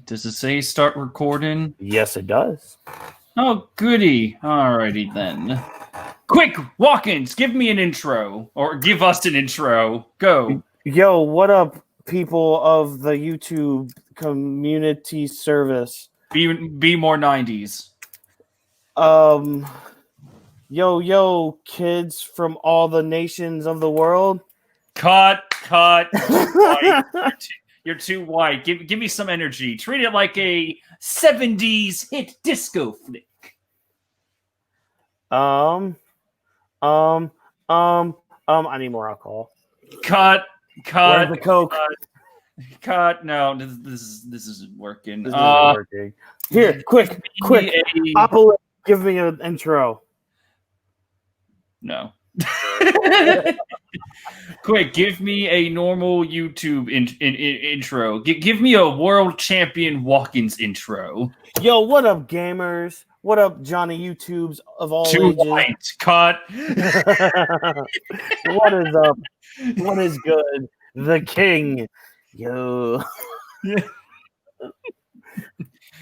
Does it say start recording? Yes, it does. Oh, goody. Alrighty then. Quick, Whawkins, give me an intro. Or give us an intro. Go. Yo, what up, people of the YouTube community service? Be more 90s. Yo, kids from all the nations of the world. Cut. You're too white. Give me some energy. Treat it like a 70s hit disco flick. I need more alcohol. Cut. Where's the Coke? Cut. No, this isn't working. This isn't working. Here, quick. Apple, give me an intro. No. Quick, give me a normal YouTube intro. Give me a world champion Whawkins intro. Yo, what up, gamers? What up, Johnny YouTubes of all Too ages? white. Cut. What is up? What is good? The king. Yo.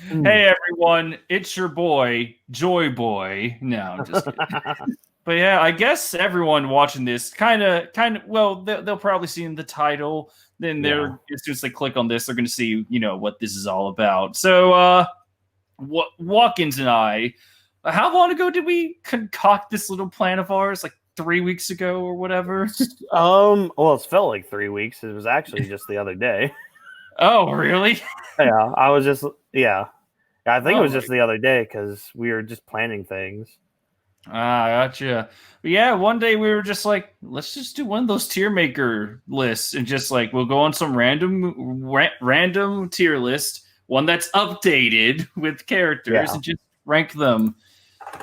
Hey everyone, it's your boy, Joy Boy. No, I'm just kidding. But yeah, I guess everyone watching this kind of, well, they'll probably see in the title. Then as soon as they click on this, they're going to see, what this is all about. So, Whawkins and I, how long ago did we concoct this little plan of ours? Like 3 weeks ago or whatever? Well, it felt like 3 weeks. It was actually just the other day. Oh, really? Yeah, I was just, I think it was just the other day because we were just planning things. Gotcha. But yeah, one day we were just like, let's just do one of those tier maker lists and just like we'll go on some random tier list, one that's updated with characters and just rank them.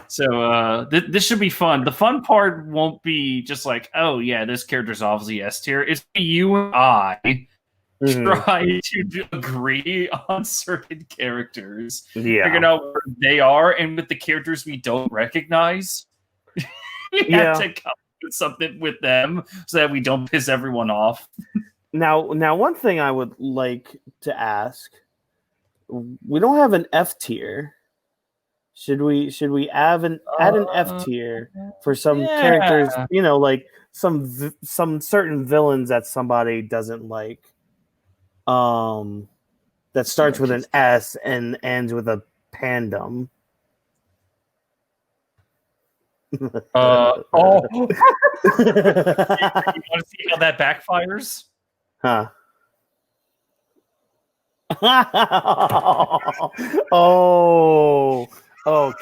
So this should be fun. The fun part won't be just like, oh yeah, this character's obviously S tier. It's you and I try to agree on certain characters, figuring out where they are, and with the characters we don't recognize, we have to come up with something with them so that we don't piss everyone off. Now, one thing I would like to ask: we don't have an F tier. Should we add an F tier for some characters? Like some certain villains that somebody doesn't like. That starts with an S and ends with a pandem. You want to see how that backfires? Huh. Oh,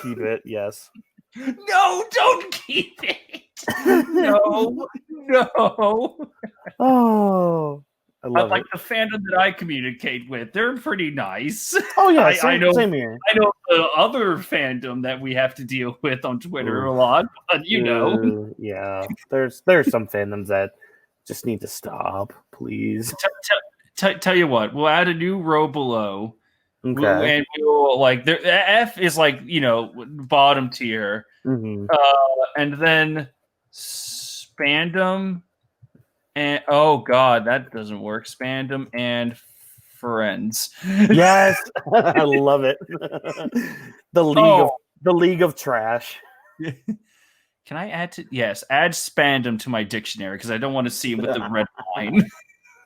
keep it. Yes. No, don't keep it. No. Oh. I like the fandom that I communicate with. They're pretty nice. Oh yeah, I know. Same here. I know the other fandom that we have to deal with on Twitter a lot, but yeah, there's some fandoms that just need to stop, please. Tell you what, we'll add a new row below. Okay. And we'll F is bottom tier, and then Spandom. And oh god, that doesn't work. Spandom and friends. Yes, I love it. The league of trash. Can I add Spandom to my dictionary because I don't want to see it with the red line.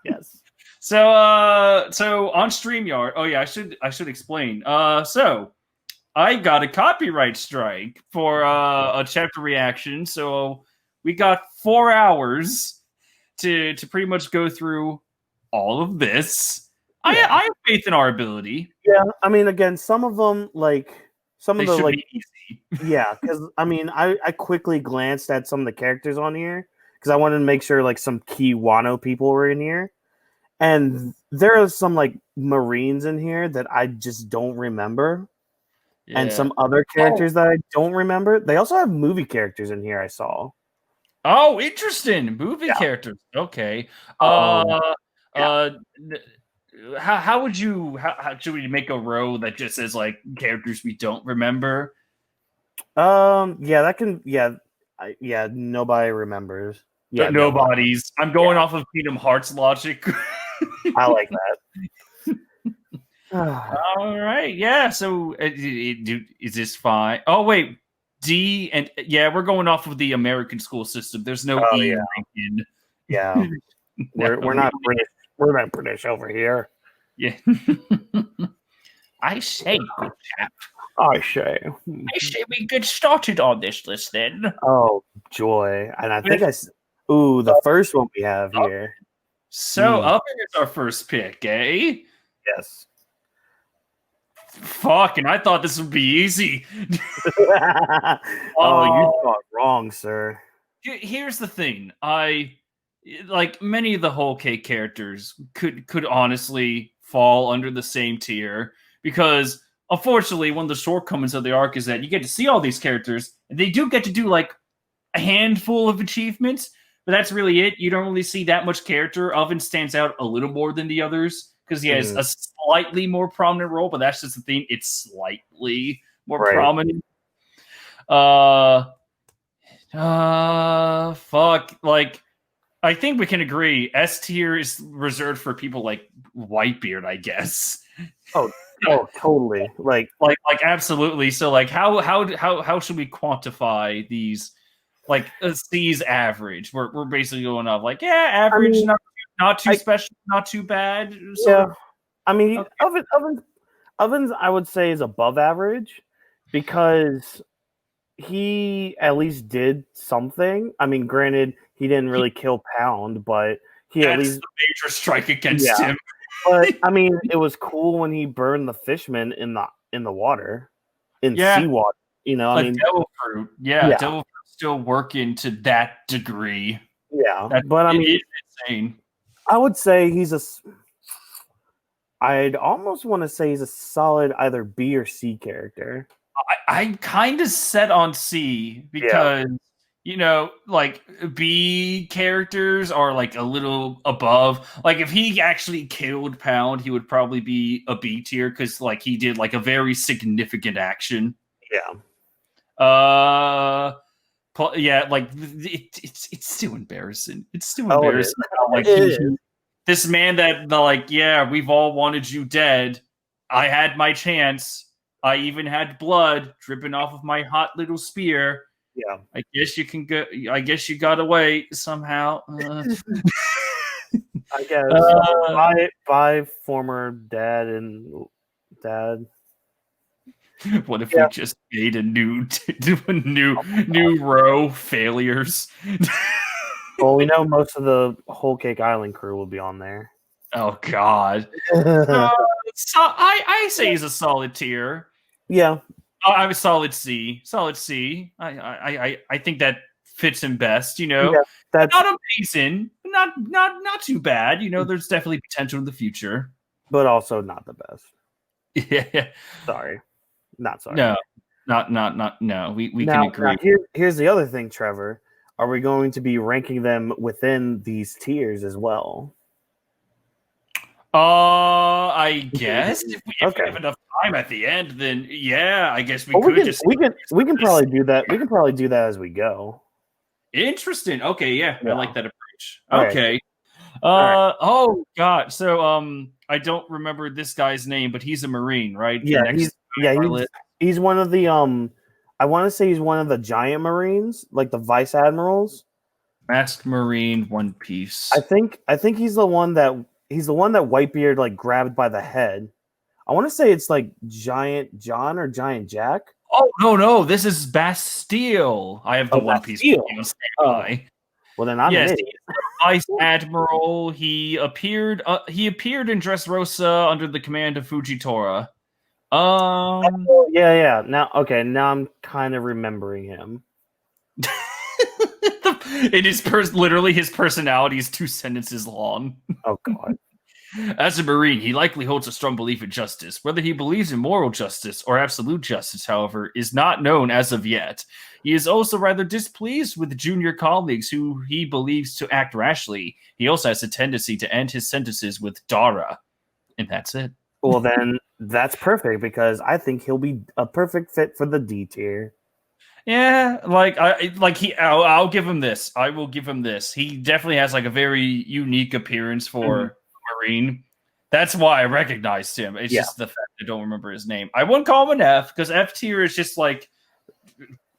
Yes. So on StreamYard. Oh yeah, I should explain. So I got a copyright strike for a chapter reaction. So we got 4 hours to pretty much go through all of this. I have faith in our ability. Yeah, I mean, again, some of them be easy. Yeah, because I quickly glanced at some of the characters on here because I wanted to make sure some key Wano people were in here, and there are some Marines in here that I just don't remember, and some other characters that I don't remember. They also have movie characters in here. I saw. Oh, interesting. Movie characters. Okay. How would you? How should we make a row that just says characters we don't remember? Nobody remembers. Yeah, nobody's. I'm going off of Kingdom Hearts logic. I like that. All right, yeah. So, is this fine? Oh, wait, D and yeah, we're going off of the American school system. There's no Oh E yeah, yeah. ranking. No, We're we not British. We're not British over here. yeah. I say, good chap. I say. I say we get started on this list then. Oh joy! And I think With ooh, the first one we have Up. here. So, Mm, Up is our first pick, eh? yes. Fuck, and I thought this would be easy. Oh, you Uh, thought wrong, sir. Here's the thing. I like many of the whole cake characters could honestly fall under the same tier because unfortunately one of the shortcomings of the arc is that you get to see all these characters and they do get to do like a handful of achievements, but that's really it. You don't really see that much character. Oven stands out a little more than the others because he has a slightly more prominent role, but that's just the thing. It's slightly more Right. prominent. Fuck. Like, I think we can agree S tier is reserved for people like Whitebeard, I guess. Oh, totally. Like absolutely. So, like, how should we quantify these? Like, C's average. We're basically going off like, yeah, average, I mean, not too special, not too bad. Yeah. I mean, Okay. Ovens, I would say is above average because he at least did something. I mean, granted, he didn't really kill Pound, but he at least the major strike against him. But I mean, it was cool when he burned the fishmen in the water, in seawater. You know, I mean, Devil Fruit. Yeah, Devil Fruit still working to that degree. Yeah, but I mean, insane. I would say I'd almost want to say he's a solid either B or C character. I'm kind of set on C because you know, like B characters are like a little above. Like if he actually killed Pound, he would probably be a B tier because like he did like a very significant action. Yeah. Like it's still embarrassing. It's still embarrassing. Like this man that like, yeah, we've all wanted you dead. I had my chance. I even had blood dripping off of my hot little spear. Yeah. I guess you can go. I guess you got away somehow. I guess by former dad and dad. What if we just made a new row failures? Well, we know most of the Whole Cake Island crew will be on there. Oh God! So I say he's a solid tier. Yeah, I'm a solid C. Solid C. I think that fits him best. You know, that's not amazing, not too bad. You know, there's definitely potential in the future, but also not the best. Yeah. Sorry. Not sorry. No, not no. We can agree. Here's the other thing, Trevor. Are we going to be ranking them within these tiers as well? I guess if we have enough time at the end, then yeah, I guess we can probably do that. We can probably do that as we go. Interesting. Okay, yeah. I like that approach. Okay. Okay. Oh God. So I don't remember this guy's name, but he's a Marine, right? Yeah, he's one of the I want to say he's one of the giant Marines, like the Vice Admirals. Masked Marine, One Piece. I think he's the one that Whitebeard like grabbed by the head. I want to say it's like Giant John or Giant Jack. Oh no, this is Bastille. I have the One Piece. Well, then I'm an idiot. Vice Admiral. He appeared in Dressrosa under the command of Fujitora. Yeah. Now I'm kind of remembering him. Literally his personality is 2 sentences long. Oh God. As a Marine, he likely holds a strong belief in justice. Whether he believes in moral justice or absolute justice, however, is not known as of yet. He is also rather displeased with junior colleagues who he believes to act rashly. He also has a tendency to end his sentences with Dara. And that's it. Well, then that's perfect because I think he'll be a perfect fit for the D tier. Yeah, I'll give him this. I will give him this. He definitely has like a very unique appearance for Marine. That's why I recognized him. It's Yeah. just the fact I don't remember his name. I wouldn't call him an F because F tier is just like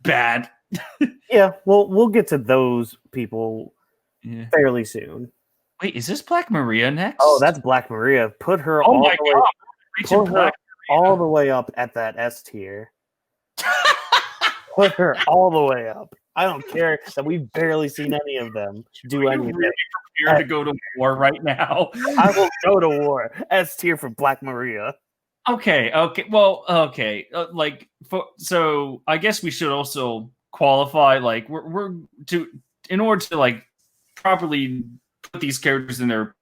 bad. Yeah, well, we'll get to those people fairly soon. Wait, is this Black Maria next? Oh, that's Black Maria. Put her oh all my the way, god! put her Black all the way up at that S tier. Put her all the way up. I don't care that we've barely seen any of them do anything. Really prepared to go to war right now. I will go to war. S tier for Black Maria. Okay. Well, okay. So I guess we should also qualify. Like, we're to in order to like properly put these characters in their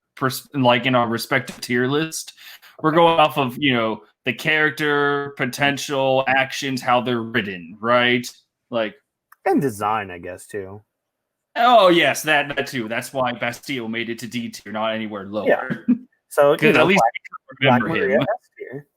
in our respective tier list. We're going off of the character, potential, actions, how they're written, right? Like, and design, I guess too. Oh yes, that too. That's why Bastille made it to D tier, not anywhere lower. Yeah. So at least Black Maria S tier.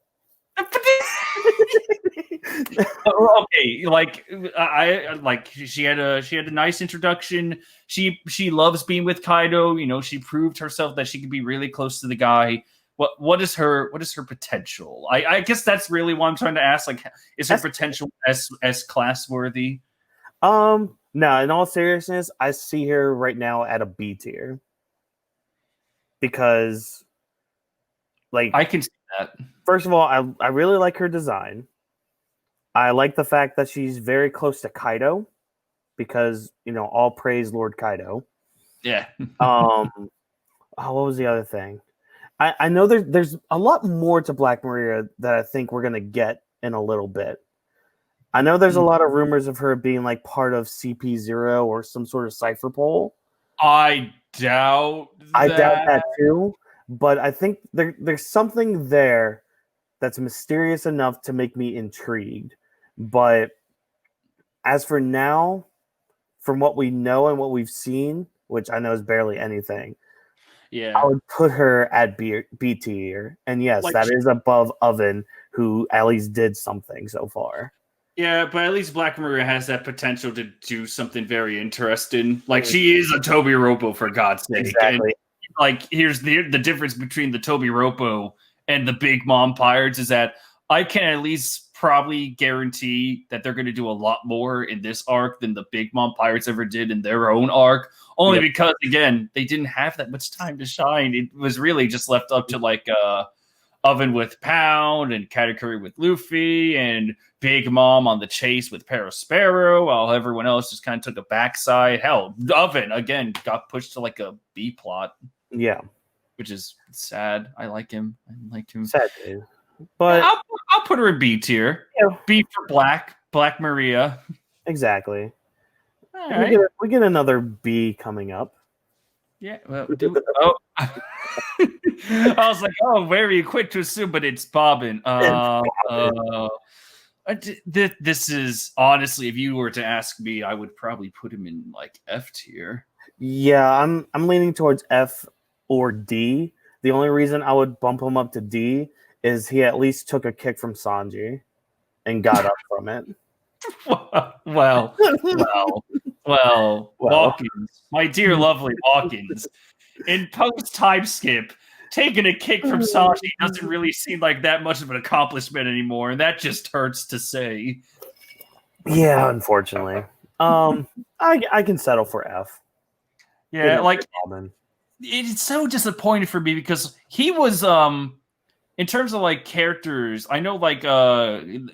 Okay, like I like she had a nice introduction. She loves being with Kaido. She proved herself that she could be really close to the guy. What is her potential? I guess that's really what I'm trying to ask. Like, is her potential as class worthy? No, in all seriousness, I see her right now at a B tier because, like, I can see that. First of all, I really like her design. I like the fact that she's very close to Kaido because all praise Lord Kaido. Yeah. What was the other thing? I know there's a lot more to Black Maria that I think we're gonna get in a little bit. I know there's a lot of rumors of her being like part of CP0 or some sort of cipher poll. I doubt that too, but I think there's something there that's mysterious enough to make me intrigued. But as for now, from what we know and what we've seen, which I know is barely anything, I would put her at B tier. And yes, that is above Oven, who at least did something so far. Yeah, but at least Black Maria has that potential to do something very interesting. Like, she is a Toby Ropo, for God's sake. Exactly. And, like, here's the difference between the Toby Ropo and the Big Mom Pirates is that I can at least probably guarantee that they're going to do a lot more in this arc than the Big Mom Pirates ever did in their own arc. Only because, again, they didn't have that much time to shine. It was really just left up to, like, Oven with Pound and Katakuri with Luffy and Big Mom on the chase with Perospero, while everyone else just kind of took a backside. Hell, Oven, again, got pushed to, like, a B plot. Yeah. Which is sad. I like him. Sad, dude. But I'll put her in B tier. Yeah. B for Black Maria. Exactly. All right. We get another B coming up. Yeah. Well, I was like, very quick to assume, but it's Bobbin. This is honestly, if you were to ask me, I would probably put him in like F tier. Yeah, I'm leaning towards F or D. The only reason I would bump him up to D is he at least took a kick from Sanji and got up from it. Well, Whawkins, my dear lovely Whawkins, in post time skip, taking a kick from Sanji doesn't really seem like that much of an accomplishment anymore, and that just hurts to say. Yeah, unfortunately. I can settle for F. Yeah, like it's so disappointing for me because he was in terms of like characters, I know like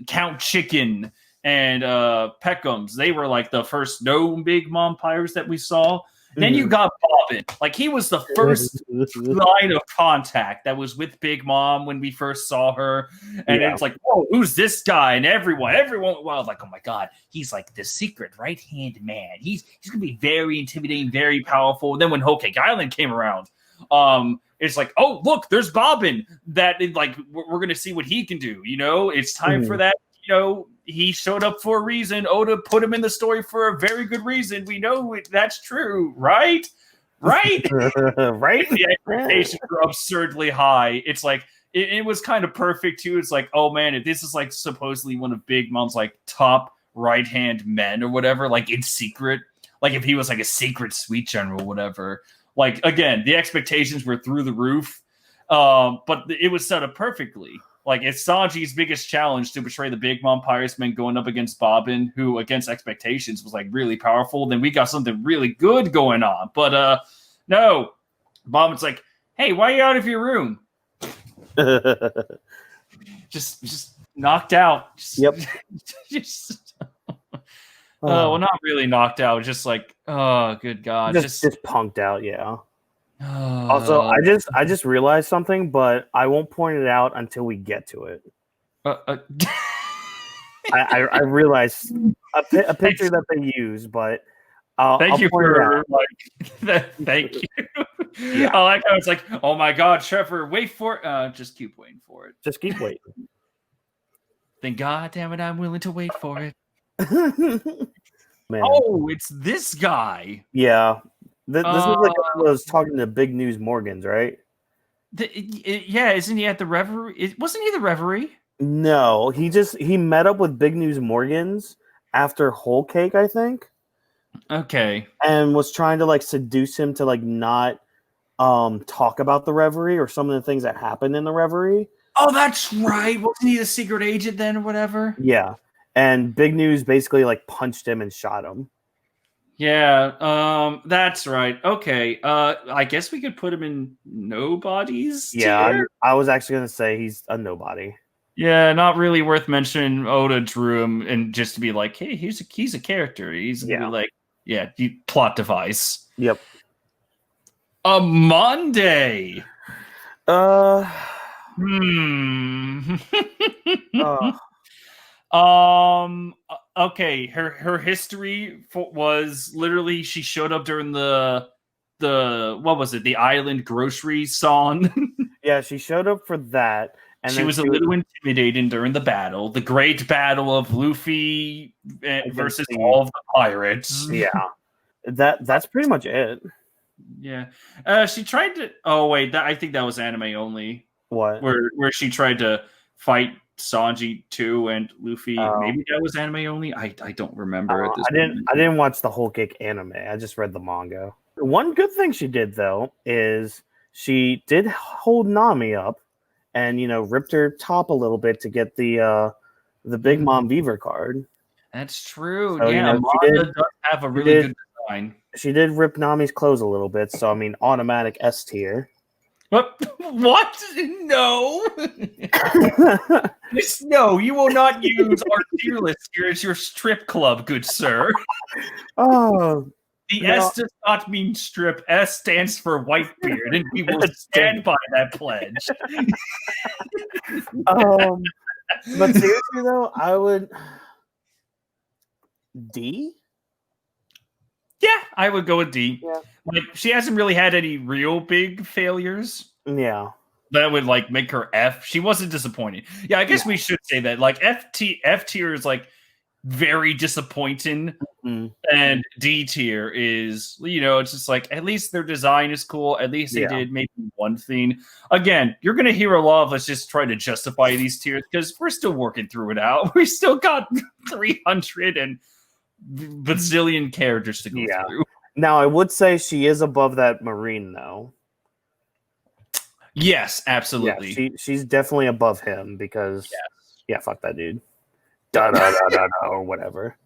Count Chicken and Peckham's, they were like the first known Big Mom Pirates that we saw. Then you got Bobbin. Like, he was the first line of contact that was with Big Mom when we first saw her. And it's like, whoa, who's this guy? And everyone was like, oh my God, he's like the secret right-hand man. He's going to be very intimidating, very powerful. And then when Whole Cake Island came around, it's like, oh, look, there's Bobbin. That, like, we're going to see what he can do. It's time for that. He showed up for a reason. Oda put him in the story for a very good reason. We know that's true, right? Right? Right? The expectations were absurdly high. It's like, it was kind of perfect, too. It's like, oh, man, if this is, like, supposedly one of Big Mom's, like, top right-hand men or whatever, like, in secret, like, if he was, like, a secret sweet general or whatever, like, again, the expectations were through the roof. But it was set up perfectly. Like, it's Sanji's biggest challenge to betray the Big Mom Piratemen going up against Bobbin, who, against expectations, was like really powerful. Then we got something really good going on. But no, Bobbin's like, hey, why are you out of your room? just knocked out. Yep. Well, not really knocked out. Just like, oh, good God. Just punked out, yeah. Also, I just realized something, but I won't point it out until we get to it. I realized a picture that they use, but thank you for thank you. Yeah. I like how it's like, oh my God, Trevor, wait for it. Just keep waiting for it. Just keep waiting. Then God damn it, I'm willing to wait for it. Man. Oh, it's this guy. Yeah. This is like I was talking to Big News Morgans, right? Yeah, isn't he at the Reverie? Wasn't he the Reverie? No, he met up with Big News Morgans after Whole Cake, I think. Okay. And was trying to like seduce him to like not talk about the Reverie or some of the things that happened in the Reverie. Oh, that's right. Wasn't he the secret agent then or whatever? Yeah. And Big News basically like punched him and shot him. Yeah, that's right. Okay. I guess we could put him in nobody's tier. I was actually gonna say he's a nobody. Yeah, not really worth mentioning. Oda drew him and just to be like, hey, he's a character. He's gonna be like, yeah, plot device. Yep. A Monday. Okay, her history was literally she showed up during the what was it, the Island Grocery song. Yeah, she showed up for that, and she was a little intimidating during the battle, the great battle of Luffy versus all of the pirates. Yeah, that's pretty much it. Yeah, she tried to. Oh wait, I think that was anime only. What? Where she tried to fight Sanji too and Luffy. Maybe that was anime only. I don't remember. I didn't watch the Whole Cake anime. I just read the manga. One good thing she did though is she did hold Nami up and ripped her top a little bit to get the Big Mom Beaver card. That's true. So, yeah, she does have a really good design. She did rip Nami's clothes a little bit, so I mean automatic S tier. What? No. No, you will not use our tier list here as your strip club, good sir. Oh. The S does not mean strip. S stands for Whitebeard, and we will stand by that pledge. But seriously though, I would D? Yeah, I would go with D. Yeah. Like, she hasn't really had any real big failures. Yeah. That would like make her F. She wasn't disappointing. Yeah, I guess we should say that. Like F tier is like very disappointing. Mm-hmm. And D tier is, it's just like at least their design is cool. At least they did maybe one thing. Again, you're gonna hear a lot of us just try to justify these tiers because we're still working through it out. We still got 300 and bazillion characters to go through. Now I would say she is above that Marine though. Yes, absolutely. Yeah, she's definitely above him because fuck that dude. Da da da da da or whatever.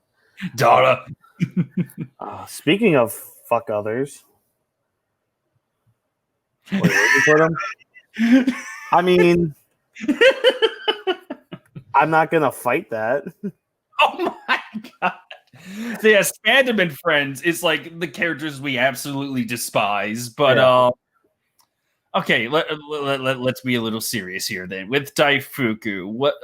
Dada. Speaking of fuck others. Wait, where'd you put him? I mean, I'm not gonna fight that. Oh my god. So yeah, Spandam and Friends is like the characters we absolutely despise. But okay, let's be a little serious here then. With Daifuku, what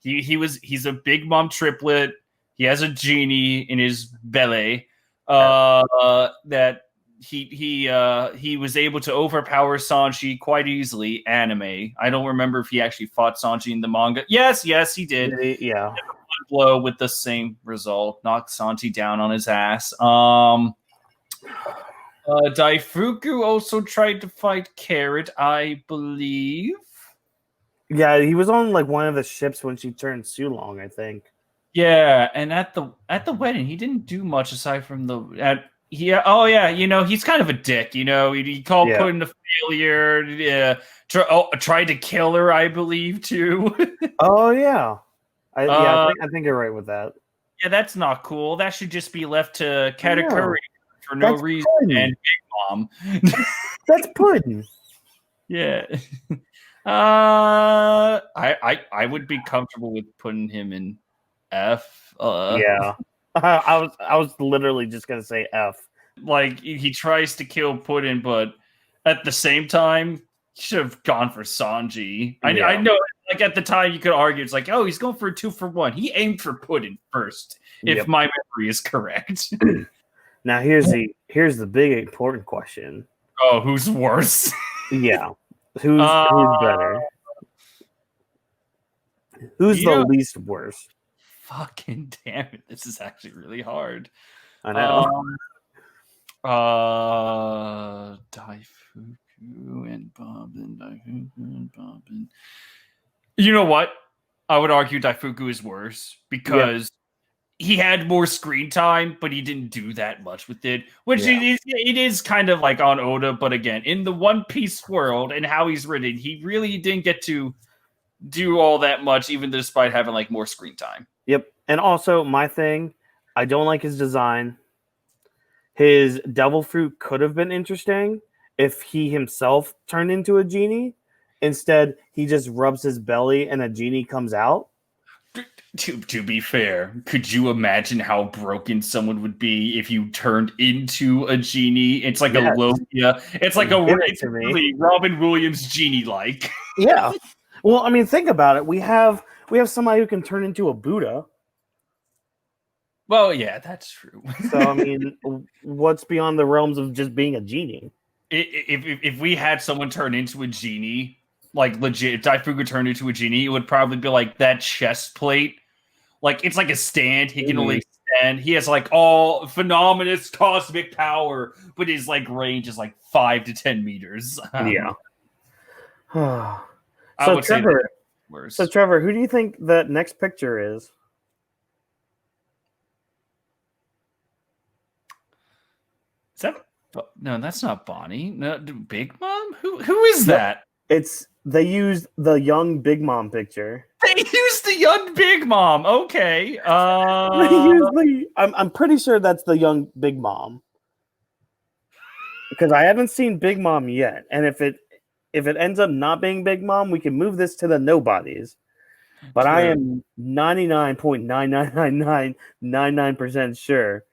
he's a Big Mom triplet. He has a genie in his belly. That he was able to overpower Sanji quite easily. Anime. I don't remember if he actually fought Sanji in the manga. Yes, he did. Yeah. One blow with the same result. Knocked Sanji down on his ass. Daifuku also tried to fight Carrot, I believe. Yeah, he was on like one of the ships when she turned Sulong, I think. Yeah, and at the wedding, he didn't do much aside from Yeah. Oh, yeah. He's kind of a dick. He called Yeah. Puddin a failure. Tried to kill her, I believe, too. Oh yeah. I uh, think you're right with that. yeah, that's not cool. That should just be left to Katakuri No, for no that's reason and Puddin. Big Mom. That's Puddin. Yeah. I would be comfortable with putting him in F. Yeah. I was literally just gonna say F. Like he tries to kill Puddin, but at the same time, he should have gone for Sanji. I Yeah. know, like at the time, you could argue it's like, oh, he's going for a 2-for-1. He aimed for Puddin first, if Yep. my memory is correct. Now here's the big important question. Oh, who's worse? Yeah. uh, Who's better? Who's you the know, least worst? fucking damn it, this is actually really hard. I know. Daifuku and Bobbin. You know what? I would argue Daifuku is worse because he had more screen time, but he didn't do that much with it. Which it is kind of like on Oda, but again, in the One Piece world and how he's written, he really didn't get to do all that much, even despite having like more screen time. Yep. And also my thing, I don't like his design. His devil fruit could have been interesting if he himself turned into a genie. Instead, he just rubs his belly and a genie comes out. To be fair, could you imagine how broken someone would be if you turned into a genie? It's like a Logia. It's like it's really Robin Williams genie like. Yeah. Well, I mean, think about it. We have somebody who can turn into a Buddha. Well, yeah, that's true. So, I mean, what's beyond the realms of just being a genie? If we had someone turn into a genie, like legit, if Daifuku turned into a genie, it would probably be like that chest plate. Like, it's like a stand. He can only stand. He has like all phenomenous cosmic power, but his like range is like 5 to 10 meters. Yeah. I would say Trevor, worse. So, Trevor, who do you think the next picture is? Is that no? That's not Bonnie. No, Big Mom. Who is that? They used the young Big Mom picture. They used the young Big Mom. Okay. I'm pretty sure that's the young Big Mom because I haven't seen Big Mom yet. And if it ends up not being Big Mom, we can move this to the nobodies. But true. I am 99.99999% sure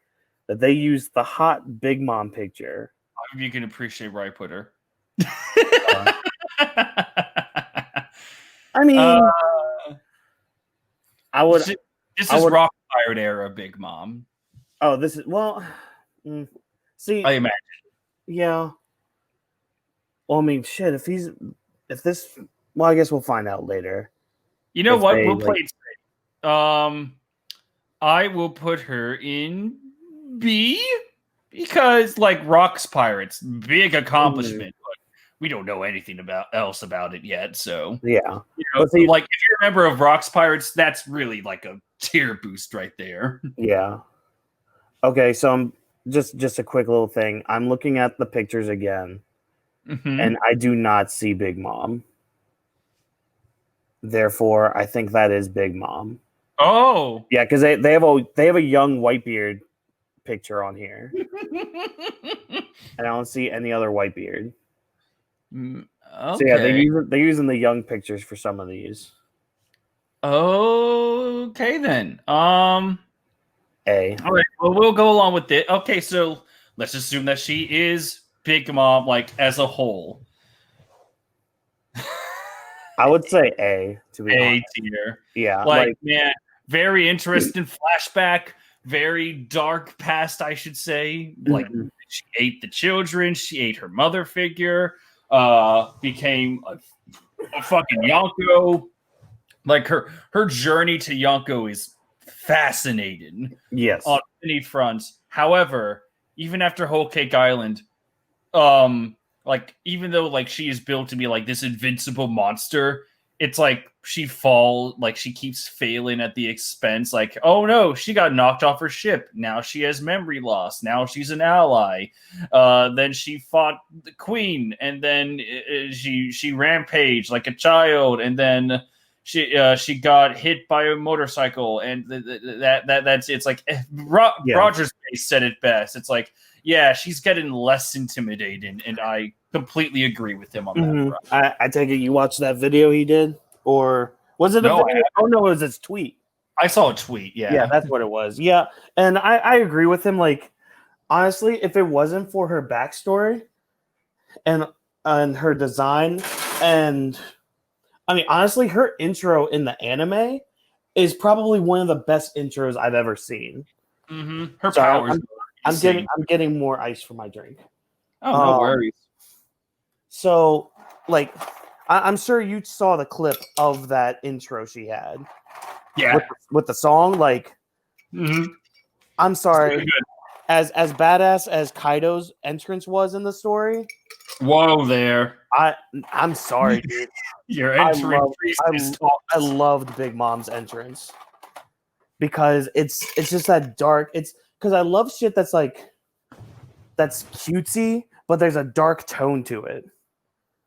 that they used the hot Big Mom picture. I hope you can appreciate where I put her. I mean, I would. This is Rock Pirate era Big Mom. Oh, this is see. I imagine. Yeah. Well, I mean, shit. If this, well, I guess we'll find out later. You know what? We'll play it straight. I will put her in B because, like, Rock's Pirates, big accomplishment. But we don't know anything else about it yet. So yeah, like if you're a member of Rock's Pirates, that's really like a tier boost right there. Yeah. Okay, so I'm just a quick little thing. I'm looking at the pictures again, and I do not see Big Mom. Therefore, I think that is Big Mom. Oh, yeah, because they have a young Whitebeard picture on here, and I don't see any other Whitebeard. Okay. So yeah, they're using the young pictures for some of these. Okay then. A. All right. Well, we'll go along with it. Okay, so let's assume that she is Big Mom, like as a whole. I would say A, to be honest. Tier. Yeah. Like, man, very interesting flashback, very dark past, I should say. Like, she ate the children, she ate her mother figure, became a fucking Yonko. Like, her journey to Yonko is fascinating. Yes. On many fronts. However, even after Whole Cake Island, like, even though like she is built to be like this invincible monster, it's like she keeps failing at the expense. Like, oh no, she got knocked off her ship. Now she has memory loss. Now she's an ally. Then she fought the queen, and then she rampaged like a child, and then she got hit by a motorcycle, and that's it's like Roger's face said it best. It's like, yeah, she's getting less intimidating, and I completely agree with him on that front. I take it you watched that video he did, or was it a video? Oh no, it was his tweet. I saw a tweet. Yeah, that's what it was. Yeah, and I agree with him. Like, honestly, if it wasn't for her backstory and her design, and I mean, honestly, her intro in the anime is probably one of the best intros I've ever seen. Mm-hmm. Her powers. I'm getting more ice for my drink. Oh, no worries. So, like, I'm sure you saw the clip of that intro she had. Yeah. With the song, like, I'm sorry, as badass as Kaido's entrance was in the story. Whoa, there. I'm sorry, dude. Your entrance. I loved Big Mom's entrance because it's just that dark. It's because I love shit that's cutesy, but there's a dark tone to it.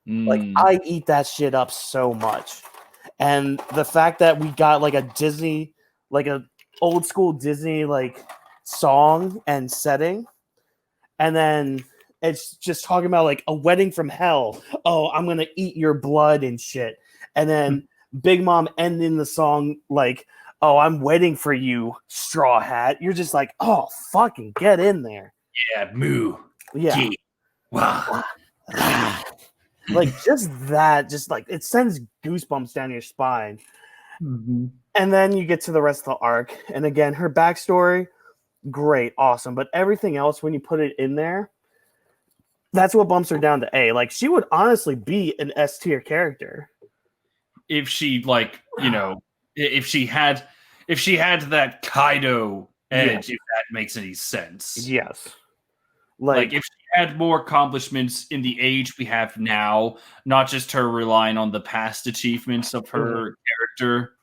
Like, I eat that shit up so much. And the fact that we got like a Disney, like a old school Disney like song and setting, and then it's just talking about like a wedding from hell. Oh, I'm gonna eat your blood and shit. And then Big Mom ending the song like, oh, I'm waiting for you, Straw Hat. You're just like, oh, fucking get in there. Yeah, moo. Yeah. Wow. Like, just that, just like, it sends goosebumps down your spine. Mm-hmm. And then you get to the rest of the arc. And again, her backstory, great, awesome. But everything else, when you put it in there, that's what bumps her down to A. Like, she would honestly be an S tier character. If she, like, you know, if she had that Kaido edge, if that makes any sense. Yes. Like if she had more accomplishments in the age we have now, not just her relying on the past achievements of her character.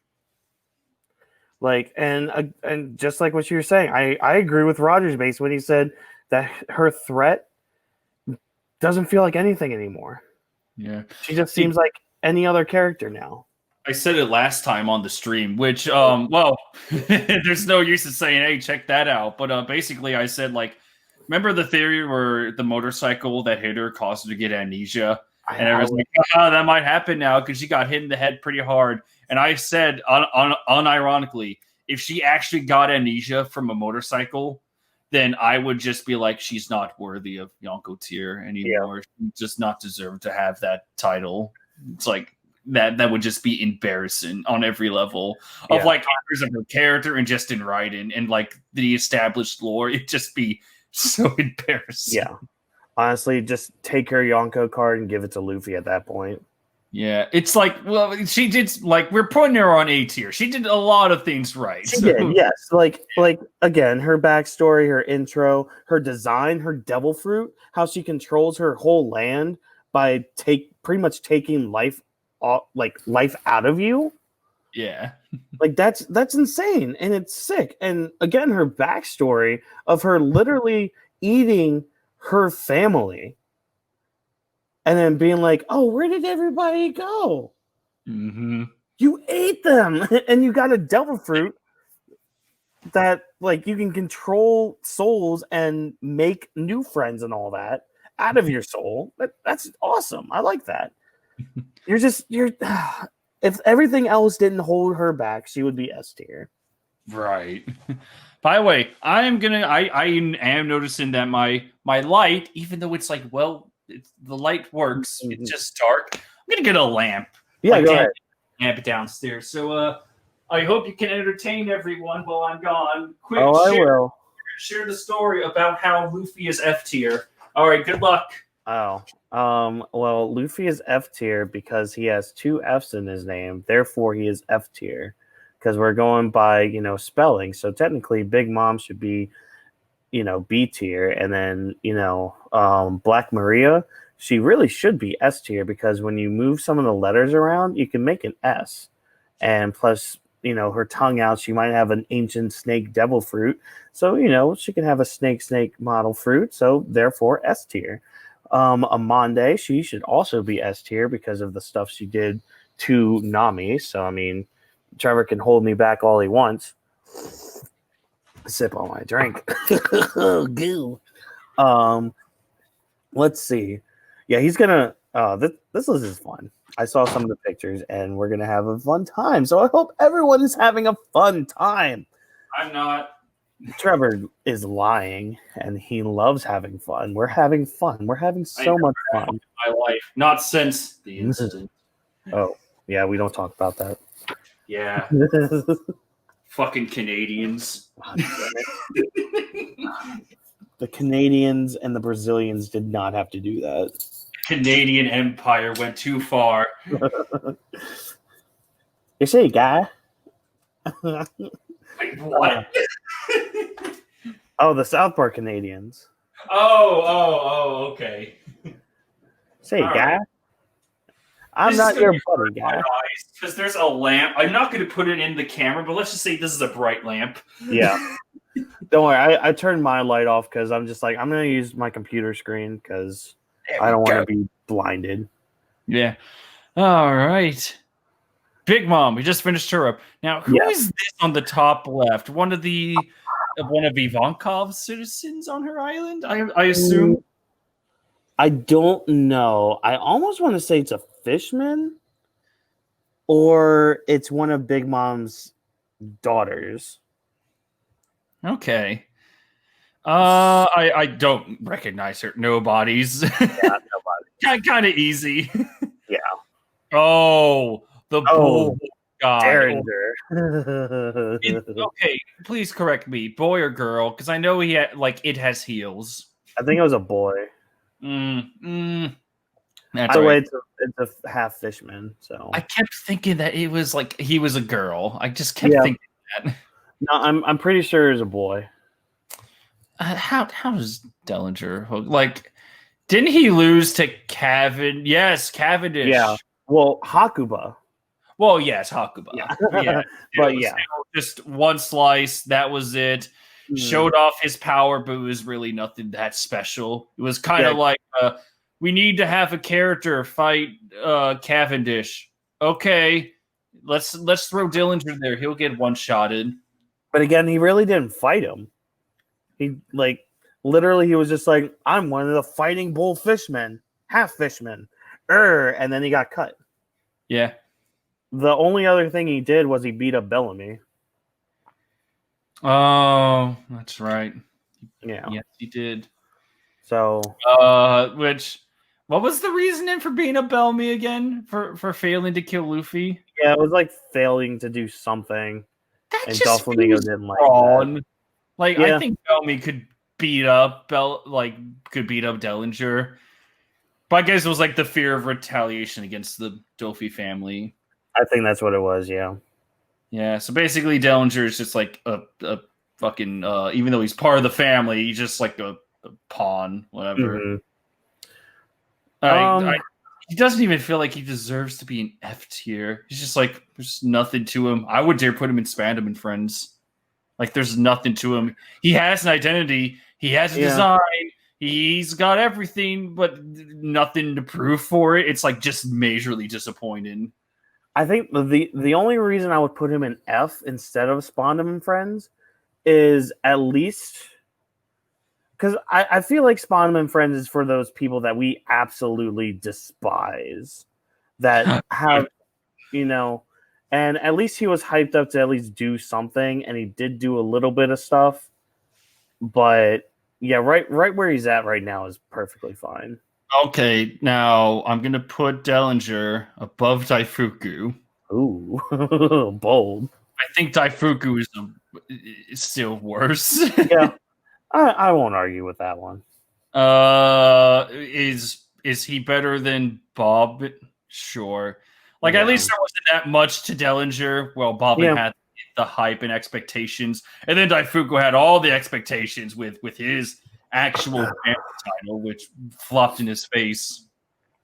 Like, and just like what you were saying, I agree with Roger's base when he said that her threat doesn't feel like anything anymore. Yeah. She just seems like any other character now. I said it last time on the stream, which, well, there's no use in saying, hey, check that out. But basically I said, like, remember the theory where the motorcycle that hit her caused her to get amnesia? And I was like, oh, that might happen now because she got hit in the head pretty hard. And I said, unironically, if she actually got amnesia from a motorcycle, then I would just be like, she's not worthy of Yonko tier anymore. She does not deserve to have that title. It's like, that would just be embarrassing on every level of like years of her character and just in writing and like the established lore. It'd just be so embarrassing. Yeah. Honestly, just take her Yonko card and give it to Luffy at that point. Yeah. It's like, well, she did, like, we're putting her on A tier. She did a lot of things right. She did, yes. Like again, her backstory, her intro, her design, her devil fruit, how she controls her whole land by pretty much taking life out of you. Yeah. Like that's insane and it's sick. And again, her backstory of her literally eating her family and then being like, oh, where did everybody go? Mm-hmm. You ate them and you got a devil fruit that like you can control souls and make new friends and all that out of your soul. That's awesome. I like that. You're if everything else didn't hold her back, she would be S tier. Right. By the way, I am noticing that my light, even though it's like, well, the light works, it's just dark. I'm gonna get a lamp. Yeah, go ahead. Lamp downstairs. So I hope you can entertain everyone while I'm gone. Quick, I will. Share the story about how Luffy is F tier. All right, good luck. Oh. Well, Luffy is F tier because he has 2 F's in his name. Therefore, he is F tier because we're going by, spelling. So technically, Big Mom should be, B tier. And then, Black Maria she really should be S tier because when you move some of the letters around, you can make an S. And plus, her tongue out, she might have an ancient snake devil fruit. So, she can have a snake model fruit. So therefore S tier. Amande, she should also be S tier because of the stuff she did to Nami. So, I mean, Trevor can hold me back all he wants. Sip on my drink. Goo. Let's see. Yeah, he's gonna. This list is fun. I saw some of the pictures, and we're gonna have a fun time. So I hope everyone is having a fun time. I'm not. Trevor is lying, and he loves having fun. We're having fun. We're having so much fun. In my life, not since the incident. Oh, yeah, we don't talk about that. Yeah. Fucking Canadians. The Canadians and the Brazilians did not have to do that. Canadian Empire went too far. You see, guy? Like, what? Oh, the South Park Canadians. Oh, okay. Say, all guy? Right. I'm not your buddy, guy. Because there's a lamp. I'm not going to put it in the camera, but let's just say this is a bright lamp. Yeah. Don't worry. I turned my light off because I'm just like, I'm going to use my computer screen because I don't want to be blinded. Yeah. All right. Big Mom, we just finished her up. Now, who is this on the top left? One of Ivankov's citizens on her island, I assume? I don't know. I almost want to say it's a fishman or it's one of Big Mom's daughters. Okay. I don't recognize her. Nobody's. Yeah, nobody. Kind of easy. Yeah. Oh, the bull guy. Derringer. Okay, please correct me, boy or girl, because I know it has heels. I think it was a boy. That's By the way, it's a half fishman. So I kept thinking that it was like he was a girl. I just kept thinking that. No, I'm pretty sure it's a boy. How does Dellinger hook? Like, didn't he lose to Cavendish? Yes, Cavendish. Yeah. Well, Hakuba. Well, yes, Hakuba. Yeah. But yeah, just one slice. That was it. Showed off his power, but it was really nothing that special. It was kind of like we need to have a character fight Cavendish. Okay, let's throw Dillinger there. He'll get one-shotted. But again, he really didn't fight him. He literally he was just like, I'm one of the fighting bull fishmen, half fishmen. And then he got cut. Yeah. The only other thing he did was he beat up Bellamy. Oh, that's right. Yeah. Yes, he did. So what was the reasoning for being a Bellamy again? For failing to kill Luffy? Yeah, it was like failing to do something. That and just Doflamingo didn't like that. Like, I think Bellamy could beat up Dellinger. But I guess it was like the fear of retaliation against the Dofi family. I think that's what it was, yeah. Yeah, so basically Dellinger is just like a fucking even though he's part of the family, he's just like a pawn, whatever. Mm-hmm. He doesn't even feel like he deserves to be an F tier. He's just like, there's nothing to him. I would dare put him in Spandam and Friends. Like, there's nothing to him. He has an identity. He has a design. He's got everything, but nothing to prove for it. It's like just majorly disappointing. I think the only reason I would put him in F instead of Spandam and Friends is at least because I feel like Spandam and Friends is for those people that we absolutely despise, that have, and at least he was hyped up to at least do something, and he did do a little bit of stuff. But yeah, right where he's at right now is perfectly fine. Okay, now I'm gonna put Dellinger above Daifuku. Ooh, bold. I think Daifuku is still worse. Yeah, I won't argue with that one. Is he better than Bob? Sure. Like, at least there wasn't that much to Dellinger. Well, Bob had the hype and expectations, and then Daifuku had all the expectations with his actual title, which flopped in his face.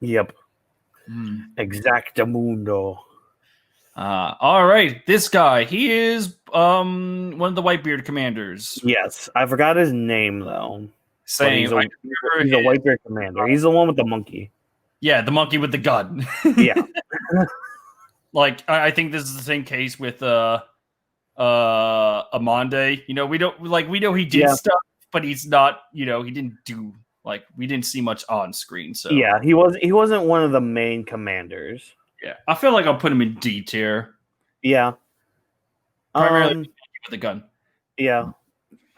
Yep. Hmm. Exactamundo. All right, this guy, he is one of the Whitebeard commanders. Yes, I forgot his name though, but Same. I remember he's a Whitebeard commander. He's the one with the monkey. yeah, the monkey with the gun. Yeah. Like I think this is the same case with Amande. You know, we know he did Yeah. stuff, but he's not, you know, he didn't do like we didn't see much on screen. So Yeah, he wasn't one of the main commanders. yeah, I feel like I'll put him in D tier. Yeah. Primarily with the gun. Yeah.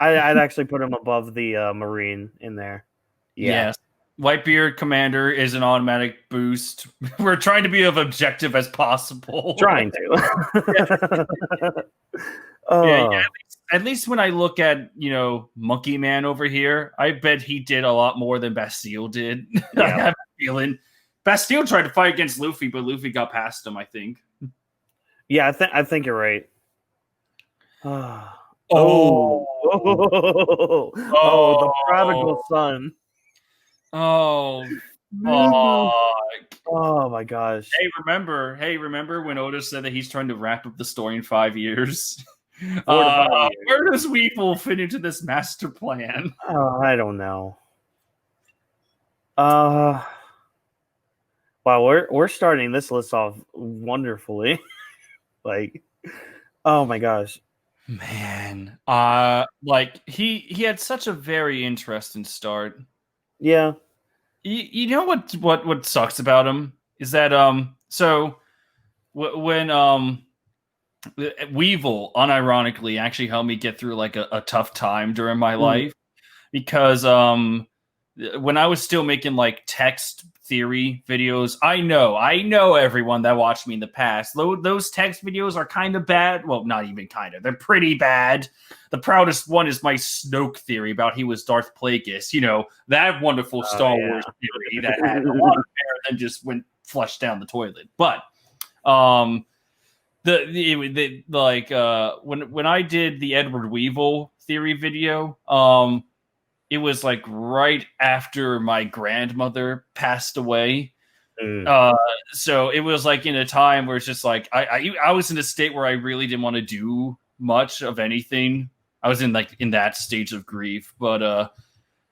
I'd actually put him above the Marine in there. Yeah. Yes. Whitebeard Commander is an automatic boost. We're trying to be as objective as possible. Trying to. Yeah, at least when I look at, you know, Monkey Man over here, I bet he did a lot more than Bastille did. Yeah. I have a feeling. Bastille tried to fight against Luffy, but Luffy got past him, I think. Yeah, I think you're right. Oh, the prodigal son. Oh, fuck. Oh my gosh. Hey, remember when Otis said that he's trying to wrap up the story in 5 years? 4 to 5 years. Where does Weevil fit into this master plan? I don't know. Wow, we're starting this list off wonderfully. Like, oh my gosh. Man, like he had such a very interesting start. Yeah. You know what sucks about him is that so when Weevil unironically actually helped me get through like a tough time during my life, because when I was still making like text theory videos, I know everyone that watched me in the past. Those text videos are kind of bad. Well, not even kind of. They're pretty bad. The proudest one is my Snoke theory about he was Darth Plagueis. You know, that wonderful Star Wars theory that had a lot of air and then just went flushed down the toilet. But when I did the Edward Weevil theory video, it was like right after my grandmother passed away. So it was like in a time where it's just like I was in a state where I really didn't want to do much of anything. I was in that stage of grief. But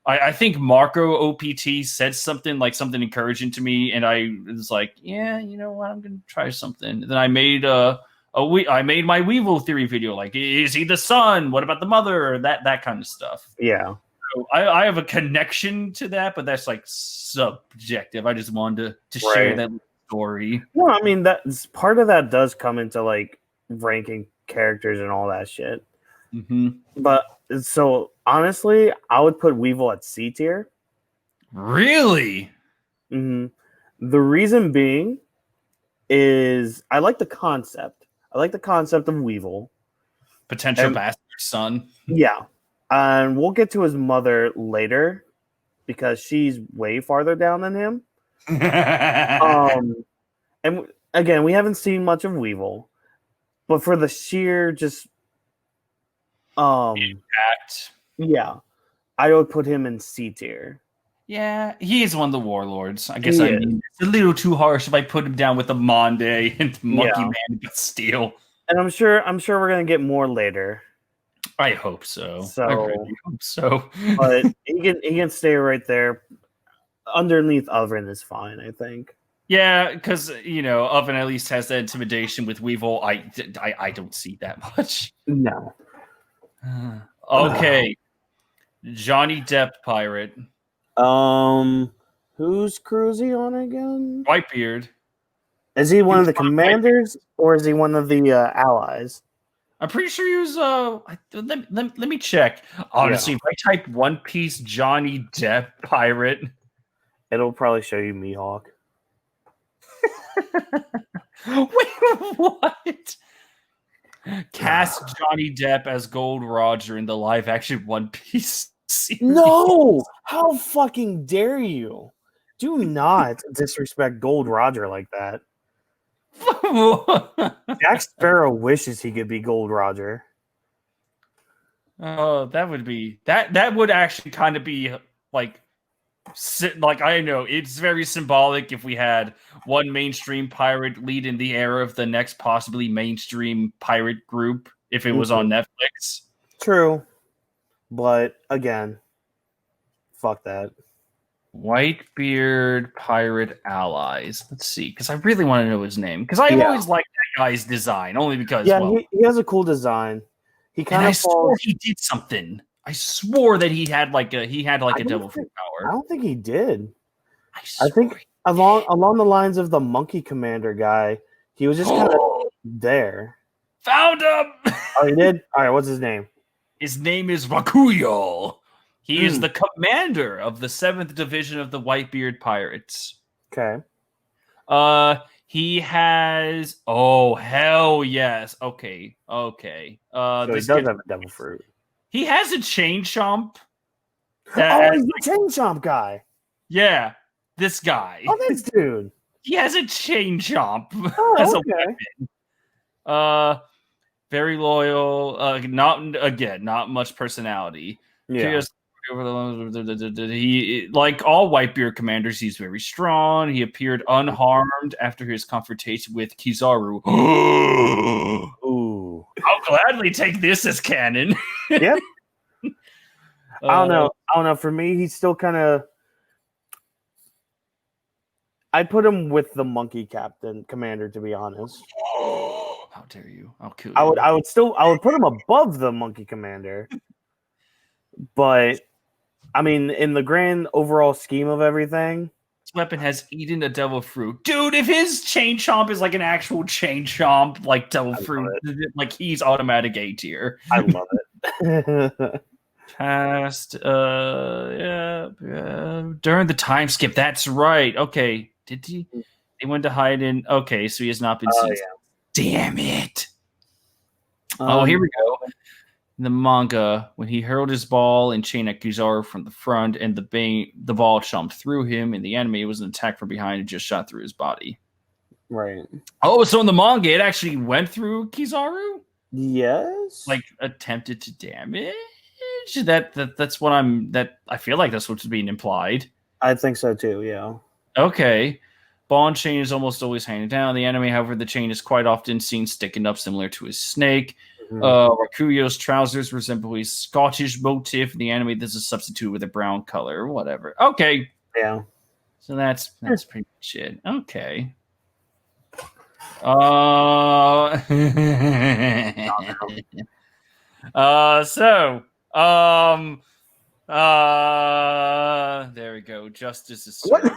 I think Marco OPT said something encouraging to me, and I was like, yeah, you know what, I'm gonna try something. And then I made I made my Weevil theory video, like, is he the son? What about the mother? That kind of stuff. Yeah. So I have a connection to that, but that's like subjective. I just wanted to share that story. No, I mean that's part of that does come into like ranking characters and all that shit. Mm-hmm. But so honestly, I would put Weevil at C tier. Really? Mm-hmm. The reason being is I like the concept. I like the concept of Weevil. Potential bastard son. Yeah. And we'll get to his mother later because she's way farther down than him. And again, we haven't seen much of Weevil, but for the sheer just impact, yeah, I would put him in C tier. Yeah, he is one of the warlords. I guess it's a little too harsh if I put him down with the Monday and Monkey Man and Steel. And I'm sure we're gonna get more later. I hope so. I really hope so. But he can stay right there. Underneath Oven is fine, I think. Yeah, because Oven at least has that intimidation with Weevil. I don't see that much. No. Okay. Johnny Depp pirate. Whose crew is he on again? Whitebeard. Is he one of the commanders or is he one of the allies? I'm pretty sure he was. Let me check. Honestly, if I type One Piece Johnny Depp pirate, it'll probably show you Mihawk. Wait, what? Cast Johnny Depp as Gold Roger in the live action One Piece series. No! How fucking dare you? Do not disrespect Gold Roger like that. Jack Sparrow wishes he could be Gold Roger. Oh, that would be that would actually kind of be like Like, I know it's very symbolic if we had one mainstream pirate lead in the era of the next possibly mainstream pirate group if it was on Netflix. True, but again, fuck that. Whitebeard pirate allies. Let's see, because I really want to know his name because I've Yeah. always liked that guy's design only because Yeah, well, he has a cool design. He and kind I of swore falls. he did something. I swore that he had like a I devil don't fruit think, I power. don't think he did. I I swore. think along the lines of the monkey commander guy, he was just kind of there. Found him. Oh, he did? All right, what's his name? His name is Rakuyo. He is Hmm. the commander of the 7th Division of the Whitebeard Pirates. Okay. He has. Oh, hell yes. Okay. Okay. So he This does guy. have a devil fruit. He has a chain chomp. Oh, he's the chain chomp guy. Yeah, this guy. Oh, this dude. He has a chain chomp as Oh, a okay. weapon. Very loyal. Not much personality. Yeah. He, like all Whitebeard commanders, he's very strong. He appeared unharmed after his confrontation with Kizaru. Ooh. I'll gladly take this as canon. Yep. I don't know. I don't know. For me, he's still kind of. I put him with the monkey captain commander, to be honest. How dare you? I'll kill you. I would put him above the monkey commander. But I mean, in the grand overall scheme of everything, this weapon has eaten a devil fruit. Dude, if his chain chomp is like an actual chain chomp, like devil fruit, like he's automatic A tier. I love it. Past during the time skip, that's right. Okay. Did he went to hide in okay, so he has not been seen. Yeah. Damn it. Here we go. In the manga, when he hurled his ball and chain at Kizaru from the front and the ball jumped through him, in the anime it was an attack from behind and just shot through his body. Right. Oh, so in the manga it actually went through Kizaru? Yes. Like attempted to damage? That's what I feel like that's what's being implied. I think so too, yeah. Okay. Ball and chain is almost always hanging down. In the anime, however, the chain is quite often seen sticking up, similar to a snake. Rakuyo's trousers resemble a Scottish motif. In the anime, this is substituted with a brown color. Whatever. Okay. Yeah. So that's pretty much it. Okay. There we go. Justice is served.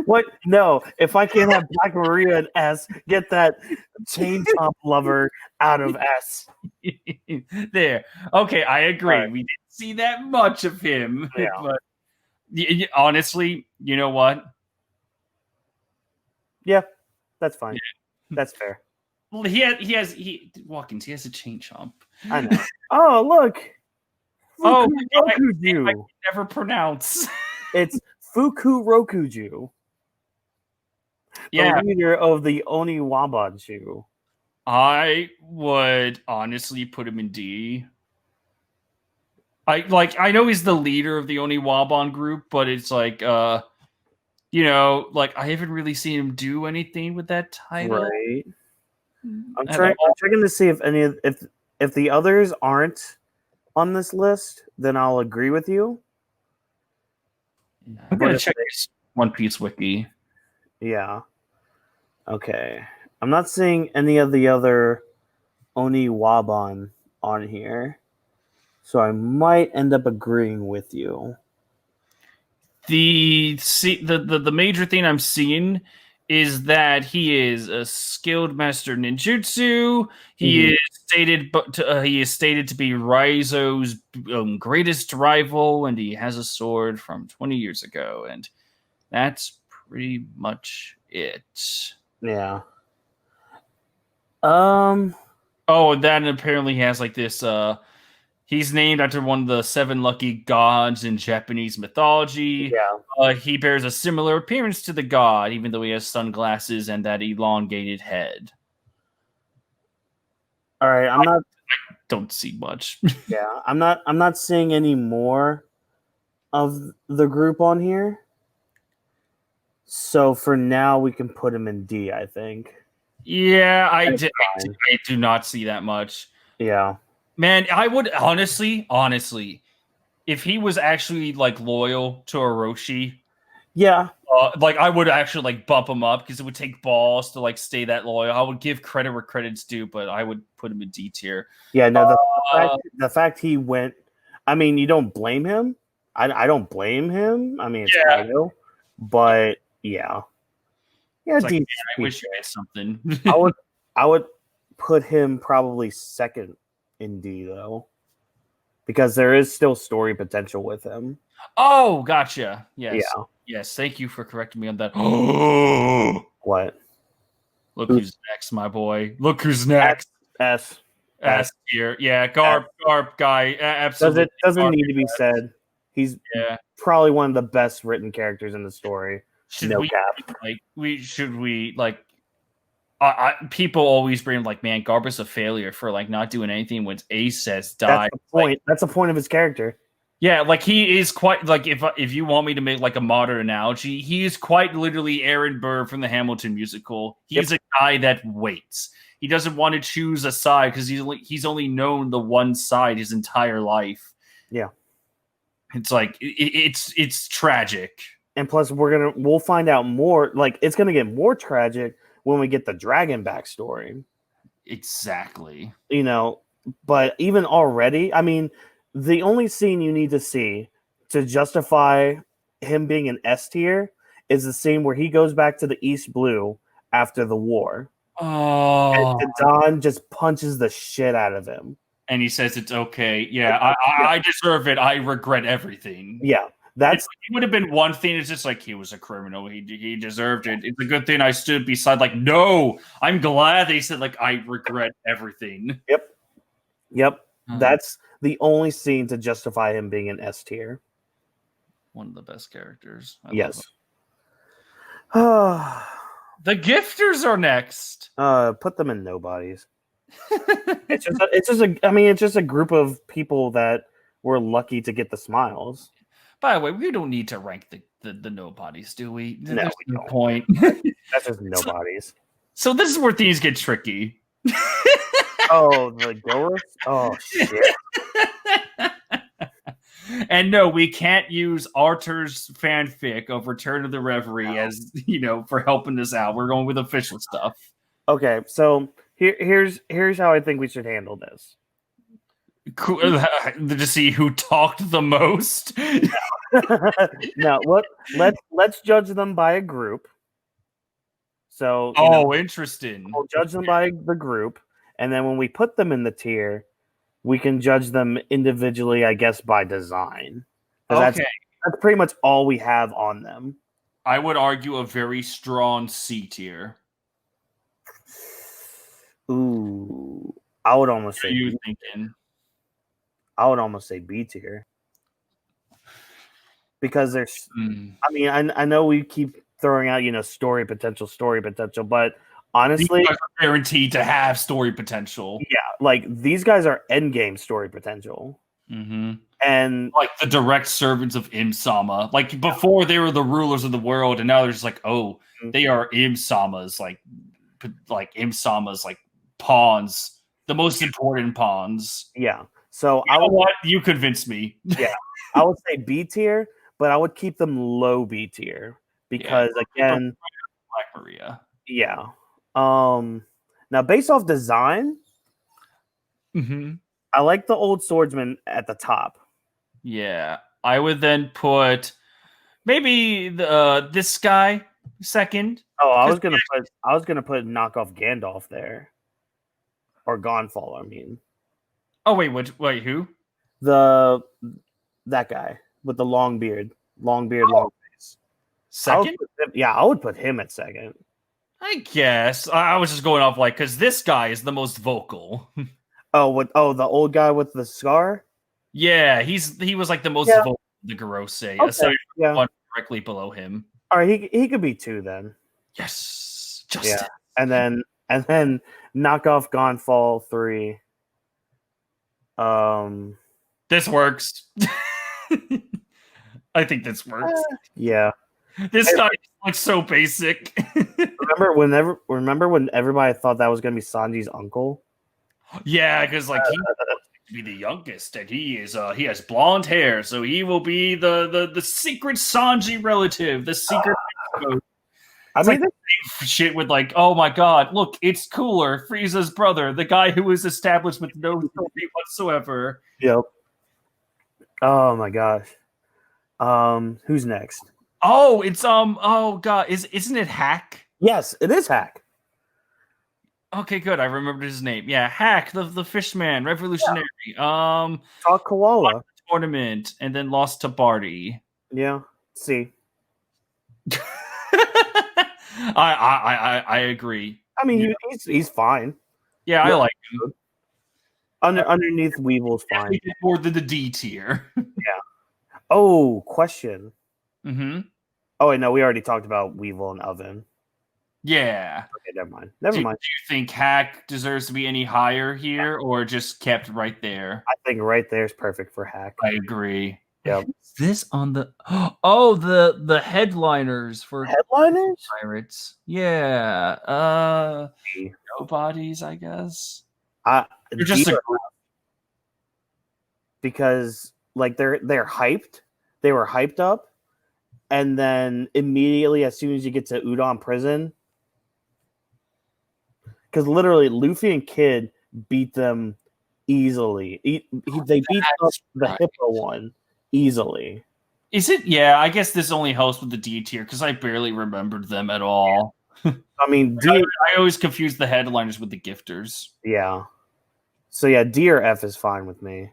What? No, if I can't have Black Maria and S, get that chain chomp lover out of S. There. Okay, I agree. Right. We didn't see that much of him. Yeah. But honestly, you know what? Yeah, that's fine. Yeah. That's fair. Well, Whawkins, he has a chain chomp. I know. Oh, look. Rokuju. I can never pronounce. It's Fuku Rokuju. Yeah. The leader of the Oni Wabanchu. I would honestly put him in D. I know he's the leader of the Oni Waban group, but it's like like I haven't really seen him do anything with that title. Right. I'm checking to see if the others aren't on this list, then I'll agree with you. I'm gonna check this One Piece wiki. Yeah. Okay. I'm not seeing any of the other Oni Waban on here, so I might end up agreeing with you. The major thing I'm seeing is that he is a skilled master ninjutsu. He is stated to be Raizo's greatest rival, and he has a sword from 20 years ago, and that's pretty much it. Yeah. Oh, then apparently he has like this. He's named after one of the 7 lucky gods in Japanese mythology. Yeah. He bears a similar appearance to the god, even though he has sunglasses and that elongated head. All right, I don't see much. Yeah, I'm not seeing any more of the group on here. So for now, we can put him in D, I think. Yeah, That's fine. I do not see that much. Yeah. Man, I would honestly, if he was actually like loyal to Orochi, Yeah. like I would actually like bump him up because it would take balls to like stay that loyal. I would give credit where credit's due, but I would put him in D tier. Yeah. No, Uh, the fact he went, I mean, you don't blame him. I don't blame him. I mean, it's yeah, Kaido, but yeah. Yeah, it's like, D. man, I wish you had something. I would I would put him probably second in D though, because there is still story potential with him. Oh, gotcha. Yes, Yeah. yes. Thank you for correcting me on that. What? Look Who's who's next, my boy. Look who's S next. S S tier. Yeah, Garp guy. Absolutely. doesn't Garp need to be S. said. He's Yeah. probably one of the best written characters in the story. Should No we cap. like we like people always bring like, man, Garp is a failure for like not doing anything when Ace says die. That's the point. That's the point of his character. Yeah, like he is quite like if you want me to make like a modern analogy, he is quite literally Aaron Burr from the Hamilton musical. He's a guy that waits. He doesn't want to choose a side because he's only known the one side his entire life. Yeah. It's like it's tragic. And plus we'll find out more, like it's gonna get more tragic when we get the dragon backstory. Exactly. You know, but even already, I mean, the only scene you need to see to justify him being an S tier is the scene where he goes back to the East Blue after the war. Oh, And Don just punches the shit out of him. and he says it's okay. Yeah, I deserve it. I regret everything. Yeah, it would have been one thing. It's just like he was a criminal. He deserved it. It's a good thing I stood beside. Like, no, I'm glad they said like I regret everything. Yep. That's the only scene to justify him being an S tier. One of the best characters. Yes. The gifters are next. Put them in nobodies. It's just a group of people that were lucky to get the smiles. By the way, we don't need to rank the nobodies, do we? No, There's we no don't. point. That's just nobodies. So this is where things get tricky. Oh, the Goris? Oh shit. And no, we can't use Arthur's fanfic of Return of the Reverie as, for helping us out. We're going with official stuff. Okay, so here's how I think we should handle this. Cool. To see who talked the most. Now, let's judge them by a group. So, interesting. We'll judge them by the group, and then when we put them in the tier, we can judge them individually, I guess, by design. Okay. That's pretty much all we have on them. I would argue a very strong C tier. Ooh, I would almost say. What are you thinking? I would almost say B tier. Because there's, I mean, I know we keep throwing out, story potential, but honestly, these guys are guaranteed to have story potential. Yeah, like these guys are endgame story potential. Mm-hmm. And like the direct servants of Im-sama. Like before they were the rulers of the world, and now they're just like, they are Im-sama's, like Im-sama's like pawns, the most important pawns. Yeah. So you convinced me. Yeah, I would say B tier, but I would keep them low B tier because again, Black Maria. Yeah. Now based off design, I like the old swordsman at the top. Yeah, I would then put maybe this guy second. Oh, I was gonna put knockoff Gandalf there, or Gonfall. I mean. Oh wait, who? That guy with the long beard, long face. Second? I would put him at second. I guess I was just going off like because this guy is the most vocal. The old guy with the scar. Yeah, he was like the most vocal. The Garose, aside from one directly below him. All right, he could be 2 then. Yes, Justin. Yeah, and then knock off Gonfall 3. This works. I think this works. Yeah. This guy looks so basic. Remember when everybody thought that was gonna be Sanji's uncle? Yeah, because like he be the youngest, and he has blonde hair, so he will be the secret Sanji relative, the secret. I It's mean, like shit with like, oh my god, look, it's Cooler, Frieza's brother, the guy who was established with no story whatsoever. yep. Oh my gosh. Who's next? Oh, it's oh god, isn't it Hack? Yes, it is Hack. Okay, good. I remembered his name. Yeah, Hack, the fishman, revolutionary. Talk Koala. Tournament and then lost to Barty. Yeah. See. I agree. I mean, he's fine. Yeah, I like him. Underneath Weevil's fine. He did more than the D tier. Yeah. Oh, question. Mm-hmm. Oh wait, no, we already talked about Weevil and Oven. Yeah. Okay, never mind. Never mind. Do you think Hack deserves to be any higher here, or just kept right there? I think right there is perfect for Hack. I agree. Yeah. Is this on the the headliners for Headliners? Pirates? Yeah. Nobodies, I guess. They're just because like they're hyped. They were hyped up, and then immediately as soon as you get to Udon Prison, because literally Luffy and Kid beat them easily. They beat up the Hippo one easily. Is it? Yeah, I guess this only helps with the D tier because I barely remembered them at all. I mean, I always confuse the headliners with the gifters. Yeah. So yeah, D or F is fine with me.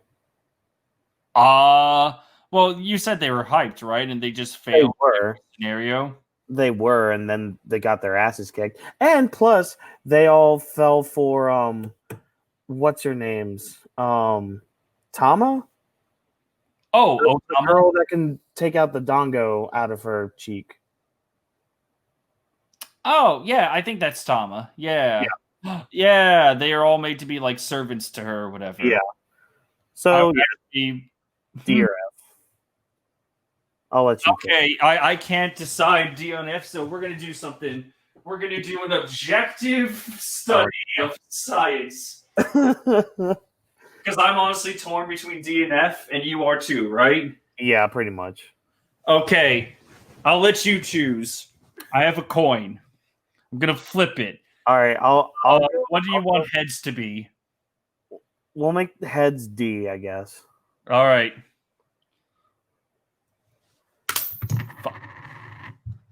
Well, you said they were hyped, right? And they just failed the scenario. They were, and then they got their asses kicked. And plus, they all fell for what's her name's? Tama? Oh, the girl that can take out the dongo out of her cheek. Oh, yeah, I think that's Tama. Yeah. Yeah, they are all made to be like servants to her or whatever. Yeah. So D or F. I'll let you. Okay, I can't decide D on F, so we're gonna do something. We're gonna do an objective study of science. Because I'm honestly torn between D and F, and you are too, right? Yeah, pretty much. Okay, I'll let you choose. I have a coin. I'm gonna flip it. All right, what do you want heads to be? We'll make heads D, I guess. All right.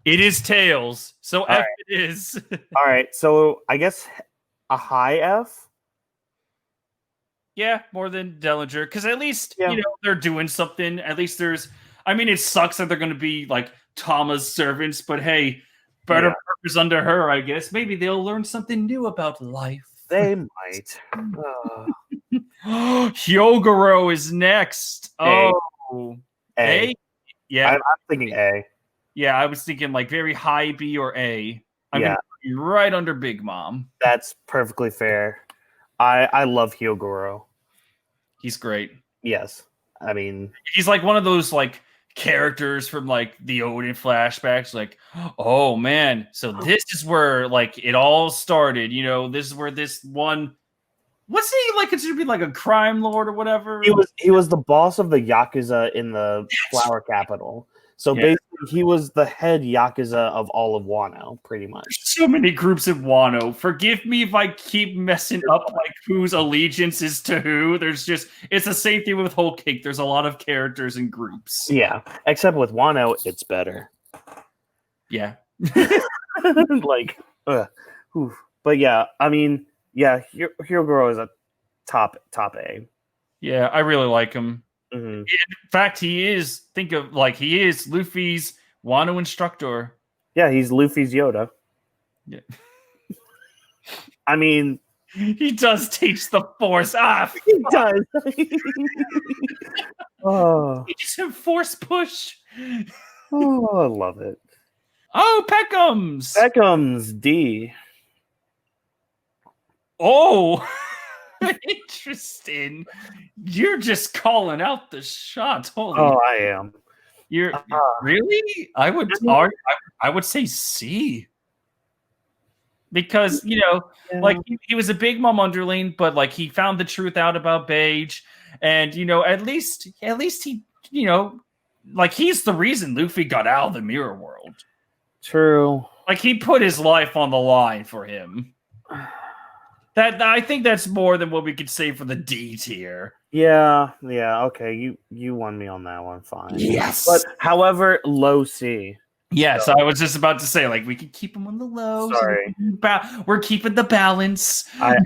It is tails, so F it is. All right, so I guess a high F. Yeah, more than Dellinger, because at least you know they're doing something. At least there's. I mean, it sucks that they're going to be like Tama's servants, but hey, better purpose under her, I guess. Maybe they'll learn something new about life. They might. Hyogoro is next. A. Oh, A. Yeah, I'm thinking A. Yeah, I was thinking like very high B or A. I'm gonna be right under Big Mom. That's perfectly fair. I love Hyogoro. He's great. Yes. I mean, he's like one of those like characters from like the Odin flashbacks. Like, oh man, so this is where like it all started. You know, this is where this one. What's he like? Considered to be like a crime lord or whatever. He was the boss of the Yakuza in the Flower Capital. So basically, he was the head Yakuza of all of Wano, pretty much. There's so many groups in Wano. Forgive me if I keep messing up like whose allegiance is to who. It's the same thing with Whole Cake. There's a lot of characters and groups. Yeah, except with Wano, it's better. Yeah. Like, but yeah, I mean, yeah, Hyogoro is a top A. Yeah, I really like him. Mm-hmm. In fact, he is Luffy's Wano instructor. Yeah, he's Luffy's Yoda. Yeah. I mean, he does teach the Force. He does. Oh, he's a Force push. Oh, I love it. Oh, Peckham's D. Oh. Interesting. You're just calling out the shots. I am. You're Uh, really? I would say C. Because like yeah, he was a big mom underling, but like he found the truth out about Beige, and at least he like he's the reason Luffy got out of the mirror world. true. Like he put his life on the line for him. That I think that's more than what we could say for the D tier. Yeah, okay. You won me on that one, fine. Yes. But however, low C. Yes, I was just about to say, like, we could keep him on the low. Sorry. So we're keeping the balance. I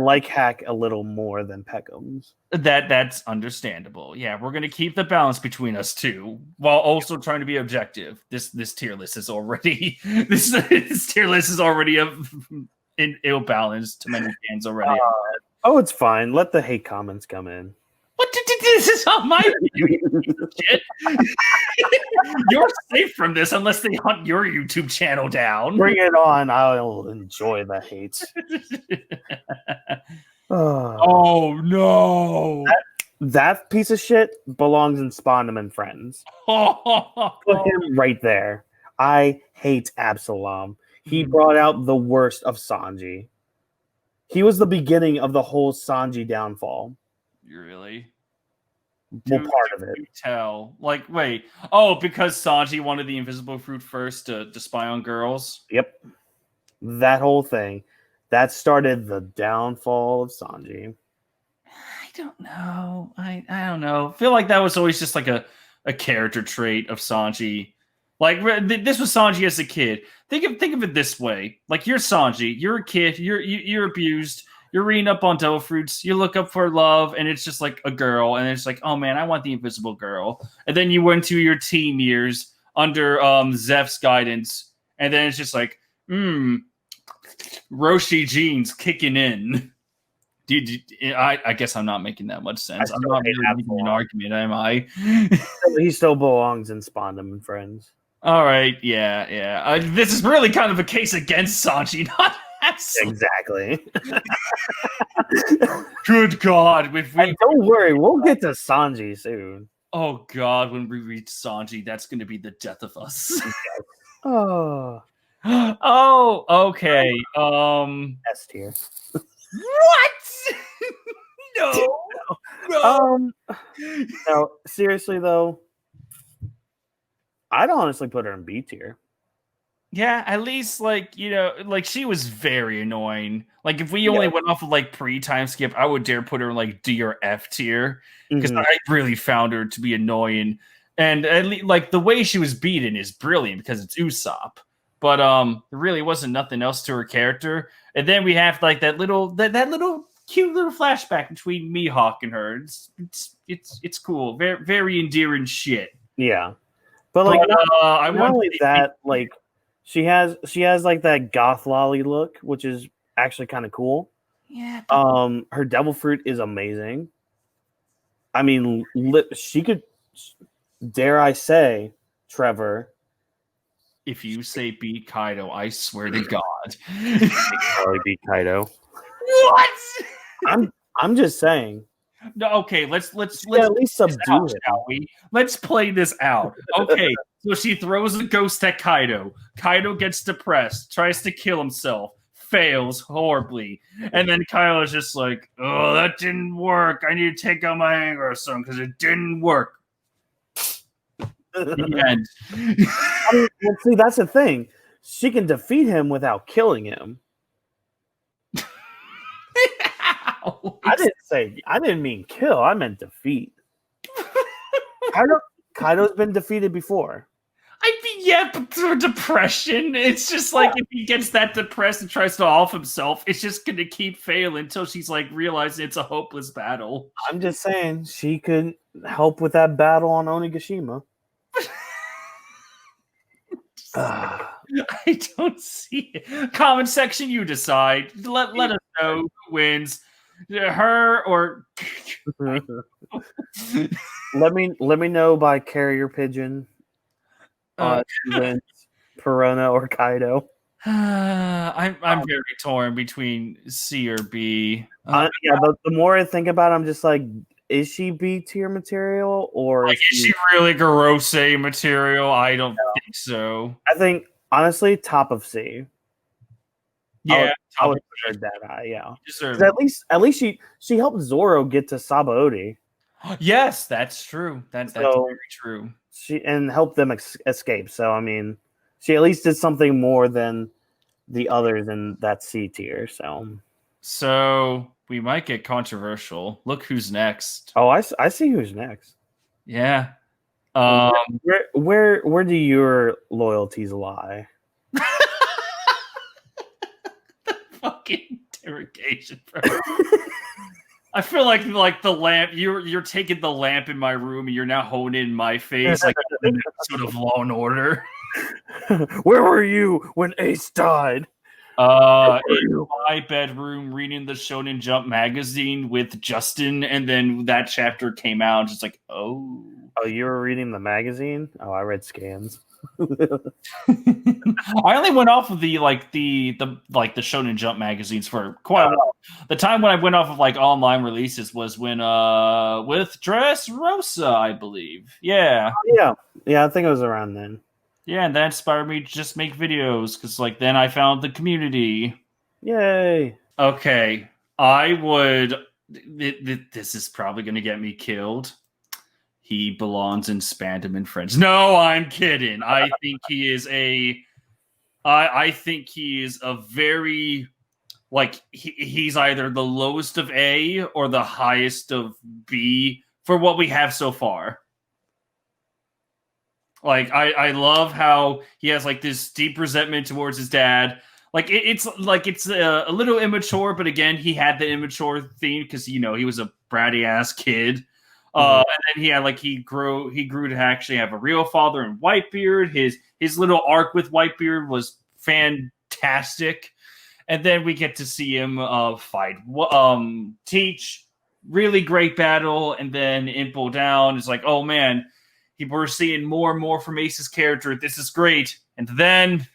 like Hack a little more than Peckham's. That's understandable. Yeah, we're gonna keep the balance between us two, while also trying to be objective. This tier list is already this tier list is already in ill balance to many fans already. Oh, it's fine. Let the hate comments come in. What this is on my shit. You're safe from this unless they hunt your YouTube channel down. Bring it on. I'll enjoy the hate. Oh no. That piece of shit belongs in Spondam and Friends. Put him right there. I hate Absalom. He brought out the worst of Sanji. He was the beginning of the whole Sanji downfall. Really? Well, part of it. Tell. Like, wait. Oh, because Sanji wanted the invisible fruit first to spy on girls? Yep. That whole thing. That started the downfall of Sanji. I don't know. I don't know. I feel like that was always just like a character trait of Sanji. Like this was Sanji as a kid. Think of it this way. Like you're Sanji. You're a kid. You're abused. You're reading up on devil fruits. You look up for love, and it's just like a girl, and it's like, oh man, I want the invisible girl. And then you went to your teen years under Zeph's guidance, and then it's just like, Roshi genes kicking in. I guess I'm not making that much sense. I'm not really making an argument, am I? He still belongs in Spondam and Friends. All right, yeah. This is really kind of a case against Sanji, not exactly. Good God! Don't worry, we'll get to Sanji soon. Oh God, when we reach Sanji, that's going to be the death of us. Oh. Oh, okay. S tier. What? No. No, seriously though, I'd honestly put her in B tier. Yeah, at least like she was very annoying. Like if we only went off of like pre-time skip, I would dare put her in like D or F tier because I really found her to be annoying. And at least, like the way she was beaten is brilliant because it's Usopp. But there really wasn't nothing else to her character. And then we have like that little cute little flashback between Mihawk and her. It's cool. Very very endearing shit. Yeah. But like not only that, like she has like that goth lolly look, which is actually kind of cool. Yeah. Her devil fruit is amazing. I mean, she could, dare I say, Trevor. If you say beat Kaido, I swear to God. Probably beat Kaido. What? I'm just saying. No, okay, let's at least subdue it. Shall we? Let's play this out. Okay, so she throws a ghost at Kaido. Kaido gets depressed, tries to kill himself, fails horribly, and then Kaido's just like, "Oh, that didn't work. I need to take out my anger or something because it didn't work." The end. I mean, well, see, that's the thing. She can defeat him without killing him. I didn't mean kill. I meant defeat. Kaido's been defeated before. But through depression, it's just like if he gets that depressed and tries to off himself, it's just going to keep failing until she's like realizing it's a hopeless battle. I'm just saying she could help with that battle on Onigashima. I don't see it. Comment section, you decide. Let us know who wins, her or. let me know by carrier pigeon. Perona or Kaido. I'm very torn between C or B. The more I think about it, I'm just like, is she B tier material or Like, is she really Gorosei material? I don't think so. I think honestly, top of C. Yeah, I would put her dead eye. Yeah, deserve. 'cause at least she helped Zoro get to Sabaody. Yes, that's true. That's So very true. she and helped them escape. So I mean, she at least did something more than the others in that C tier. So we might get controversial. Look who's next. Oh, I see who's next. Yeah. Where do your loyalties lie? Fucking interrogation, bro. I feel like the lamp. You're taking the lamp in my room and you're now holding it in my face like an episode of Law and Order. Where were you when Ace died? In my bedroom reading the Shonen Jump magazine with Justin, and then that chapter came out. Just like, oh, you were reading the magazine? Oh, I read scans. I only went off of the Shonen Jump magazines for quite a while. The time when I went off of like online releases was when with Dressrosa, I believe. Yeah. Yeah, I think it was around then. Yeah, and that inspired me to just make videos because like then I found the community. Yay. Okay. I would this is probably gonna get me killed. He belongs in Spandam and Friends. No, I'm kidding. I think he is a very like he's either the lowest of A or the highest of B for what we have so far. Like I love how he has like this deep resentment towards his dad. Like it's a little immature, but again, he had the immature theme because he was a bratty ass kid. And then he grew to actually have a real father in Whitebeard. His little arc with Whitebeard was fantastic. And then we get to see him fight Teach. Really great battle, and then Impo down. It's like, oh man, we're seeing more and more from Ace's character. This is great. And then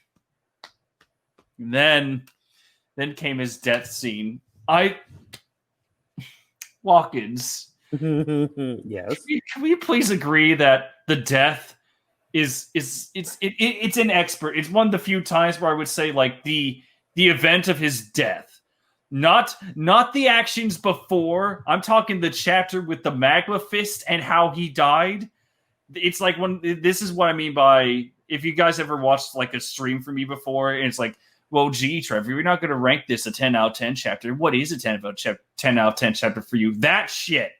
came his death scene. Whawkins. Yes. Can we please agree that the death it's an expert. It's one of the few times where I would say like the event of his death, not the actions before. I'm talking the chapter with the magma fist and how he died. It's like this is what I mean by if you guys ever watched like a stream from me before, and it's like, well, gee, Trevor, you're not going to rank this a 10 out of 10 chapter. What is a 10 out of 10 chapter for you? That shit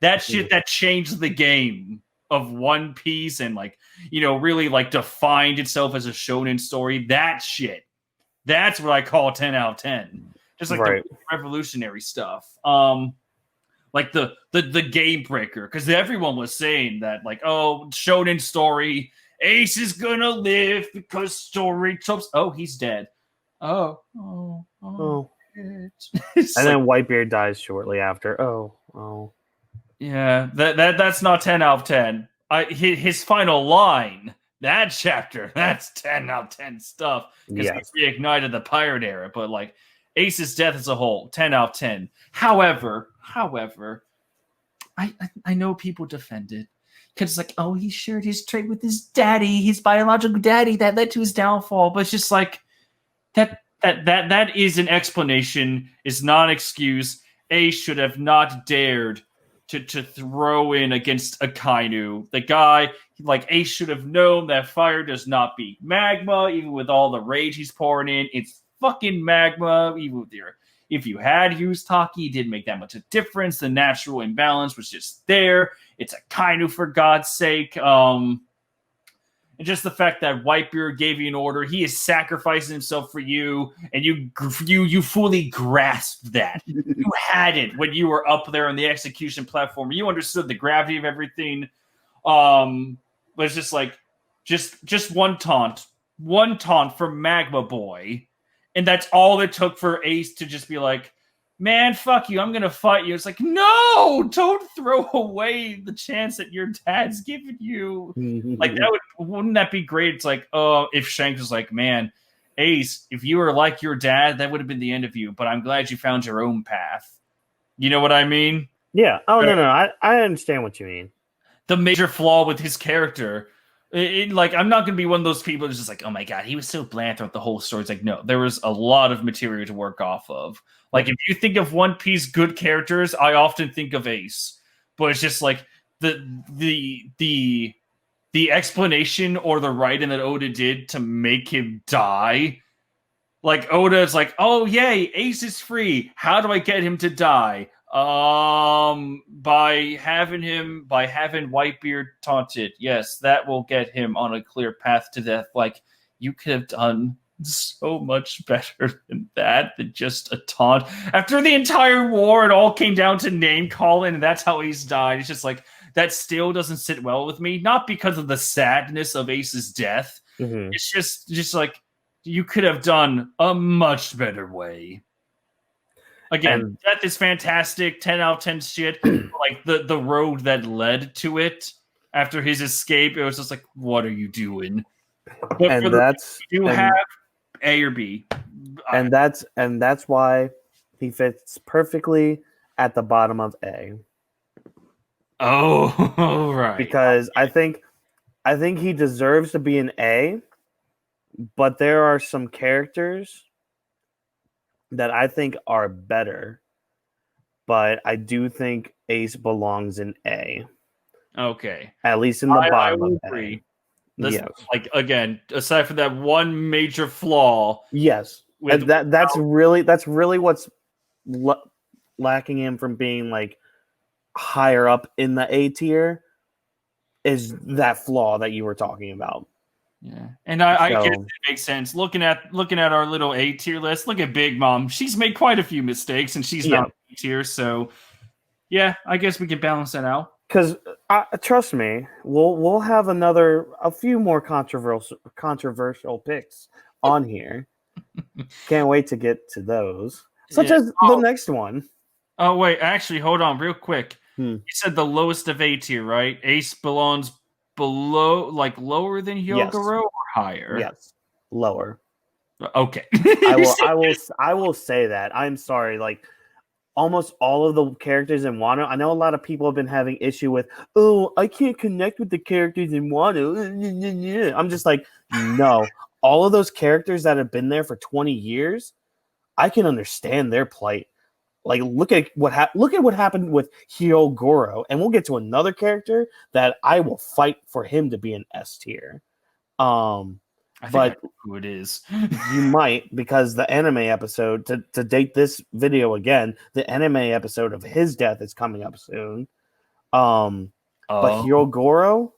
that changed the game of One Piece and like, really like defined itself as a shonen story. That shit. That's what I call 10 out of 10. Just like the revolutionary stuff. Like the game breaker, because everyone was saying that like, oh, shonen story, Ace is gonna live because story tropes. Oh, he's dead. Oh. And then Whitebeard dies shortly after. Oh. Yeah, that's not 10 out of 10. His final line, that chapter, that's 10 out of 10 stuff. Because he reignited the pirate era, but like Ace's death as a whole, 10 out of 10. However, I know people defend it because it's like, oh, he shared his trait with his daddy, his biological daddy, that led to his downfall. But it's just like that is an explanation, is not an excuse. Ace should have not dared to throw in against Akainu. The guy, like Ace should have known that fire does not beat magma, even with all the rage he's pouring in. It's fucking magma. Even with if you had used Taki, it didn't make that much of a difference. The natural imbalance was just there. It's Akainu, for God's sake. And just the fact that Whitebeard gave you an order, he is sacrificing himself for you, and you fully grasped that. You had it when you were up there on the execution platform. You understood the gravity of everything. But it's just like, just one taunt from Magma Boy, and that's all it took for Ace to just be like, man, fuck you, I'm gonna fight you. It's like, no, don't throw away the chance that your dad's given you. Like, wouldn't that be great? It's like, oh, if Shanks was like, man, Ace, if you were like your dad, that would have been the end of you, but I'm glad you found your own path. You know what I mean? Yeah. Oh no, I understand what you mean. The major flaw with his character. Like, I'm not going to be one of those people who's just like, oh my god, he was so bland throughout the whole story. It's like, no, there was a lot of material to work off of. Like, if you think of One Piece good characters, I often think of Ace, but it's just like the the explanation or the writing that Oda did to make him die. Like, Oda is like, oh yay, Ace is free. How do I get him to die? By having Whitebeard taunted. Yes, that will get him on a clear path to death. Like, you could have done so much better than that, than just a taunt. After the entire war, it all came down to name calling, and that's how Ace died. It's just like, that still doesn't sit well with me. Not because of the sadness of Ace's death. Mm-hmm. It's just like, you could have done a much better way. Again, death is fantastic, 10 out of 10 shit. Like, the road that led to it after his escape, it was just like, what are you doing? But and that's you have A or B. And that's why he fits perfectly at the bottom of A. Oh, right. Because I think he deserves to be an A, but there are some characters that I think are better. But I do think Ace belongs in A. Okay. At least in the bottom of agree. A. Yes. Like, again, aside from that one major flaw. Yes. That's really what's lacking him from being like higher up in the A tier, is that flaw that you were talking about. Yeah, and I guess it makes sense. Looking at our little A tier list, look at Big Mom. She's made quite a few mistakes, and she's not A tier. So, yeah, I guess we can balance that out. Because trust me, we'll have a few more controversial picks on here. Can't wait to get to those, such as the next one. Oh wait, actually, hold on, real quick. You said the lowest of A tier, right? Ace belongs below, like lower than Hyogoro, or higher? Yes, lower. Okay. I will say that. I'm sorry, like almost all of the characters in Wano. I know a lot of people have been having issue with, oh, I can't connect with the characters in Wano. I'm just like, no. All of those characters that have been there for 20 years, I can understand their plight. Like, look at what happened with Hyogoro, and we'll get to another character that I will fight for him to be an S tier. I know who it is. You might, because the anime episode, to date this video again, the anime episode of his death is coming up soon. But Hyogoro,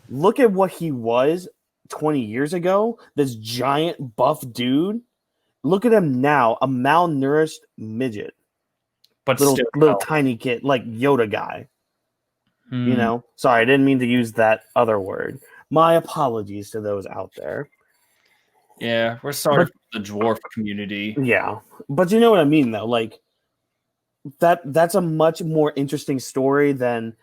look at what he was 20 years ago. This giant buff dude. Look at him now, a malnourished midget. But little tiny kid, like Yoda guy. You know? Sorry, I didn't mean to use that other word. My apologies to those out there. Yeah, we're sorry for the dwarf community. Yeah, but you know what I mean, though. Like that's a much more interesting story than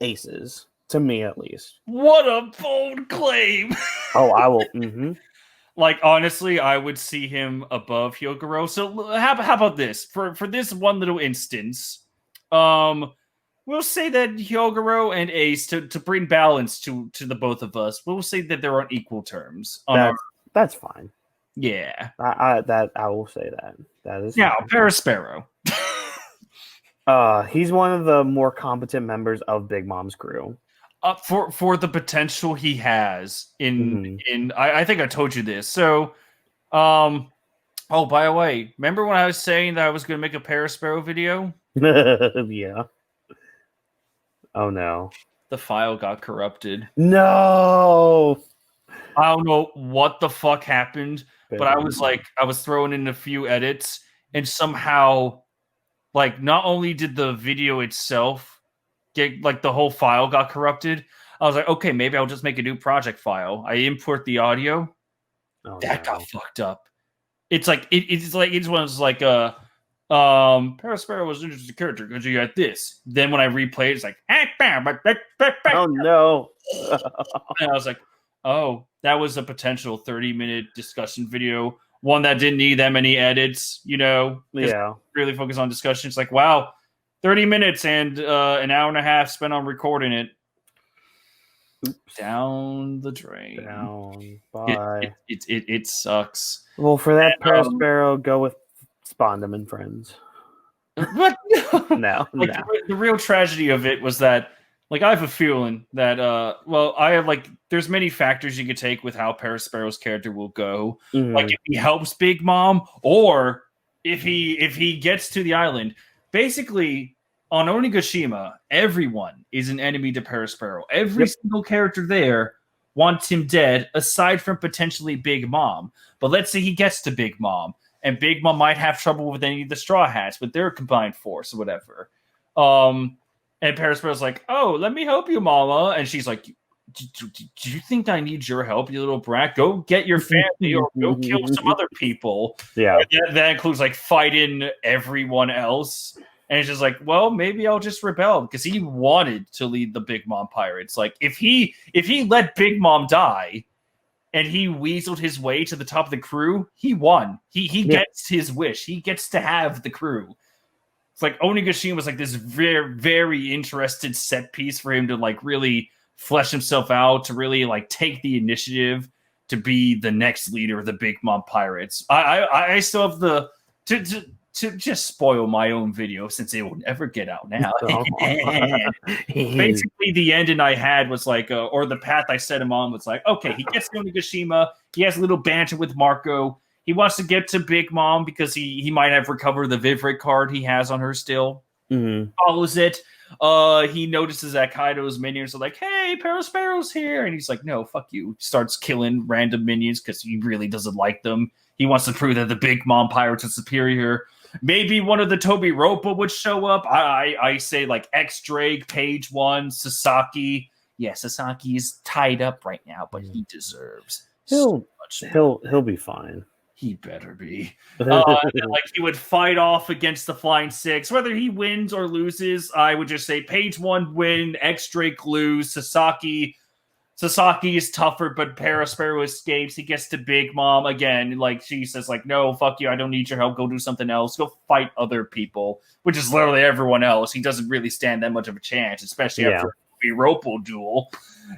Aces, to me at least. What a bold claim! Oh, I will. Mm-hmm. Like, honestly, I would see him above Hyogoro. So how about this? For this one little instance, we'll say that Hyogoro and Ace, to bring balance to the both of us, we'll say that they're on equal terms. That's fine. Yeah. I will say that. That is now Parasparrow. He's one of the more competent members of Big Mom's crew. For the potential he has in I think I told you this. So oh, by the way, remember when I was saying that I was gonna make a Parasparrow video? Yeah. Oh no. The file got corrupted. No. I don't know what the fuck happened, but I was throwing in a few edits, and somehow, like, not only did the video itself get, like, the whole file got corrupted, I was like, okay, maybe I'll just make a new project file. I import the audio. That got fucked up. It's like it's one of those, like, Parasparrow was an interesting character because you got this. Then when I replay it, it's like, oh no. And I was like, oh, that was a potential 30-minute discussion video. One that didn't need that many edits, you know? Yeah. Really focus on discussion. It's like, wow, 30 minutes and an hour and a half spent on recording it. Oops. Down the drain. Down. Bye. It sucks. Well, for that Parasparrow, go with Spondum and Friends. But No, like no. the real tragedy of it was that, like, I have a feeling that well, I have like there's many factors you could take with how Parasparrow's character will go. Like if he helps Big Mom, or if he gets to the island. Basically, on Onigashima, everyone is an enemy to Parasparrow. Every single character there wants him dead, aside from potentially Big Mom. But let's say he gets to Big Mom, and Big Mom might have trouble with any of the Straw Hats with their combined force or whatever. And Parasparrow's like, "Oh, let me help you, Mama," and she's like, "Do you think I need your help, you little brat? Go get your family or go kill some other people." Yeah, that includes like fighting everyone else. And it's just like, well, maybe I'll just rebel, because he wanted to lead the Big Mom pirates. Like if he let Big Mom die and he weaseled his way to the top of the crew, he won. He gets his wish. He gets to have the crew. It's like Onigashima was like this very, very interested set piece for him to like really flesh himself out, to really like take the initiative to be the next leader of the Big Mom pirates. I still have the to just spoil my own video, since it will never get out now. Basically, the ending I had was like, or the path I set him on was like, okay, he gets to Onigashima, he has a little banter with Marco, he wants to get to Big Mom because he might have recovered the Vivrit card he has on her still. Follows it. He notices that Kaido's minions are like, hey, Parasparrow's here. And he's like, no, fuck you. Starts killing random minions because he really doesn't like them. He wants to prove that the Big Mom pirates are superior. Maybe one of the Toby Roppa would show up. I say like X-Drake, Page 1, Sasaki. Yeah, Sasaki is tied up right now, but he deserves so much more. He'll be fine. He better be. Like he would fight off against the Flying Six. Whether he wins or loses, I would just say Page 1 win, X-Drake lose, Sasaki is tougher, but Parasparrow escapes. He gets to Big Mom again. Like she says, like, no, fuck you. I don't need your help. Go do something else. Go fight other people, which is literally everyone else. He doesn't really stand that much of a chance, especially after the Roppo duel.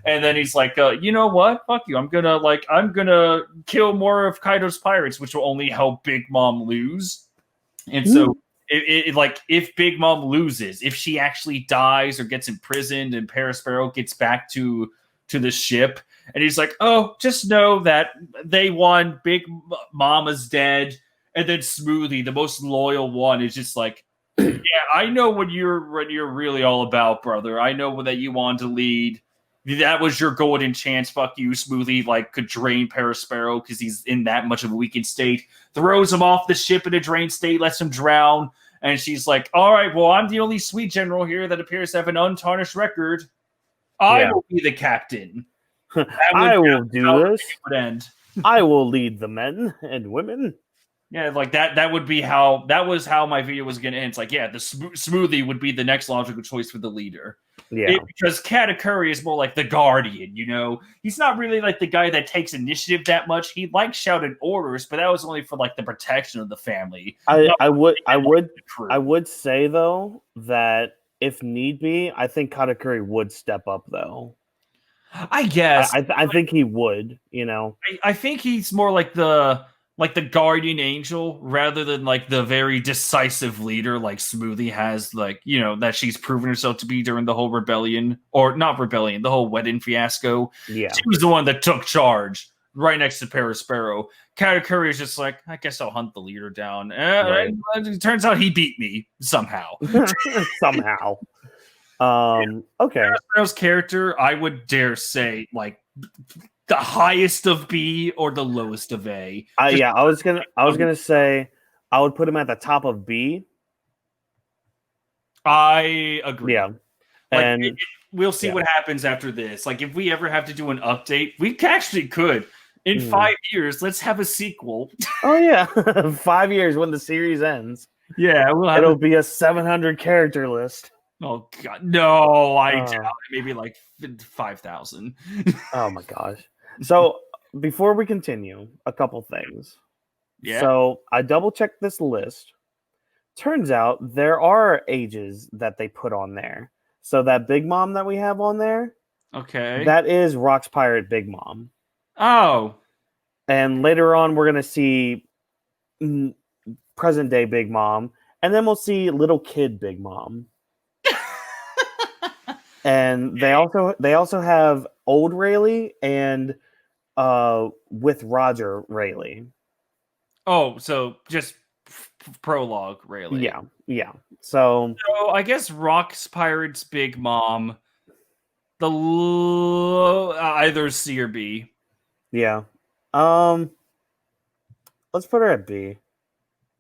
And then he's like, you know what? Fuck you. I'm gonna kill more of Kaido's pirates, which will only help Big Mom lose. And so like if Big Mom loses, if she actually dies or gets imprisoned and Parasparrow gets back to the ship, and he's like, oh, just know that they won, Big Mama's dead. And then Smoothie, the most loyal one, is just like, yeah, I know what you're really all about, brother. I know that you want to lead. That was your golden chance. Fuck you. Smoothie like could drain Parasparrow because he's in that much of a weakened state. Throws him off the ship in a drained state, lets him drown. And she's like, all right, well, I'm the only sweet general here that appears to have an untarnished record. I will be the captain. I will do this. End. I will lead the men and women. Yeah, like that would be how my video was going to end. It's like, yeah, the Smoothie would be the next logical choice for the leader. Yeah, because Katakuri is more like the guardian, you know? He's not really like the guy that takes initiative that much. He likes shouting orders, but that was only for like the protection of the family. I would say though that if need be, I think Katakuri would step up though. I guess. I think he would, you know. I think he's more like the guardian angel rather than like the very decisive leader like Smoothie has, like, you know, that she's proven herself to be during the whole rebellion, or not rebellion, the whole wedding fiasco. Yeah. She was the one that took charge right next to Parasparrow. Katakuri is just like, I guess I'll hunt the leader down. Right. It turns out he beat me somehow. Somehow. Okay. Parasparrow's character, I would dare say, like, the highest of B or the lowest of A. I was gonna say I would put him at the top of B. I agree. Yeah, like, and we'll see what happens after this. Like, if we ever have to do an update, we actually could. In 5 years, let's have a sequel. Oh yeah, 5 years when the series ends. Yeah, it'll be a 700 character list. Oh god, no! I doubt it. Maybe like 5,000. Oh my gosh. So before we continue, a couple things. Yeah. So I double checked this list. Turns out there are ages that they put on there. So that Big Mom that we have on there, Okay. that is Rock's Pirate Big Mom. Oh. And later on, we're gonna see present day Big Mom, and then we'll see little kid Big Mom. And they also have old Rayleigh and with Roger Rayleigh. Oh, so just prologue, really. Yeah, yeah. So So I guess Rock's Pirates Big Mom, either C or B. yeah. Um let's put her at B.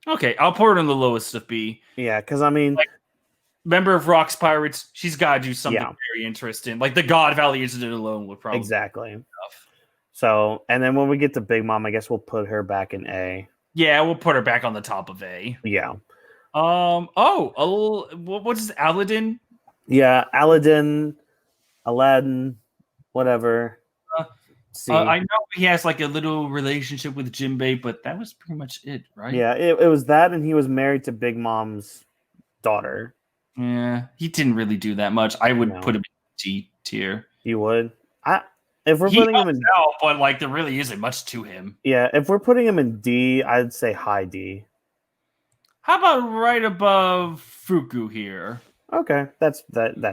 Okay, I'll put her in the lowest of B. Yeah, because I mean, Like, member of Rock's Pirates, she's got to do something yeah, very interesting. Like the God Valley incident alone would probably exactly. be enough. So, and then when we get to Big Mom, I guess we'll put her back in A. Yeah, we'll put her back on the top of A. Yeah. What's Aladdin? Yeah, Aladdin, whatever. C. I know he has like a little relationship with Jinbei, but that was pretty much it, right? Yeah, it was that, and he was married to Big Mom's daughter. Yeah, he didn't really do that much. I would No. put him in G tier. You would? If we're He putting him helps in, out, but like there really isn't much to him. yeah, if we're putting him in D, I'd say high D. How about right above Fuku here? Okay, that's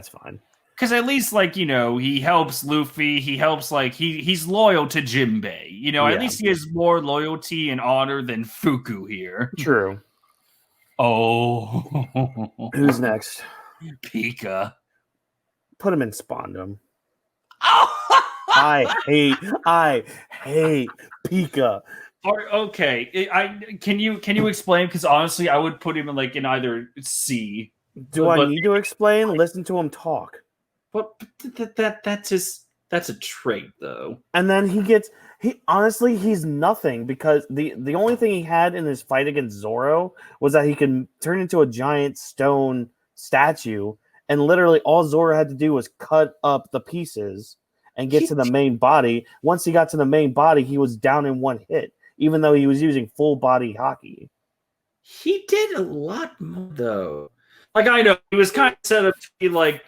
fine. Because at least like he helps Luffy. He helps like he's loyal to Jinbei. At Yeah. least he has more loyalty and honor than Fuku here. True. Oh, Who's next? Pika. Put him in Spondum. Oh! I hate Pika. Okay, can you explain? Because honestly, I would put him in either C. Do I need to explain? Listen to him talk. But that's a trait though. And then he's nothing, because the only thing he had in his fight against Zoro was that he could turn into a giant stone statue, and literally all Zoro had to do was cut up the pieces and get to the main body. Once he got to the main body, he was down in one hit, even though he was using full body hockey. He did a lot more though. Like, I know he was kind of set up to be to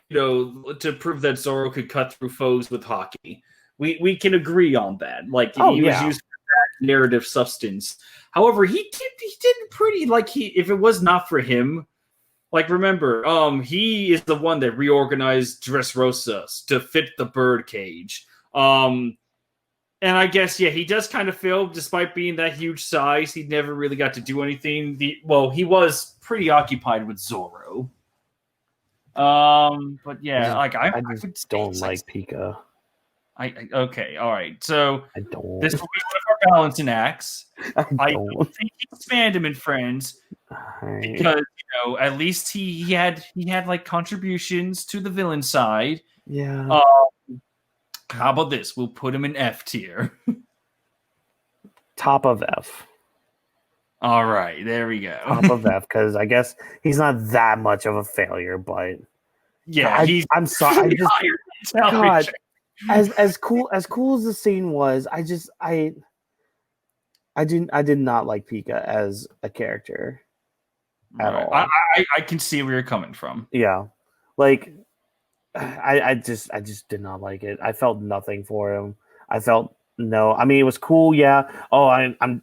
prove that Zoro could cut through foes with hockey. We can agree on that. Like, he was used for that narrative substance. However, he did pretty, if it was not for him, like, remember, he is the one that reorganized Dressrosa to fit the bird cage. And I guess, yeah, he does kind of feel, despite being that huge size, he never really got to do anything. He was pretty occupied with Zoro. But yeah, I just don't like Pika. Okay, all right. So I don't. This will be one of our balancing acts. I don't think he spanned him in Friends because at least he had like contributions to the villain side. Yeah. How about this? We'll put him in F tier. Top of F. All right, there we go. Top of F, because I guess he's not that much of a failure, but yeah, I'm sorry. God, as cool as the scene was, I did not like Pika as a character at all. I can see where you're coming from. Yeah, like I just did not like it. I felt nothing for him. I felt no. I mean, it was cool. Yeah. Oh, I'm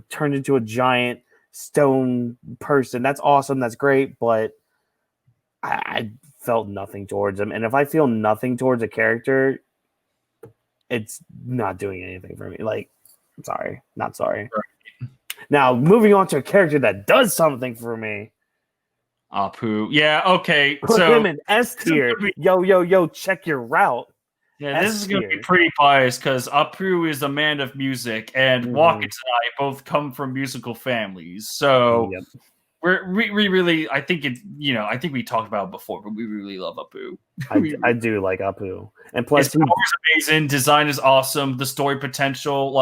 turned into a giant stone person. That's awesome. That's great. But I felt nothing towards him. And if I feel nothing towards a character, it's not doing anything for me. Like, sorry, not sorry. Right. Now, moving on to a character that does something for me. Apu. Yeah, okay. Put him in S tier. Yo, check your route. Yeah, this is going to be pretty biased because Apu is a man of music, and Whawkins and I both come from musical families. So we really, I think I think we talked about it before, but we really love Apu. I do like Apu, and plus, his power is amazing. Design is awesome. The story potential,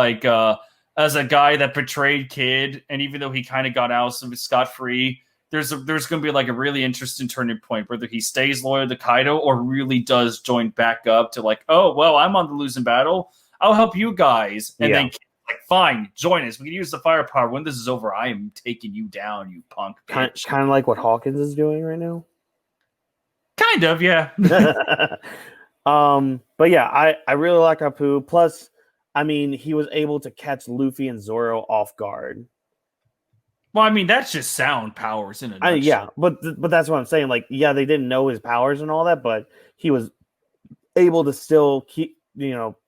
as a guy that betrayed Kid, and even though he kind of got out scot-free, there's going to be a really interesting turning point, whether he stays loyal to Kaido or really does join back up to oh, well, I'm on the losing battle. I'll help you guys. And then Like, fine, join us. We can use the firepower. When this is over, I am taking you down, you punk bitch. Kind of like what Hawkins is doing right now. Kind of, yeah. But yeah, I really like Apu. Plus, I mean, he was able to catch Luffy and Zoro off guard. Well, I mean, that's just sound powers in a nutshell. Yeah, but that's what I'm saying. Like, yeah, they didn't know his powers and all that, but he was able to still keep,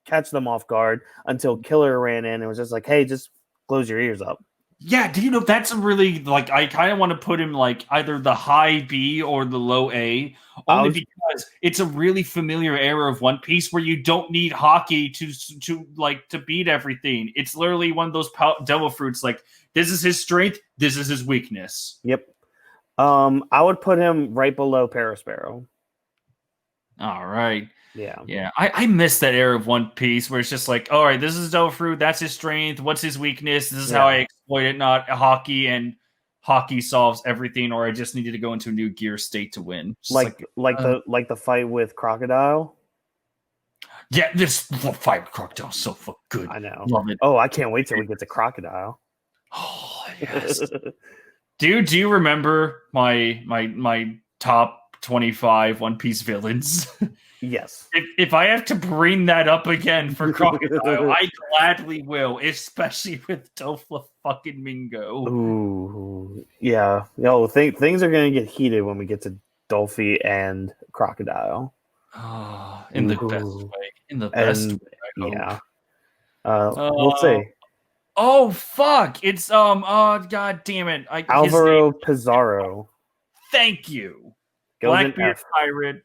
catch them off guard until Killer ran in and was just like, "Hey, just close your ears up." Yeah, do you know that's a really like I kind of want to put him like either the high B or the low A, only because it's a really familiar era of One Piece where you don't need hockey to beat everything. It's literally one of those devil fruits. Like, this is his strength, this is his weakness. Yep. I would put him right below Parasparrow. All right. Yeah. I miss that era of One Piece where it's just like, all right, this is devil fruit, that's his strength, what's his weakness, this is how I exploit it, not hockey, and hockey solves everything, or I just needed to go into a new gear state to win. Like the fight with Crocodile. Yeah, this fight with Crocodile is so fucking good. I know. Love it. Oh, I can't wait till we get to Crocodile. Oh yes. Do you remember my top 25 One Piece villains? Yes. If I have to bring that up again for Crocodile, I gladly will, especially with Dofla fucking Mingo. Ooh, yeah. Things are gonna get heated when we get to Dolphy and Crocodile. Oh, in the best way. In the best way. Yeah. We'll see. Oh fuck! It's oh god damn it! Alvaro Pizarro. Thank you. Goes Blackbeard pirate.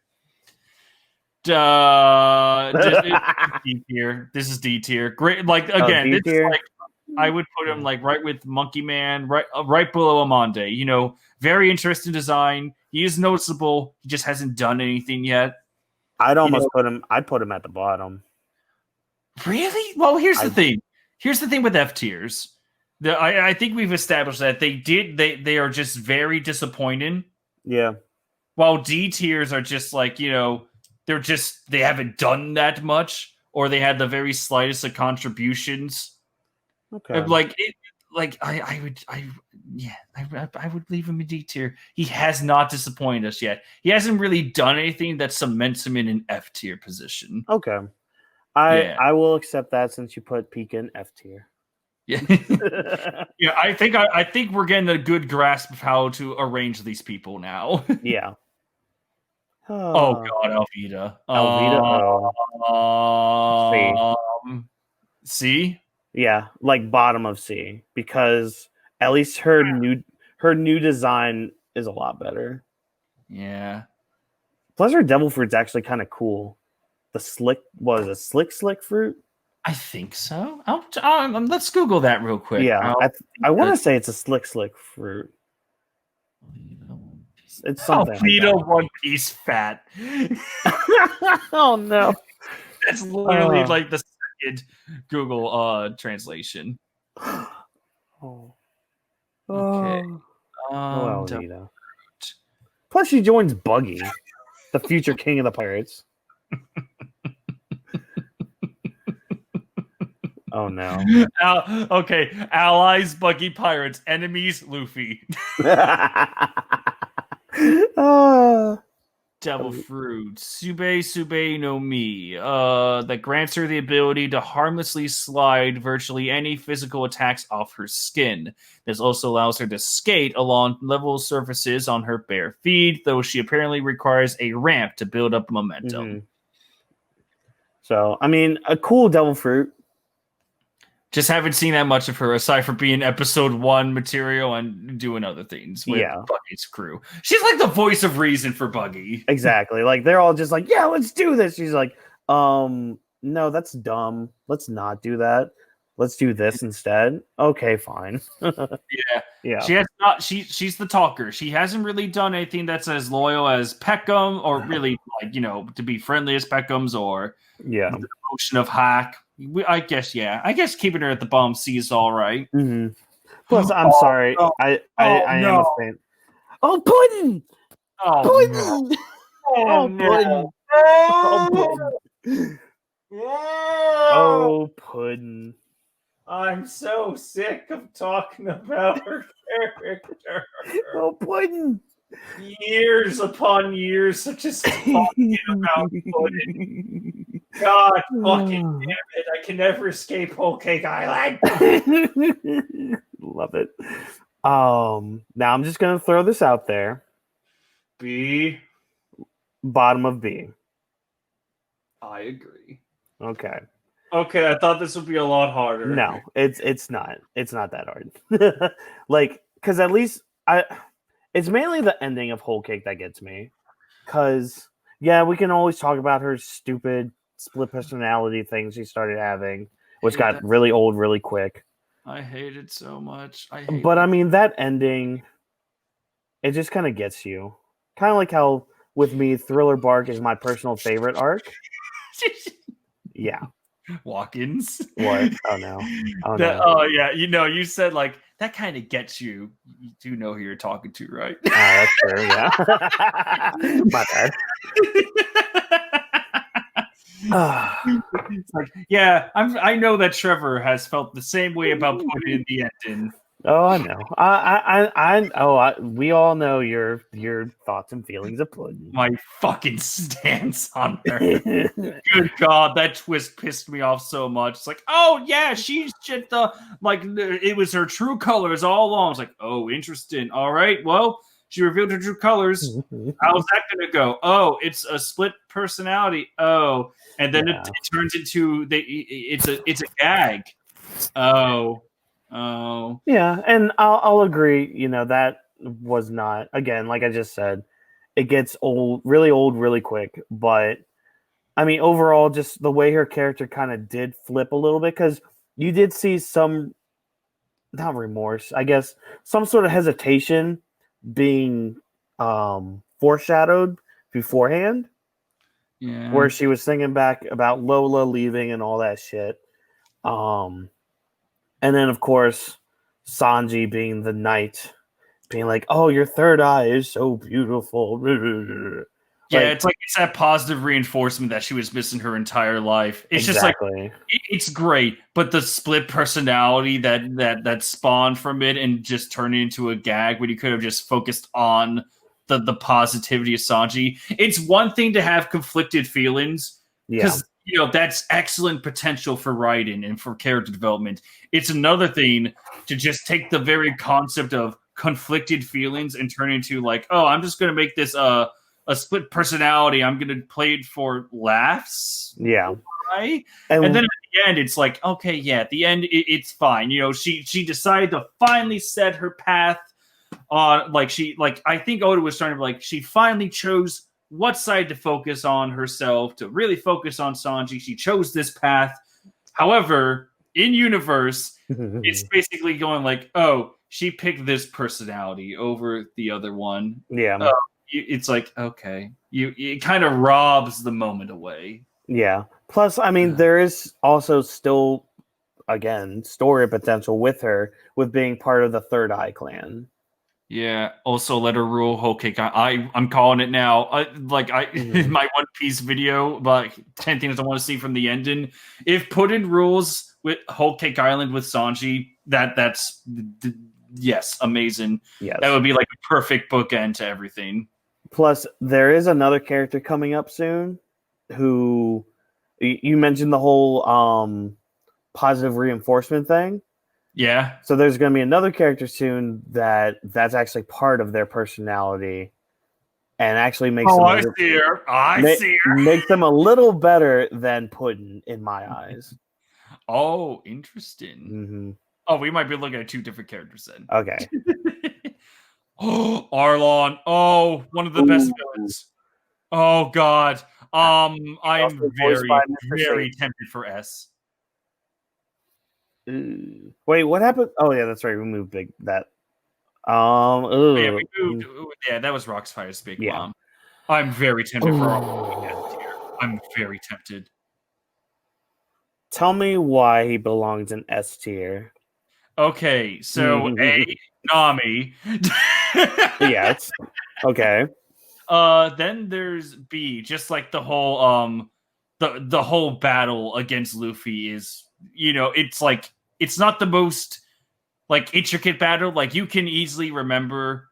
This is D tier. Great, like again, this is like I would put him like right with Monkey Man, right below Amande. Very interesting design. He is noticeable. He just hasn't done anything yet. I'd almost put him. I'd put him at the bottom. Really? Well, here's the thing. Here's the thing with F tiers. I think we've established that they are just very disappointing. Yeah. While D tiers are just like they haven't done that much, or they had the very slightest of contributions. Okay. I would leave him in D tier. He has not disappointed us yet. He hasn't really done anything that cements him in an F tier position. Okay. I will accept that since you put Pika in F tier. Yeah. Yeah, I think we're getting a good grasp of how to arrange these people now. Yeah. Oh god, Alvida. C? Yeah, like bottom of C, because at least her new design is a lot better. Yeah. Plus her devil fruit's actually kind of cool. The slick fruit? I think so. Let's Google that real quick. Yeah, I want to say it's a slick fruit. It's something. Alvida like One Piece fat. Oh no. That's literally like the second Google translation. Oh. Okay. Alvida. Plus she joins Buggy, the future king of the pirates. Oh no. Okay. Allies, Buggy pirates. Enemies, Luffy. Devil fruit. Sube no Mi. That grants her the ability to harmlessly slide virtually any physical attacks off her skin. This also allows her to skate along level surfaces on her bare feet, though she apparently requires a ramp to build up momentum. Mm-hmm. So, I mean, a cool devil fruit. Just haven't seen that much of her aside from being episode 1 material and doing other things with Buggy's crew. She's like the voice of reason for Buggy. Exactly. Like they're all just like, yeah, let's do this. She's like, no, that's dumb. Let's not do that. Let's do this instead. Okay, fine. Yeah. She has not. She's the talker. She hasn't really done anything that's as loyal as Peckham, or really to be friendly as Peckham's, or the motion of Hack. I guess keeping her at the bottom C is all right. Mm-hmm. Plus, I'm sorry. No. I am a fan. Oh, Puddin! Oh, Puddin! No. Oh, Puddin! No. Oh, Puddin! I'm so sick of talking about her character. Oh, Puddin'. Years upon years of just talking about Puddin'. God fucking damn it. I can never escape Whole Cake Island. Love it. Now I'm just gonna throw this out there. B. Bottom of B. I agree. Okay. Okay, I thought this would be a lot harder. No, it's not. It's not that hard. Like, because at least it's mainly the ending of Whole Cake that gets me. Because yeah, we can always talk about her stupid split personality thing she started having, which got really old really quick. I hate it so much. But I mean, that ending, it just kind of gets you. Kind of like how with me, Thriller Bark is my personal favorite arc. Yeah. Whawkins. What? Oh no. Oh no. no. Yeah. You said like that kind of gets you. You do know who you're talking to, right? That's true. Yeah. My bad. It's like, yeah, I know that Trevor has felt the same way about putting in the ending. Oh, I know. We all know your thoughts and feelings of Puddin'. My fucking stance on her. Good God, that twist pissed me off so much. It's like, oh yeah, she's just it was her true colors all along. It's like, oh, interesting. All right, well, she revealed her true colors. How's that gonna go? Oh, it's a split personality. Oh, and then it turns into it's a gag. Oh. Yeah, and I'll agree, that was not, again, like I just said, it gets really old really quick, but I mean overall just the way her character kind of did flip a little bit, because you did see some, not remorse, I guess, some sort of hesitation being foreshadowed beforehand. Yeah. Where she was thinking back about Lola leaving and all that shit. And then, of course, Sanji being the knight, being like, oh, your third eye is so beautiful. Yeah, it's that positive reinforcement that she was missing her entire life. It's exactly. Just like, it's great, but the split personality that spawned from it and just turned into a gag when you could have just focused on the positivity of Sanji. It's one thing to have conflicted feelings, because that's excellent potential for writing and for character development. It's another thing to just take the very concept of conflicted feelings and turn into like, oh, I'm just going to make this a split personality. I'm going to play it for laughs. Yeah. Right? And then at the end, it's like, okay, yeah, at the end, it's fine. She decided to finally set her path on, I think Oda was starting to like, she finally chose what side to focus on herself, to really focus on Sanji. She chose this path. However, in universe, it's basically going like, oh, she picked this personality over the other one. Yeah. It's like, okay, it kind of robs the moment away. Yeah. Plus, I mean, there is also still, again, story potential with her, with being part of the Third Eye clan. Yeah. Also, let her rule Whole Cake. I'm calling it now. In my One Piece video, like 10 things I want to see from the ending. If Puddin rules with Whole Cake Island with Sanji, that's yes, amazing. Yes. That would be like a perfect bookend to everything. Plus, there is another character coming up soon, who you mentioned the whole positive reinforcement thing. Yeah. So there's going to be another character soon that's actually part of their personality, and actually makes makes them a little better than Puddin in my eyes. Oh, interesting. Mm-hmm. Oh, we might be looking at two different characters then. Okay. Oh, Arlon. Oh, one of the best villains. Oh God. I'm very tempted for S. Wait, what happened? Oh yeah, that's right. We moved that. Yeah, we moved. Yeah, that was Roxfire's big mom. I'm very tempted for Arlon. I'm very tempted. Tell me why he belongs in S tier. Okay, so A, Nami. Yes. Okay. Then there's B, just like the whole the whole battle against Luffy is, it's like it's not the most like intricate battle. Like you can easily remember.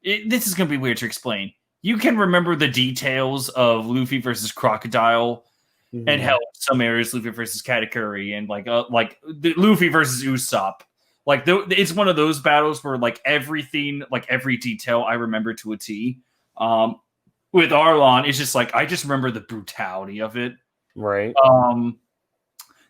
This is gonna be weird to explain. You can remember the details of Luffy versus Crocodile, and hell, in some areas Luffy versus Katakuri, and like the Luffy versus Usopp. Like it's one of those battles where like everything, like every detail, I remember to a T. With Arlon, it's just like I just remember the brutality of it. Right.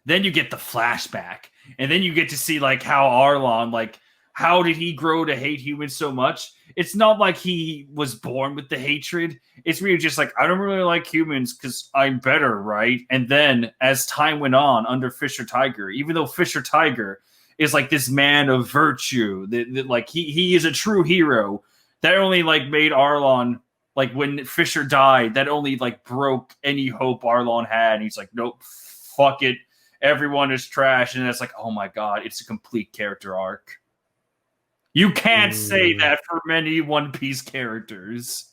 Then you get the flashback, and then you get to see like how Arlon, like how did he grow to hate humans so much? It's not like he was born with the hatred. It's really just like I don't really like humans because I'm better, right? And then as time went on under Fisher Tiger, even though Fisher Tiger is like this man of virtue, that like he is a true hero, that only like made Arlon, like when Fisher died, that only like broke any hope Arlon had. And he's like, nope, fuck it. Everyone is trash. And it's like, oh my God, it's a complete character arc. You can't say that for many One Piece characters.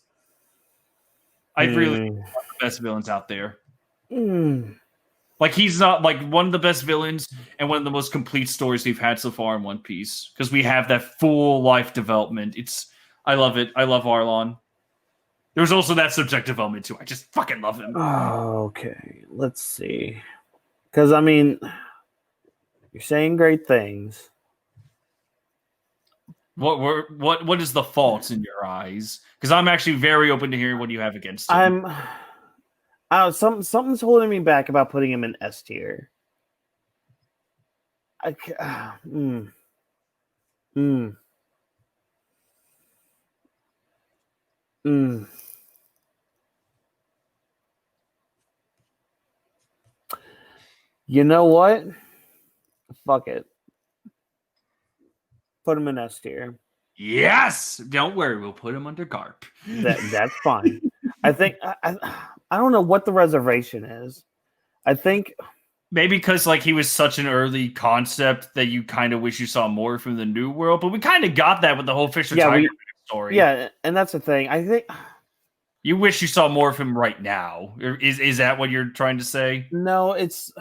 I really think one of the best villains out there. Like he's not like one of the best villains and one of the most complete stories we've had so far in One Piece because we have that full life development. I love it. I love Arlon. There's also that subjective element too. I just fucking love him. Oh, okay, let's see. Because I mean, you're saying great things. What is the faults in your eyes? Because I'm actually very open to hearing what you have against him. Something's holding me back about putting him in S tier. You know what? Fuck it. Put him in S tier. Yes! Don't worry, we'll put him under Garp. That's fine. I think I don't know what the reservation is. I think maybe because like he was such an early concept that you kind of wish you saw more from the New World, but we kind of got that with the whole Fisher Tiger story. Yeah, and that's the thing. I think you wish you saw more of him right now. Is that what you're trying to say? No, it's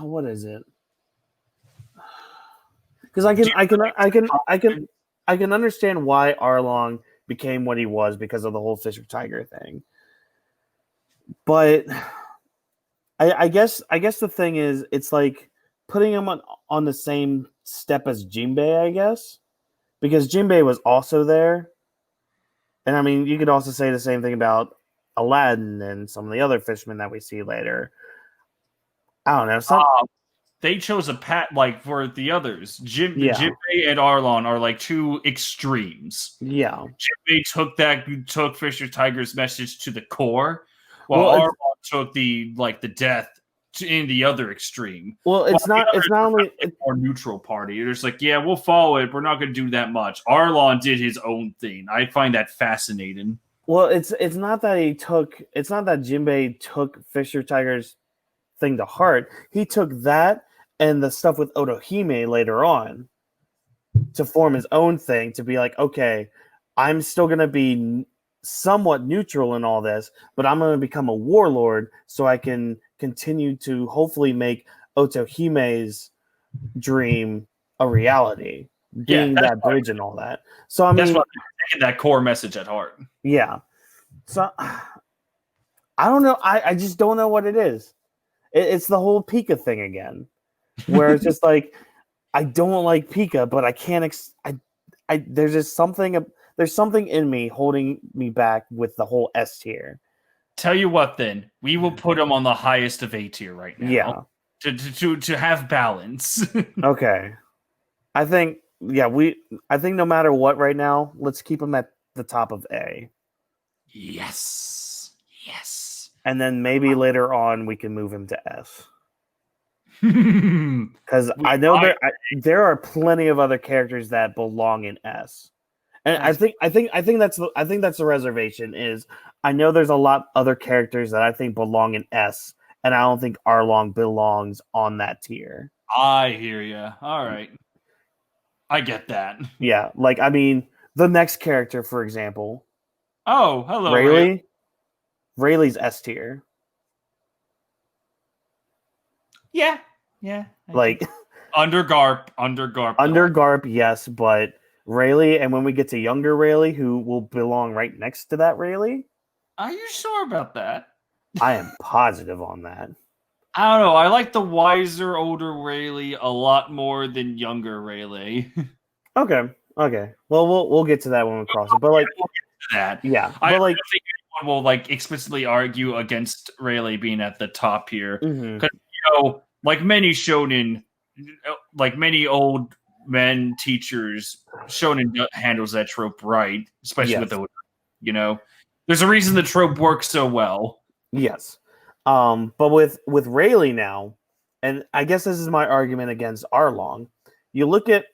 what is it? Because I can understand why Arlong became what he was because of the whole Fisher Tiger thing. But I guess the thing is it's like putting him on the same step as Jinbei, I guess. Because Jinbei was also there. And I mean, you could also say the same thing about Aladdin and some of the other fishermen that we see later. I don't know. They chose a like for the others. Jinbei and Arlon are like two extremes. Yeah. Jinbei took Fisher Tiger's message to the core, while Arlon took the death in the other extreme. Well, it's not only a more neutral party. It's like, yeah, we'll follow it. We're not going to do that much. Arlon did his own thing. I find that fascinating. Well, it's not that Jinbei took Fisher Tiger's thing to heart. He took that and the stuff with Otohime later on to form his own thing, to be like, okay, I'm still going to be somewhat neutral in all this, but I'm going to become a warlord so I can continue to hopefully make Otohime's dream a reality, being that bridge and all that. So I mean, that's what I'm taking that core message at heart. Yeah. So I don't know. I just don't know what it is. It's the whole Pika thing again, where it's just like, I don't like Pika, but I can't. There's just something. There's something in me holding me back with the whole S tier. Tell you what, then we will put him on the highest of A tier right now. Yeah. To have balance. Okay. I think no matter what right now, let's keep him at the top of A. Yes. And then maybe later on we can move him to S. Because I know there are plenty of other characters that belong in S. And I think that's the reservation is I know there's a lot other characters that I think belong in S, and I don't think Arlong belongs on that tier. I hear you. All right. I get that. Yeah, like I mean, the next character, for example. Oh, hello, Rayleigh. Rayleigh's S tier. Yeah. Like, Under Garp, Under though. Garp, yes, but Rayleigh, and when we get to younger Rayleigh, who will belong right next to that Rayleigh, Are you sure about that? I am positive on that. I don't know. I like the wiser, older Rayleigh a lot more than younger Rayleigh. Okay, okay. Well, we'll get to that when we cross it. But like, We'll get to that. yeah, I but don't like, think anyone will like explicitly argue against Rayleigh being at the top here, mhm, because like many shonen, like many old men teachers, shonen handles that trope right, especially with yes, the there's a reason the trope works so well. yes. But with Rayleigh now, and I guess this is my argument against Arlong. You look at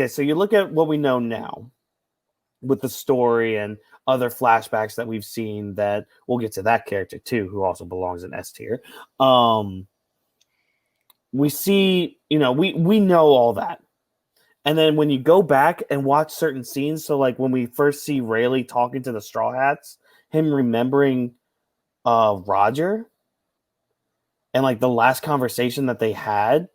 so you look at what we know now with the story and other flashbacks that we've seen. That we'll get to that character too, who also belongs in S tier. We see, we know all that. And then when you go back and watch certain scenes, so like when we first see Rayleigh talking to the Straw Hats, him remembering Roger and like the last conversation that they had,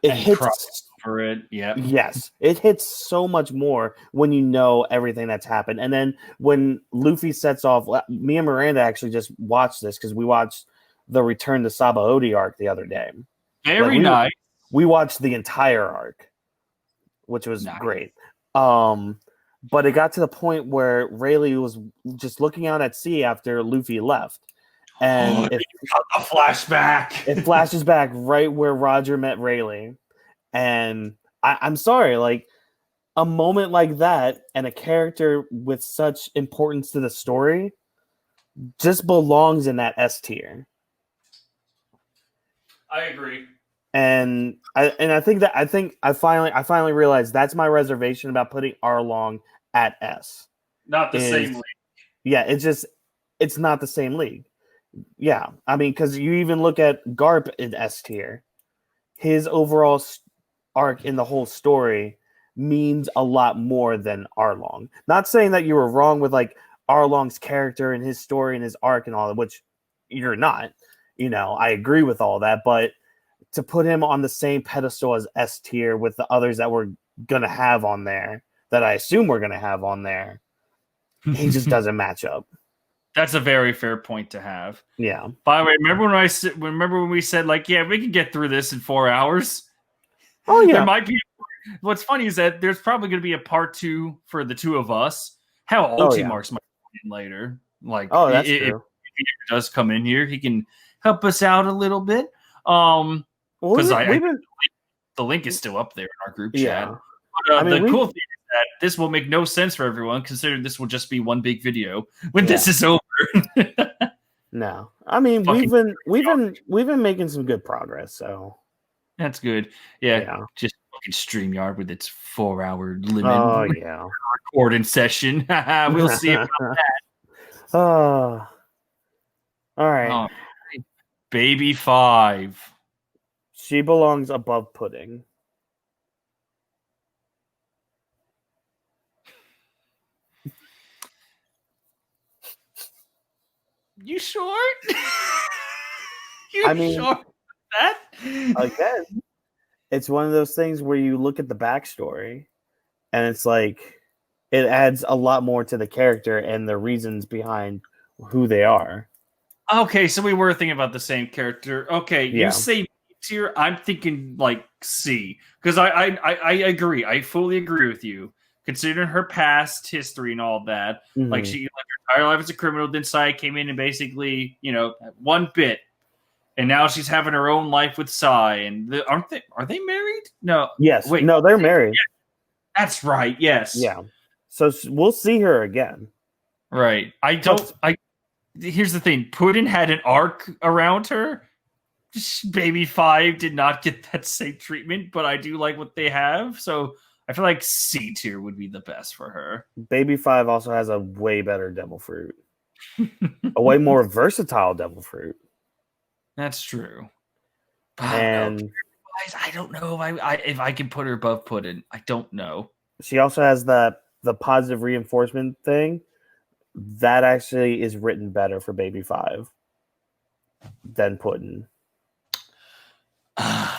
it And he hits. cries over it. Yeah. Yes, it hits so much more when you know everything that's happened. And then when Luffy sets off, me and Miranda actually just watched this because we watched the Return to Sabaody arc the other day. Very nice. We watched the entire arc, which was great. But it got to the point where Rayleigh was just looking out at sea after Luffy left. And a flashback. It flashes back right where Roger met Rayleigh. And I'm sorry, like a moment like that and a character with such importance to the story just belongs in that S tier. I agree. And I think I finally realized that's my reservation about putting Arlong at S. Not the same league. Yeah, it's not the same league. Yeah, I mean, because you even look at Garp in S tier, his overall arc in the whole story means a lot more than Arlong. Not saying that you were wrong with like Arlong's character and his story and his arc and all that, which you're not. I agree with all that, but to put him on the same pedestal as S tier with the others that we're gonna have on there, that I assume we're gonna have on there, he just doesn't match up. That's a very fair point to have. Yeah. By the way, remember when we said like, yeah, we can get through this in 4 hours? Oh yeah. There might be. What's funny is that there's probably going to be a part 2 for the two of us. Hell, OT Marks might come in later. Like, that's if true. he does come in here, he can help us out a little bit. Because the link is still up there in our group chat. But the cool thing is that this will make no sense for everyone, considering this will just be one big video when this is over. No, I mean we've been making some good progress, so that's good. Yeah. Just fucking StreamYard with its 4-hour limit. Oh yeah, recording session. We'll see about that. All right. Baby 5. She belongs above Pudding. You sure? I mean, sure that? Again, it's one of those things where you look at the backstory and it's like it adds a lot more to the character and the reasons behind who they are. Okay, so we were thinking about the same character. Okay, you say B tier, I'm thinking like C. Because I agree. I fully agree with you. Considering her past history and all that. Mm-hmm. Like she her entire life as a criminal, then Sai came in and basically, one bit. And now she's having her own life with Sai. And are they married? No. Yes. Wait. No, they're married. Yeah. That's right. Yes. Yeah. So we'll see her again. Right. Here's the thing. Puddin had an arc around her. Baby 5 did not get that same treatment, but I do like what they have. So I feel like C tier would be the best for her. Baby 5 also has a way better devil fruit. A way more versatile devil fruit. That's true. And I don't know if I can put her above Puddin. I don't know. She also has the positive reinforcement thing. That actually is written better for Baby 5 than Puddin.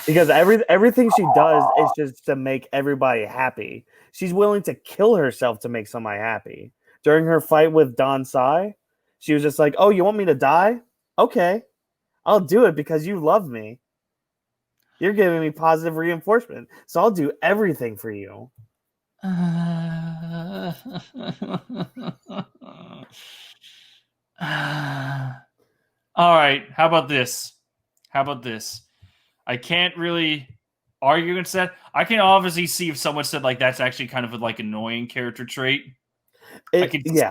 Because everything she does is just to make everybody happy. She's willing to kill herself to make somebody happy. During her fight with Don Sai, she was just like, "Oh, you want me to die? Okay, I'll do it because you love me. You're giving me positive reinforcement, so I'll do everything for you." All right. How about this? I can't really argue against that. I can obviously see if someone said like that's actually kind of a like annoying character trait. I can see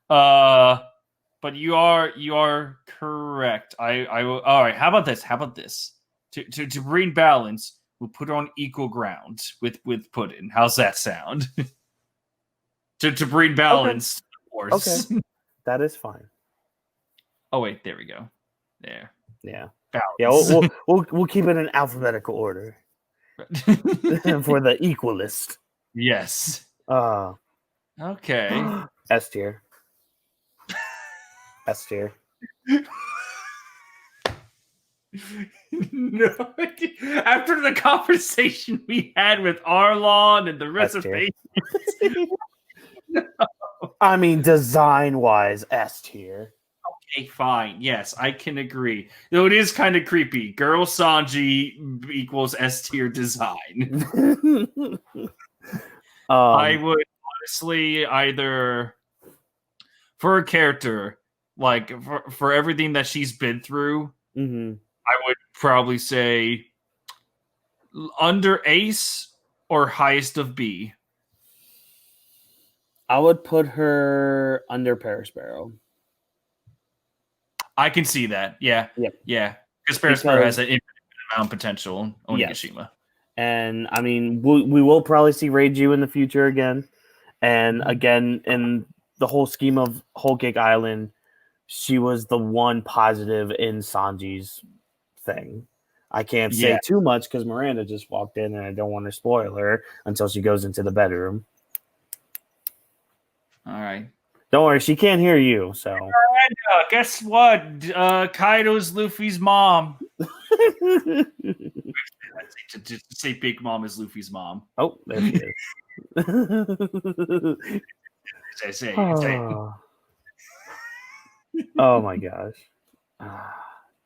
that. But you are correct. I will. All right. How about this? To bring balance, we'll put on equal ground with Puddin. How's that sound? to bring balance, of course. Okay, that is fine. Oh wait, there we go. There. Yeah. Balance. Yeah, we'll keep it in alphabetical order for the equalist. Yes. Okay. S tier. S tier. No, after the conversation we had with Arlon and the reservation. No. I mean, design-wise, S tier. Okay, fine. Yes, I can agree. Though it is kind of creepy. Girl Sanji equals S tier design. I would honestly either, for a character, like for everything that she's been through, I would probably say under Ace or highest of B. I would put her under Paris Barrow. I can see that. Yeah. Yep. Yeah. Because Paris Barrow has an infinite amount of potential in Onigashima. Yes. And I mean, we will probably see Reiju in the future again. And again, in the whole scheme of Whole Cake Island, she was the one positive in Sanji's thing. I can't say too much because Miranda just walked in and I don't want to spoil her until she goes into the bedroom. All right. Don't worry, she can't hear you. So Miranda, guess what? Kaido's Luffy's mom. To say Big Mom is Luffy's mom. Oh, there she is. Oh my gosh.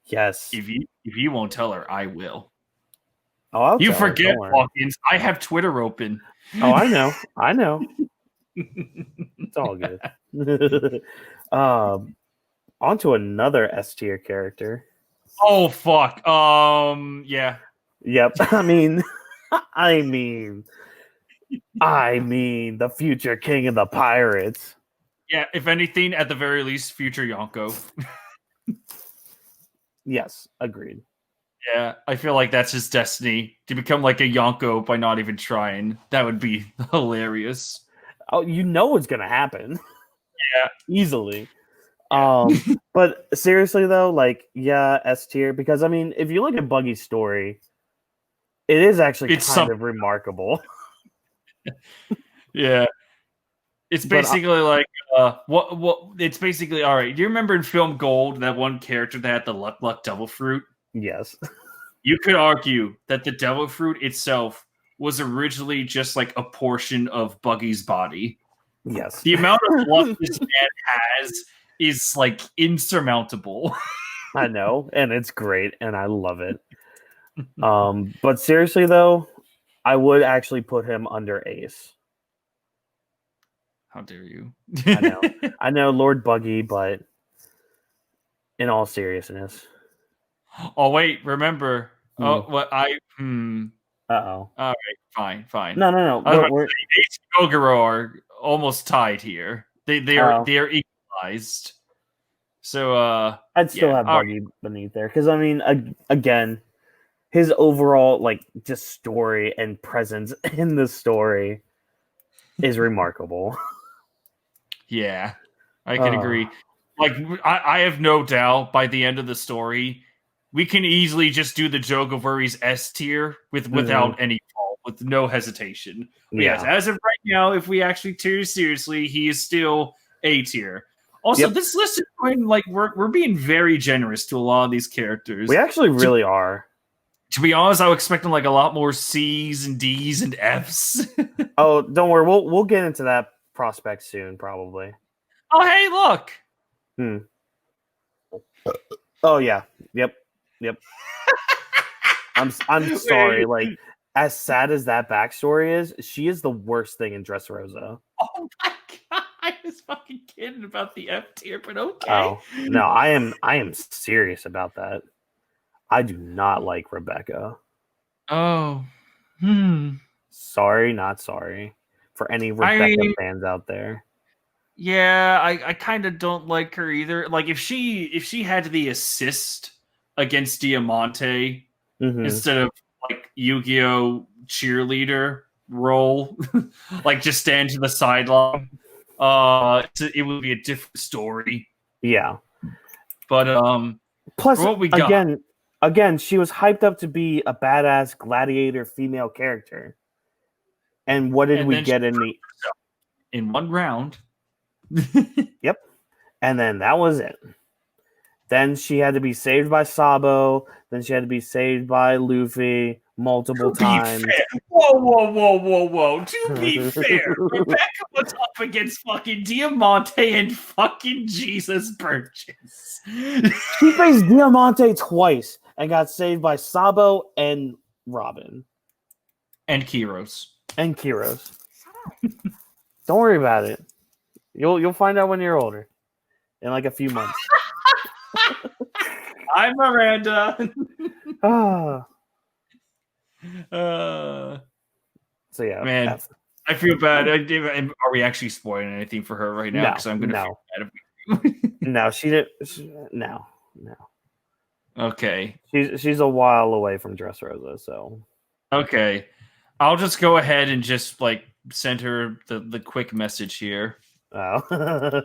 Yes. If you won't tell her, I will. Oh, you forget, Whawkins. I have Twitter open. Oh, I know. It's all good. On to another S tier character. Oh fuck. Yeah. Yep. I mean, the future king of the pirates. Yeah, if anything, at the very least, future Yonko. Yes, agreed. Yeah, I feel like that's his destiny, to become like a Yonko by not even trying. That would be hilarious. Oh, you know it's gonna happen. Yeah, easily. But seriously though, like, yeah, S tier, because I mean, if you look at Buggy's story, it is actually kind of remarkable. Yeah. It's basically like what it's basically all right. Do you remember in Film Gold that one character that had the luck devil fruit? Yes. You could argue that the devil fruit itself was originally just like a portion of Buggy's body. Yes. The amount of luck this man has is like insurmountable. I know, and it's great, and I love it. But seriously though, I would actually put him under Ace. How dare you? I know, Lord Buggy, but in all seriousness. Oh wait, remember? Oh, what Uh-oh. All right, fine. No. Ace and Ogoro are almost tied here. They are equalized. So I'd still have Buggy beneath there because I mean, again, his overall like just story and presence in the story is remarkable. Yeah, I can agree. Like, I have no doubt by the end of the story, we can easily just do the joke of where he's S tier without any fault, with no hesitation. But yes, as of right now, if we actually tier seriously, he is still A tier. Also, this list is going like we're being very generous to a lot of these characters. We actually really are. To be honest, I was expecting like a lot more C's and D's and F's. Oh, don't worry. We'll get into that prospect soon, probably. Oh, hey, look. Oh yeah. Yep. I'm sorry. Like, as sad as that backstory is, she is the worst thing in Dressrosa. Oh my god, I was fucking kidding about the F tier, but okay. Oh no, I am serious about that. I do not like Rebecca. Oh. Sorry, not sorry. For any Rebecca fans out there. Yeah, I kind of don't like her either. Like if she had the assist against Diamante instead of like Yu-Gi-Oh cheerleader role, like just stand to the sideline, it would be a different story. Yeah. But plus what we got again, she was hyped up to be a badass gladiator female character. And what did we get in one round? Yep. And then that was it. Then she had to be saved by Sabo. Then she had to be saved by Luffy multiple times. Whoa. To be fair, Rebecca was up against fucking Diamante and fucking Jesus Burgess. She faced Diamante twice and got saved by Sabo and Robin. And Kyros. Don't worry about it. You'll find out when you're older. In like a few months. I'm Miranda. So yeah, man, I feel bad. Are we actually spoiling anything for her right now? Because I'm gonna feel bad if we... No, she didn't. No. Okay, she's a while away from Dressrosa, so okay, I'll just go ahead and just like send her the quick message here. Oh. to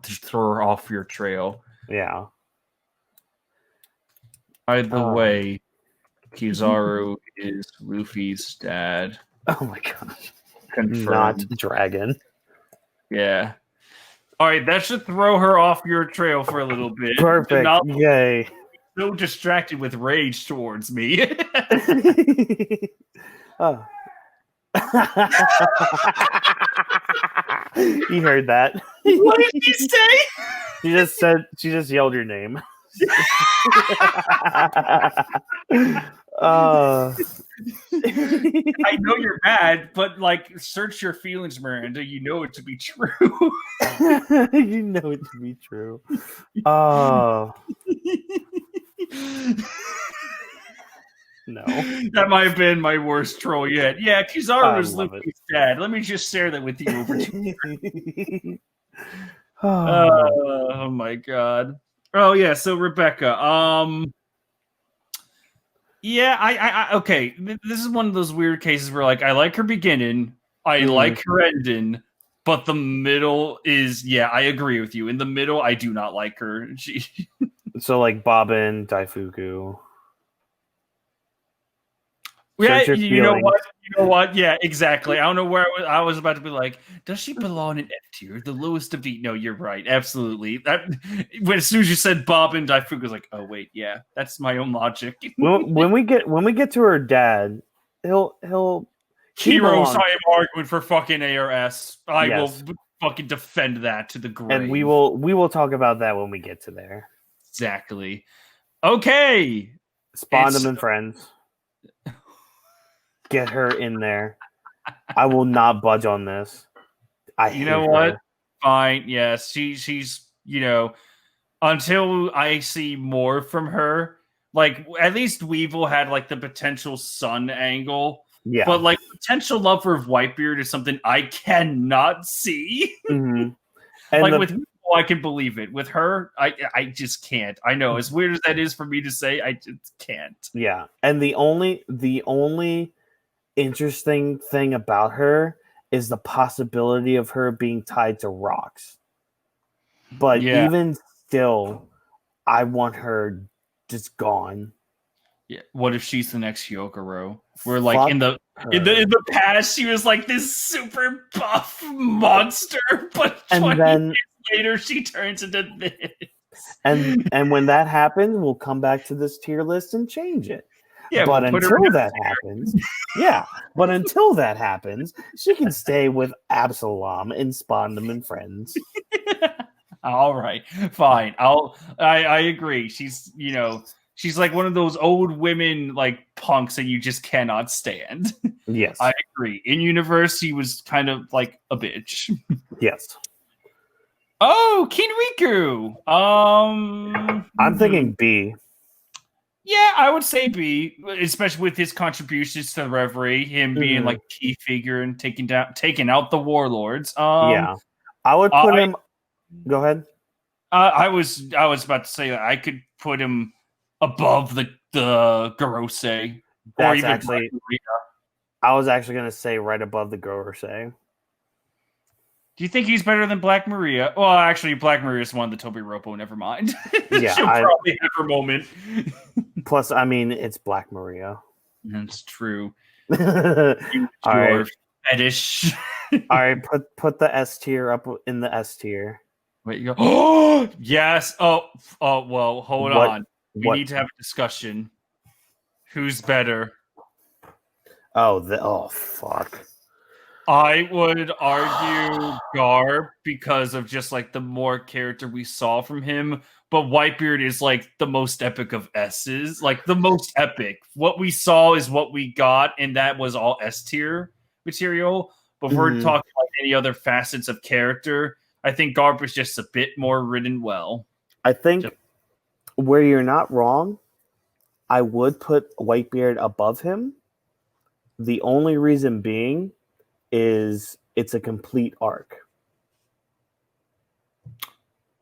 throw her off your trail. Yeah. By the way, Kizaru is Luffy's dad. Oh my gosh. Confirmed. Not Dragon. Yeah. All right, that should throw her off your trail for a little bit. Perfect. Yay. So distracted with rage towards me. Oh. You heard that. What did you say? She just yelled your name. I know you're mad, but like search your feelings, Miranda. You know it to be true. You know it to be true. No. That might have been my worst troll yet. Yeah, Kizaru was Luffy's dad. Let me just share that with you over to Oh my god. Oh yeah, so Rebecca. Yeah, I okay. This is one of those weird cases where like I like her beginning, I like her ending, but the middle is I agree with you. In the middle, I do not like her. So like Bobbin, Daifuku. Yeah, you know what? Yeah, exactly. I don't know where I was about to be like, does she belong in F tier, the lowest of the? No, you're right, absolutely. As soon as you said Bob and Daifuku, was like, oh wait, yeah, that's my own logic. when we get to her dad, he'll Heroes. I am arguing for fucking ARS. I will fucking defend that to the grave. And we will talk about that when we get to there. Exactly. Okay. Spondam and friends. Get her in there. I will not budge on this. You know what? Fine. Yes, she's until I see more from her. Like at least Weevil had like the potential son angle. Yeah. But like potential lover of Whitebeard is something I cannot see. Mm-hmm. Like with Weevil, I can believe it. With her, I just can't. I know, as weird as that is for me to say, I just can't. Yeah. And the only interesting thing about her is the possibility of her being tied to rocks. But even still, I want her just gone. Yeah. What if she's the next Hyokuro? Where like in the past she was like this super buff monster, but and then later she turns into this. And when that happens, we'll come back to this tier list and change it. Yeah, But we'll put her until in that happens, she can stay with Absalom in Spondum and Friends. All right, fine. I agree. She's she's like one of those old women like punks that you just cannot stand. Yes. I agree. In universe, he was kind of like a bitch. Yes. Oh, Kinriku. I'm thinking B. Yeah, I would say B, especially with his contributions to the Reverie, him being like a key figure and taking out the warlords. Yeah, I would put him. Go ahead. I was about to say that I could put him above the Gorosei. That's actually. I was actually going to say right above the Gorosei. Do you think he's better than Black Maria? Well, actually, Black Maria is one of the Toby Roppo. Never mind. Yeah, she'll probably have her moment. Plus, I mean, it's Black Maria. That's true. All right. Fetish. All right, put the S tier up in the S tier. Wait, you go. Oh yes. Oh well. Hold on. We need to have a discussion. Who's better? Oh fuck. I would argue Garb because of just like the more character we saw from him, but Whitebeard is like the most epic of S's, like the most epic. What we saw is what we got, and that was all S tier material. But if we're talking like any other facets of character, I think Garb was just a bit more written well. I think where you're not wrong, I would put Whitebeard above him. The only reason being is it's a complete arc.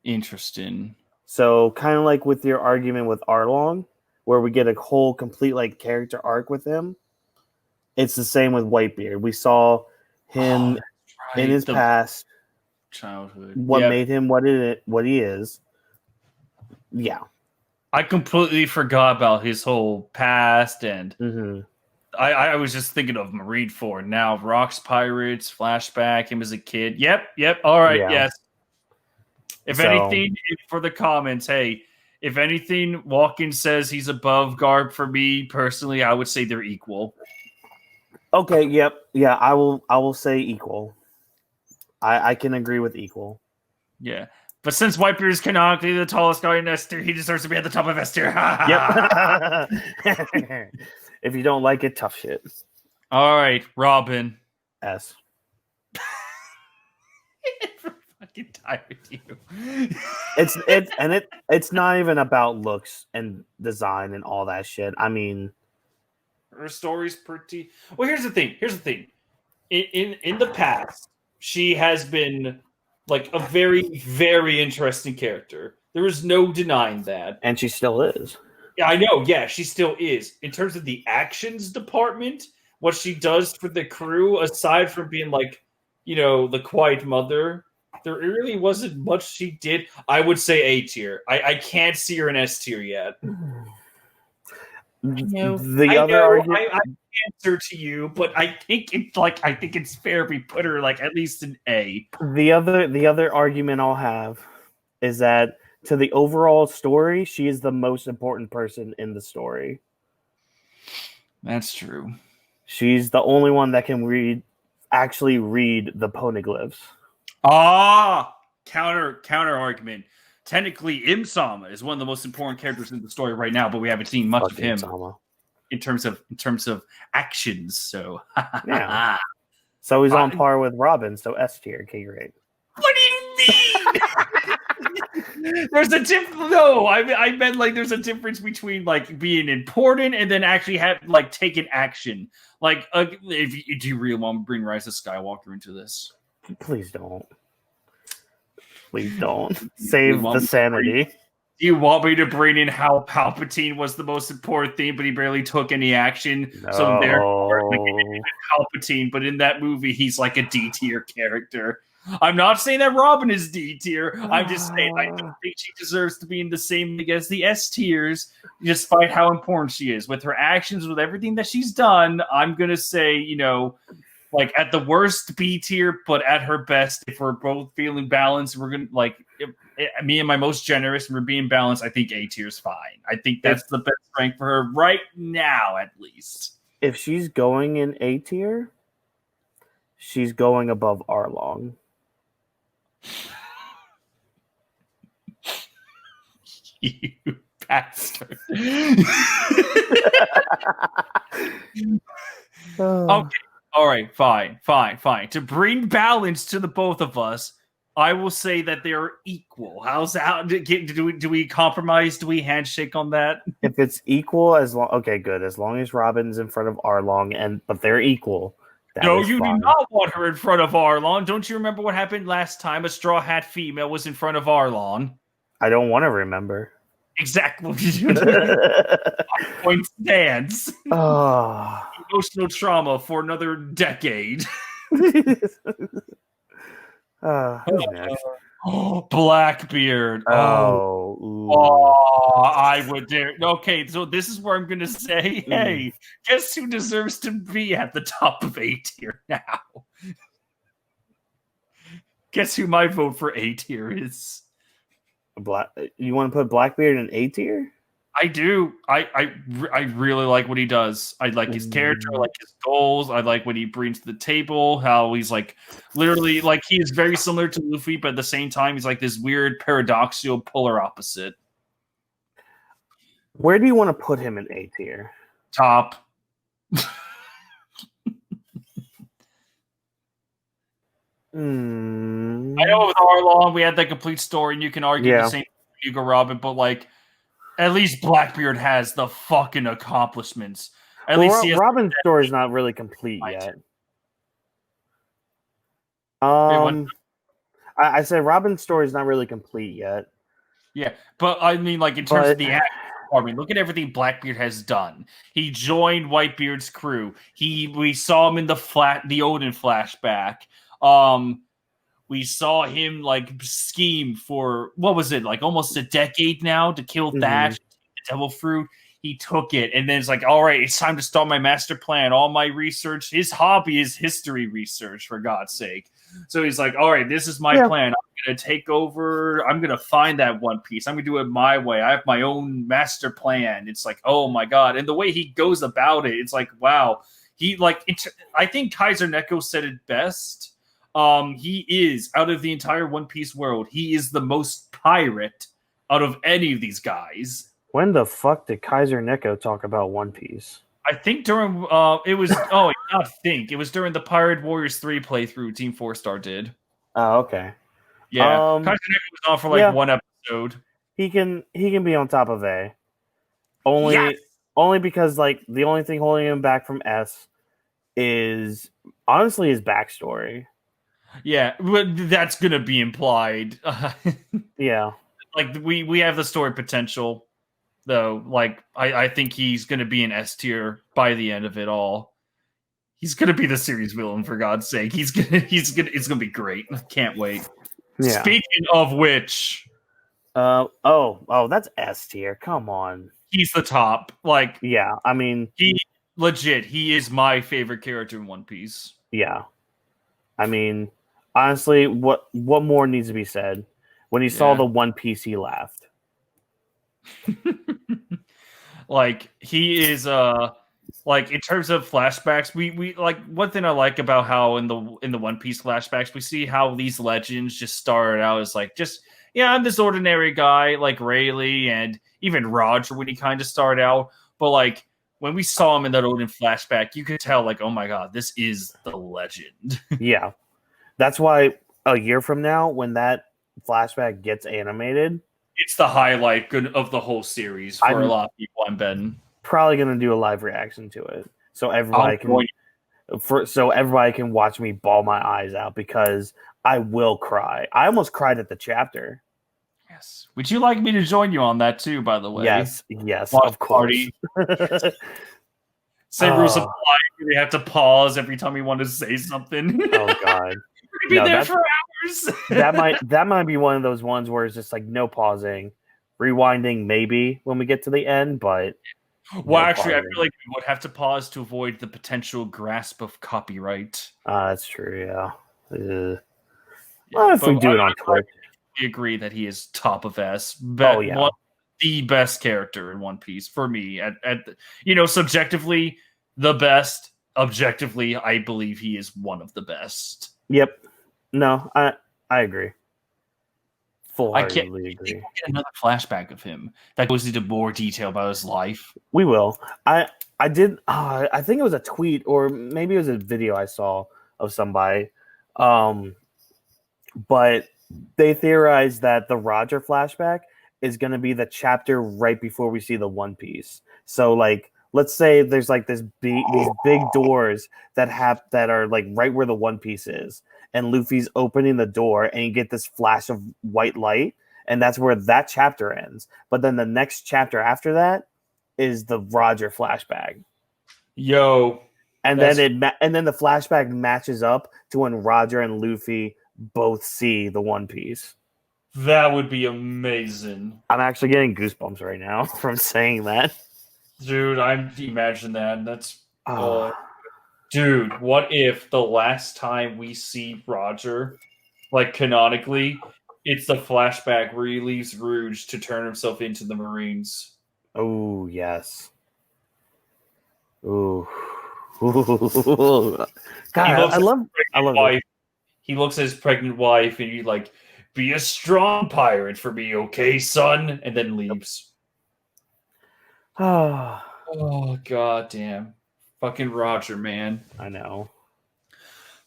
Interesting. So kind of like with your argument with Arlong, where we get a whole complete like character arc with him, it's the same with Whitebeard. We saw him in his past, childhood, what made him what he is. Yeah, I completely forgot about his whole past, and I was just thinking of Marineford now. Rocks Pirates, flashback, him as a kid. Yep. All right, yes. If anything, for the comments, hey, if anything, Whawkins says he's above Garb for me personally. I would say they're equal. Okay. Yep. Yeah. I will say equal. I can agree with equal. Yeah. But since Whitebeard is canonically the tallest guy in S tier, he deserves to be at the top of S tier. Yep. If you don't like it, tough shit. All right, Robin. S. I'm fucking tired of you. It's not even about looks and design and all that shit. I mean, her story's pretty. Well, here's the thing. In the past, she has been like a very, very interesting character. There is no denying that. And she still is. Yeah, I know. Yeah, she still is. In terms of the actions department, what she does for the crew, aside from being like, the quiet mother, there really wasn't much she did. I would say A tier. I can't see her in S tier yet. I answer to you, but I think it's fair we put her like at least an A. The other argument I'll have is that to the overall story, she is the most important person in the story. That's true. She's the only one that can actually read the poneglyphs. Counter argument. Technically, Im-sama is one of the most important characters in the story right now, but we haven't seen much of him in terms of actions. So yeah. So he's on par with Robin. So S tier, K grade. What do you mean? There's a difference. No, I meant like there's a difference between like being important and then actually have like taking action. Like, do you really want to bring Rise of Skywalker into this? Please don't. Please don't. Save the sanity. Do you want me to bring in how Palpatine was the most important thing, but he barely took any action? No. So therefore, like, Palpatine, but in that movie, he's like a D tier character. I'm not saying that Robin is D tier. I'm just saying I don't think she deserves to be in the same league as the S tiers, despite how important she is. With her actions, with everything that she's done, I'm going to say, like at the worst B tier, but at her best, if we're both feeling balanced, we're gonna like me and my most generous, and we're being balanced. I think A tier is fine. I think that's the best rank for her right now, at least. If she's going in A tier, she's going above Arlong. You bastard. Okay. All right. Fine. To bring balance to the both of us, I will say that they are equal. Do we compromise? Do we handshake on that? If it's equal, okay, good. As long as Robin's in front of Arlong, but they're equal. No, you do not want her in front of Arlong. Don't you remember what happened last time? A Straw Hat female was in front of Arlong. I don't want to remember. Exactly. Point stands. Oh. Emotional trauma for another decade. Who's next? Blackbeard. I would dare. Okay, so this is where I'm going to say, hey, guess who deserves to be at the top of A tier now? Guess who my vote for A tier is? You want to put Blackbeard in A tier? I do. I really like what he does. I like his character. I like his goals. I like what he brings to the table. How he's like literally like he is very similar to Luffy, but at the same time he's like this weird paradoxical polar opposite. Where do you want to put him in A tier? Top. I know with Arlong we had that complete story, and you can argue the same with Hugo Robin, but like at least Blackbeard has the fucking accomplishments. At least Robin's story is not really complete yet. I said Robin's story is not really complete yet. Yeah, but I mean, like in terms of the act department, look at everything Blackbeard has done. He joined Whitebeard's crew. We saw him in the Odin flashback. We saw him like scheme for what was it, like almost a decade now to kill Thatch, the Devil Fruit. He took it, and then it's like, all right, it's time to start my master plan. All my research. His hobby is history research, for God's sake. So he's like, all right, this is my plan. I'm gonna take over. I'm gonna find that One Piece. I'm gonna do it my way. I have my own master plan. It's like, oh my god, and the way he goes about it, it's like, wow. He like, I think Kaiser Neko said it best. He is, out of the entire One Piece world, he is the most pirate out of any of these guys. When the fuck did Kaiser Neko talk about One Piece? I think during it was it was during the Pirate Warriors 3 playthrough Team 4-Star did. Oh, okay. Yeah. Kaiser Neko was on for like one episode. He can be on top of A. Only because like the only thing holding him back from S is honestly his backstory. Yeah, but that's gonna be implied. Yeah, like we have the story potential, though. Like I think he's gonna be an S tier by the end of it all. He's gonna be the series villain, for God's sake. It's gonna be great. Can't wait. Yeah. Speaking of which, that's S tier. Come on, he's the top. Like, yeah, I mean, he is my favorite character in One Piece. Yeah, I mean. Honestly, what more needs to be said? When he saw the One Piece, he laughed. Like he is like in terms of flashbacks, we like one thing I like about how in the One Piece flashbacks we see how these legends just started out as like I'm this ordinary guy like Rayleigh and even Roger when he kind of started out, but like when we saw him in that Odin flashback, you could tell like, oh my god, this is the legend. Yeah. That's why a year from now, when that flashback gets animated, it's the highlight of the whole series for a lot of people. I'm betting probably going to do a live reaction to it, so everybody can watch me bawl my eyes out because I will cry. I almost cried at the chapter. Yes. Would you like me to join you on that too? By the way, yes, of course. Say rules apply. We have to pause every time we want to say something. Oh god. Be there for hours. that might be one of those ones where it's just like no pausing, rewinding maybe when we get to the end, but Well, No actually, I pausing. feel like we would have to pause to avoid the potential grasp of copyright. That's true. Yeah. Yeah, Well, if we but do it on Twitch. I agree that he is top of S. Oh Bet yeah. one the best character in One Piece for me. Subjectively the best. Objectively, I believe he is one of the best. Yep. No, I agree. I can't. Full-heartedly You think agree. we'll get another flashback of him that goes into more detail about his life? We will. I did. I think it was a tweet or maybe it was a video I saw of somebody. But they theorized that the Roger flashback is going to be the chapter right before we see the One Piece. So, like, let's say there's like these big doors that are like right where the One Piece is, and Luffy's opening the door, and you get this flash of white light, and that's where that chapter ends. But then the next chapter after that is the Roger flashback. Yo, And then the flashback matches up to when Roger and Luffy both see the One Piece. that would be amazing. I'm actually getting goosebumps right now from saying that. Dude, I'm imagine that. That's Oh, dude, what if the last time we see Roger, like canonically, it's the flashback where he leaves Rouge to turn himself into the Marines? oh yes. Ooh. God, I love wife. it. He looks at his pregnant wife and he's like, be a strong pirate for me, okay, son? And then leaves. Oh, god damn. Fucking Roger, man. I know.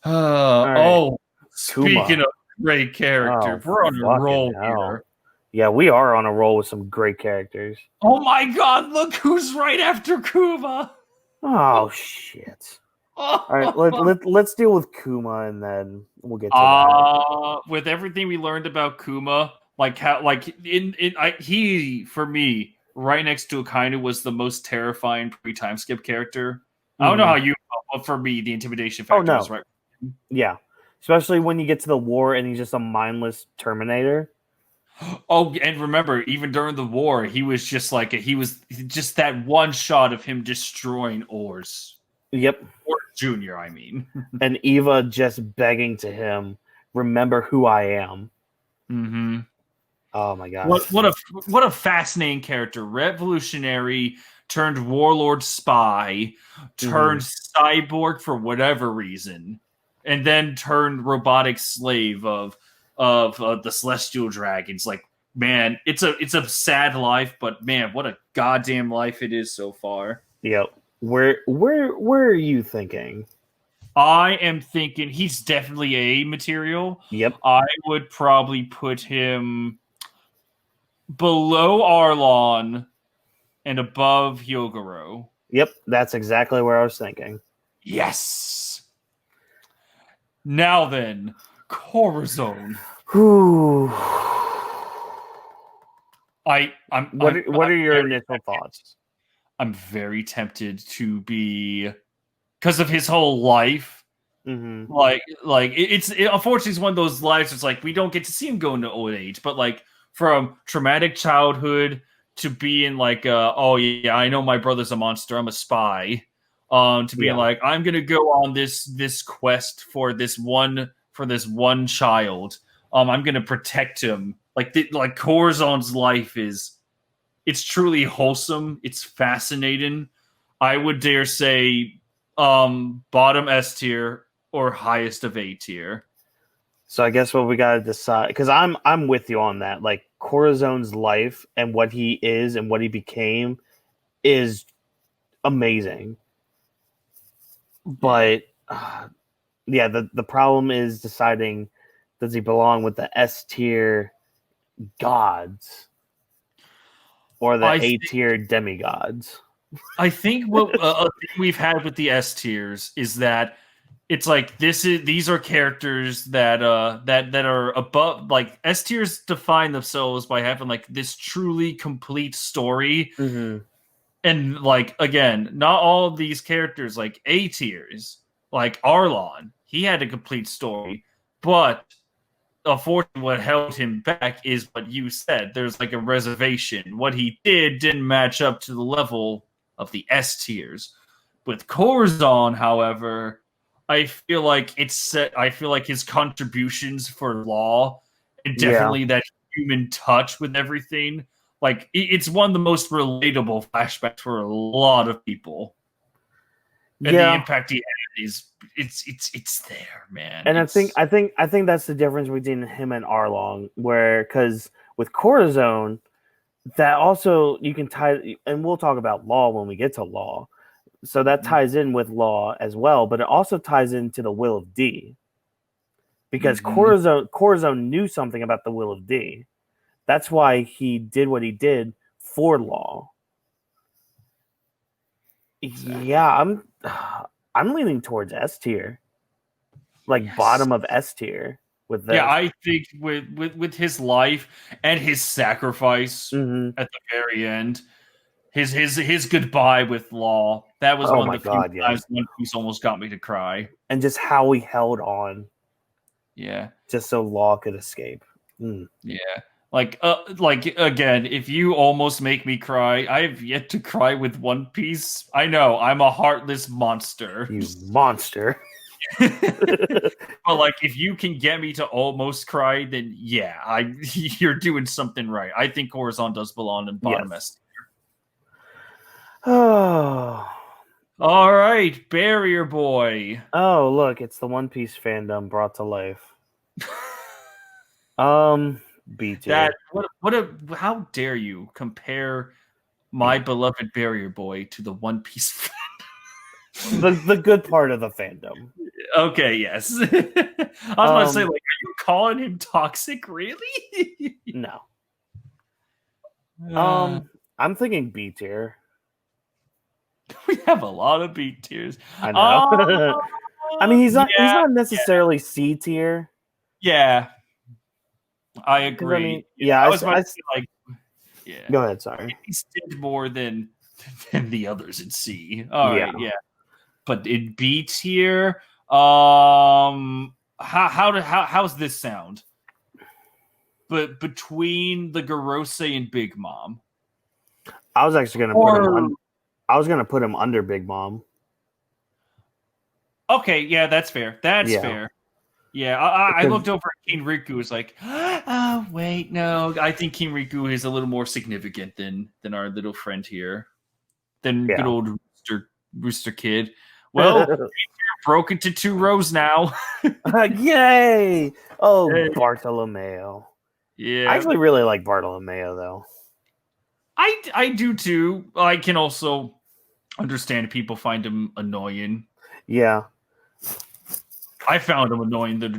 Right. Speaking of great character, we're on a roll here. Yeah, we are on a roll with some great characters. Oh my god, look who's right after Kuma. Oh shit. All right, let's deal with Kuma and then we'll get to that. With everything we learned about Kuma, he for me right next to Akainu was the most terrifying pre-time skip character. I don't know how you felt, but for me the intimidation factor was right. Yeah. Especially when you get to the war and he's just a mindless Terminator. Oh, and remember, even during the war, he was just that one shot of him destroying Oars. Yep. Or Junior, I mean. And Eva just begging to him, remember who I am. Mm-hmm. Oh my god. What a fascinating character. Revolutionary turned warlord spy, turned cyborg for whatever reason, and then turned robotic slave of the celestial dragons. Like, man, it's a sad life, but man, what a goddamn life it is so far. Yep. Where are you thinking? I am thinking he's definitely A material. Yep. I would probably put him below Arlon and above Hyogoro. Yep, that's exactly where I was thinking. Yes. Now then, Corazon. Whew. What are your initial thoughts? I'm very tempted to be, because of his whole life. Mm-hmm. Unfortunately, it's one of those lives. It's like we don't get to see him go into old age, but like from traumatic childhood to being like, oh yeah, I know my brother's a monster. I'm a spy. To being like, I'm gonna go on this quest for this one child. I'm gonna protect him. Like Corazon's life it's truly wholesome. It's fascinating. I would dare say, bottom S tier or highest of A tier. So I guess what we gotta decide, because I'm with you on that. Like Corazon's life and what he is and what he became is amazing. But the problem is deciding, does he belong with the S tier gods or the A tier demigods? I think what we've had with the S tiers is that it's like these are characters that are above, like S tiers define themselves by having like this truly complete story. Mm-hmm. And like, again, not all of these characters, like A tiers, like Arlon, he had a complete story, but unfortunately what held him back is what you said. There's like a reservation. What he did didn't match up to the level of the S tiers. With Corazon, however, I feel like I feel like his contributions for Law and definitely that human touch with everything. Like it's one of the most relatable flashbacks for a lot of people, and the impact he had is it's there, man. And I think that's the difference between him and Arlong, where because with Corazon, that also you can tie, and we'll talk about Law when we get to Law. So that ties in with Law as well, but it also ties into the will of D. Because Corazon knew something about the will of D. That's why he did what he did for Law. Exactly. Yeah, I'm leaning towards S tier. Like bottom of S tier with this. Yeah, I think with his life and his sacrifice at the very end. His goodbye with Law. That was one of the few times One Piece almost got me to cry. And just how he held on. Yeah. Just so Law could escape. Yeah. Like again, if you almost make me cry, I have yet to cry with One Piece. I know, I'm a heartless monster. You monster. But like if you can get me to almost cry, then yeah, you're doing something right. I think Corazon does belong in bottom S. Oh. All right, Barrier Boy. Oh, look, it's the One Piece fandom brought to life. B tier. How dare you compare my beloved Barrier Boy to the One Piece fandom? the good part of the fandom. Okay, yes. I was about to say, like, are you calling him toxic, really? No. I'm thinking B tier. We have a lot of B tiers. I know. I mean, he's not necessarily C tier. Yeah. I agree. I mean, I was about to say, like, yeah. Go ahead, sorry. He's did more than the others in C. All right, yeah. But in B tier, how's this sound? But between the Gorosei and Big Mom. I was actually gonna put him under Big Mom. Okay, yeah, that's fair. That's fair. Yeah, I looked over at King Riku. Was like, oh wait, no. I think King Riku is a little more significant than our little friend here, than good old Rooster Kid. Well, you're broken to 2 rows now. Yay! Oh, hey. Bartolomeo. Yeah, I actually really like Bartolomeo though. I do too. I can also understand people find him annoying. Yeah. I found him annoying the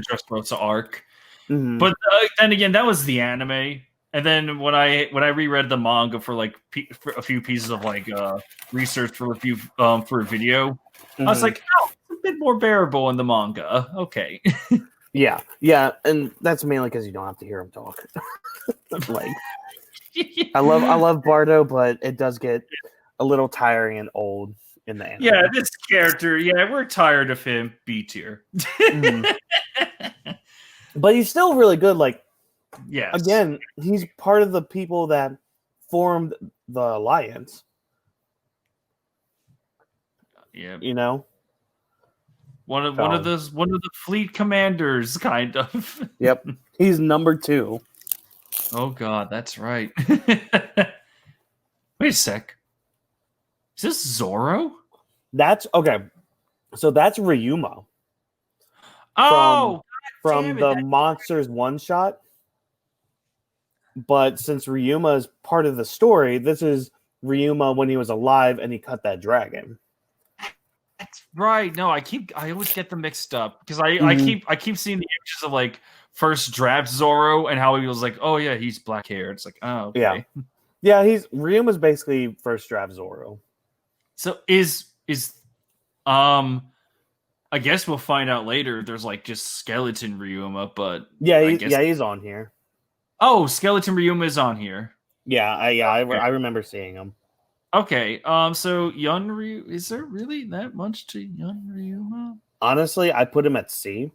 Dressrosa arc, but then again, that was the anime. And then when I reread the manga for like for a few pieces of like research for a video, I was like, oh, it's a bit more bearable in the manga. Okay. yeah, and that's mainly because you don't have to hear him talk. Like, I love Bardo, but it does get a little tiring and old. In the anime. Yeah, this character, we're tired of him. B tier. But he's still really good. Like, yes. Again, he's part of the people that formed the Alliance. Yeah. You know? One of the fleet commanders, kind of. Yep. He's number 2. Oh god, that's right. Wait a sec. Is this Zoro? That's okay. So that's Ryuma. Oh, from the Monsters one shot. But since Ryuma is part of the story, this is Ryuma when he was alive and he cut that dragon. That's right. No, I always get them mixed up because I keep seeing the images of like first draft Zoro and how he was like, oh yeah, he's black hair. It's like, oh okay. Yeah, Ryuma's basically first draft Zoro. So is I guess we'll find out later. There's like just skeleton Ryuma, but he's on here. Oh, skeleton Ryuma is on here. I remember seeing him. Okay, so Yun Ryu, is there really that much to Yun Ryuma? Honestly, I put him at C.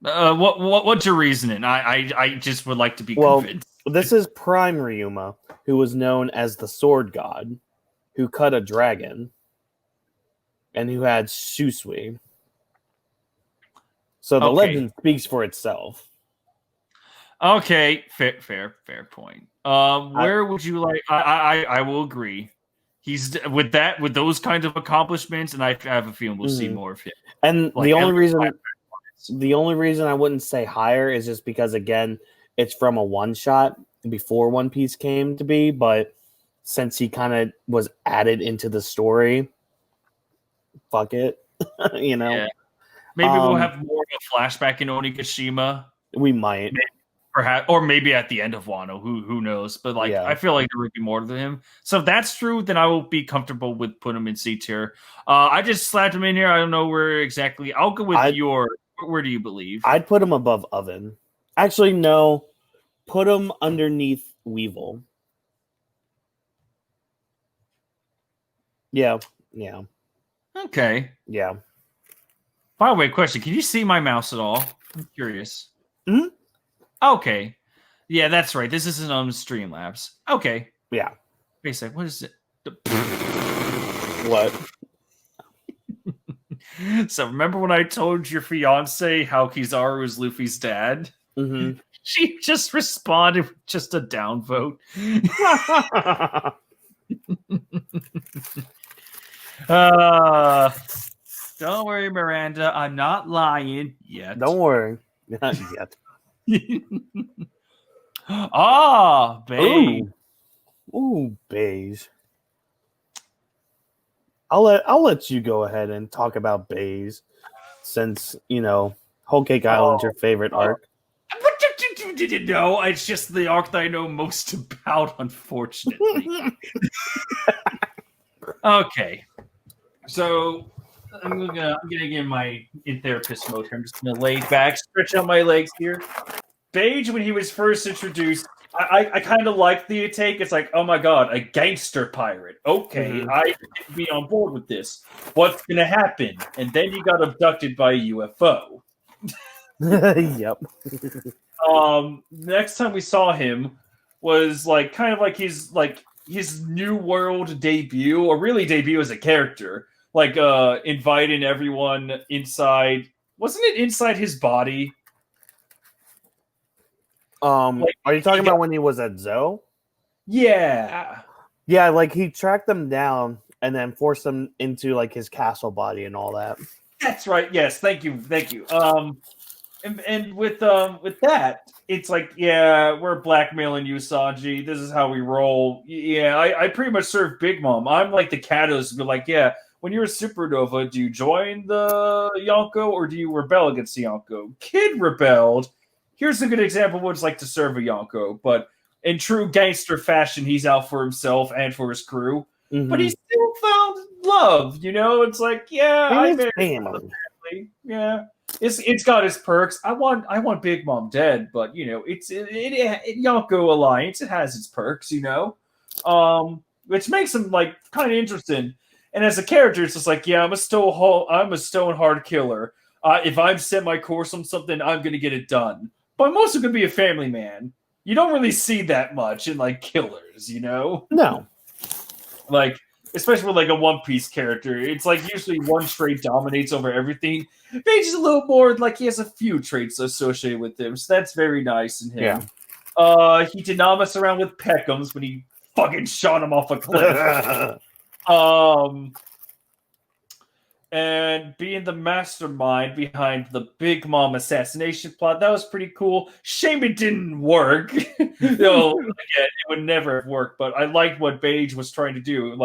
What's your reasoning? I just would like to be convinced. This is Prime Ryuma. who was known as the Sword God, who cut a dragon, and who had Shusui. So the legend speaks for itself. Okay, fair point. Where would you like? I will agree. He's with those kinds of accomplishments, and I have a feeling we'll see more of him. And Like, the only reason I wouldn't say higher is just because, again, it's from a one shot before One Piece came to be, but since he kind of was added into the story, fuck it, you know. Yeah. Maybe we'll have more of a flashback in Onigashima. We might. Maybe, perhaps, or maybe at the end of Wano. Who knows? But like, I feel like there would be more to him. So if that's true, then I will be comfortable with putting him in C tier. I just slapped him in here. I don't know where exactly. I'll go with your. Where do you believe? I'd put him above Oven. Actually, no. Put him underneath Weevil. Yeah. Okay. Yeah. By the way, question: can you see my mouse at all? I'm curious. Hmm? Okay. Yeah, that's right. This isn't on Streamlabs. Okay. Yeah. Basic. What is it? What? So remember when I told your fiance how Kizaru is Luffy's dad? Mm-hmm. She just responded with just a downvote. Don't worry, Miranda. I'm not lying yet. Don't worry. Not yet. Beige. Ooh, beige. I'll let you go ahead and talk about beige, since Whole Cake Island's your favorite arc. No, it's just the arc that I know most about, unfortunately. Okay, so I'm gonna get in my therapist mode here. I'm just gonna lay back, stretch out my legs here. Beige, when he was first introduced, I kind of liked the take. It's like, oh my god, a gangster pirate. Okay, I can be on board with this. What's gonna happen? And then he got abducted by a UFO. Yep. Next time we saw him was kind of like his New World debut, or really debut as a character. Inviting everyone inside. Wasn't it inside his body? Are you talking about when he was at Zoe? Yeah. Yeah, he tracked them down and then forced them into his castle body and all that. That's right. Yes, thank you. And with that, it's we're blackmailing you, Sanji. This is how we roll. Yeah, I pretty much serve Big Mom. I'm like the Katos, but when you're a supernova, do you join the Yonko or do you rebel against the Yonko? Kid rebelled. Here's a good example of what it's like to serve a Yonko, but in true gangster fashion, he's out for himself and for his crew. Mm-hmm. But he still found love, It's I married family. Yeah. It's got its perks. I want Big Mom dead, but it's Yonko Alliance. It has its perks, which makes him kind of interesting. And as a character, it's just I'm a stone hard killer. If I'm set my course on something, I'm gonna get it done. But I'm also gonna be a family man. You don't really see that much in killers, No. Especially with a One Piece character, it's usually one trait dominates over everything. Beige is a little more he has a few traits associated with him, so that's very nice in him. Yeah. He did not mess around with Peckham's when he fucking shot him off a cliff. And being the mastermind behind the Big Mom assassination plot, that was pretty cool. Shame it didn't work. Again, it would never have worked, but I liked what Beige was trying to do.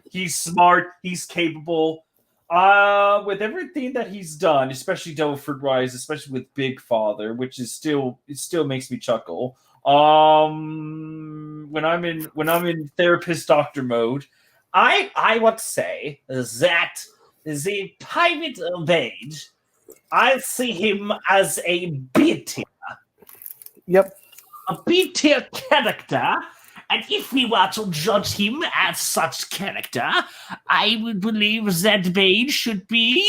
He's smart, he's capable. With everything that he's done, especially Devil Fruit Rise, especially with Big Father, which is still makes me chuckle. When I'm in therapist doctor mode, I would say that the Pirate of Beige, I see him as a B tier. Yep. A B tier character. And if we were to judge him as such character, I would believe that Beige should be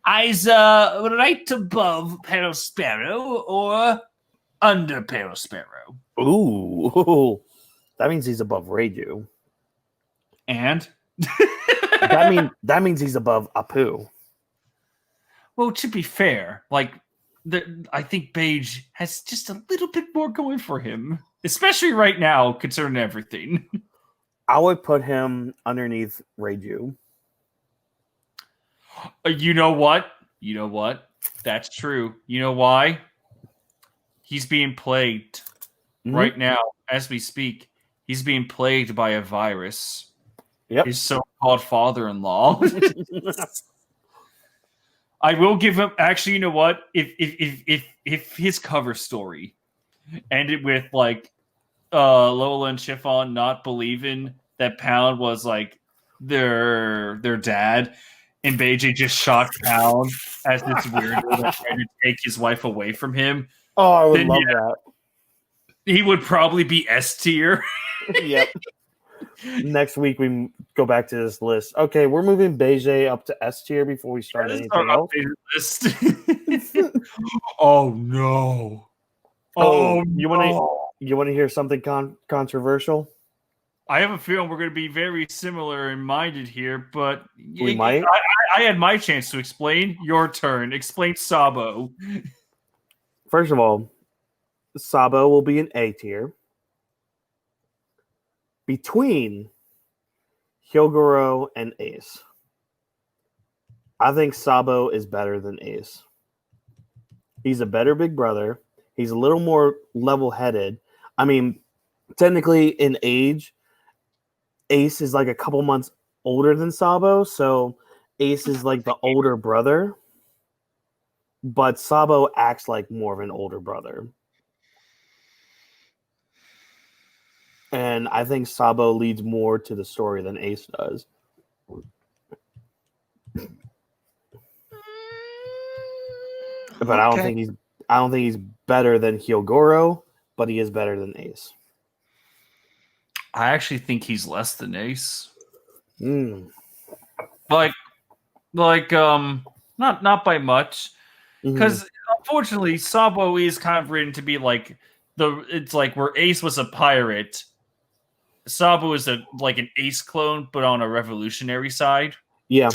either right above Pearl Sparrow or under Pale Sparrow. Ooh, that means he's above Reiju. And That means he's above Apu. well, to be fair, like I think Beige has just a little bit more going for him, especially right now, concerning everything. I would put him underneath Reiju. You know what? You know what? That's true. You know why? He's being plagued right now as we speak. He's being plagued by a virus. Yep. His so-called father-in-law. I will give him. Actually, you know what? If his cover story ended with like Lola and Chiffon not believing that Pound was like their dad, and Beiji just shocked Pound as this weirdo that tried to take his wife away from him. Oh, I would love that. He would probably be S tier. Yep. Next week we go back to this list. Okay, we're moving Beige up to S tier before we start anything else. List. Oh no! You want to hear something controversial? I have a feeling we're going to be very similar in minded here, but we might. I had my chance to explain. Your turn. Explain Sabo. First of all, Sabo will be an A tier. Between Hyogoro and Ace, I think Sabo is better than Ace. He's a better big brother. He's a little more level-headed. I mean, technically in age, Ace is like a couple months older than Sabo, so Ace is like the older brother, but Sabo acts like more of an older brother. And I think Sabo leads more to the story than Ace does. But I don't think he's better than Hyogoro, but he is better than Ace. I actually think he's less than Ace. Mm. Not by much. Because unfortunately, Sabo is kind of written to be like it's like where Ace was a pirate. Sabo is an Ace clone, but on a revolutionary side. Yeah.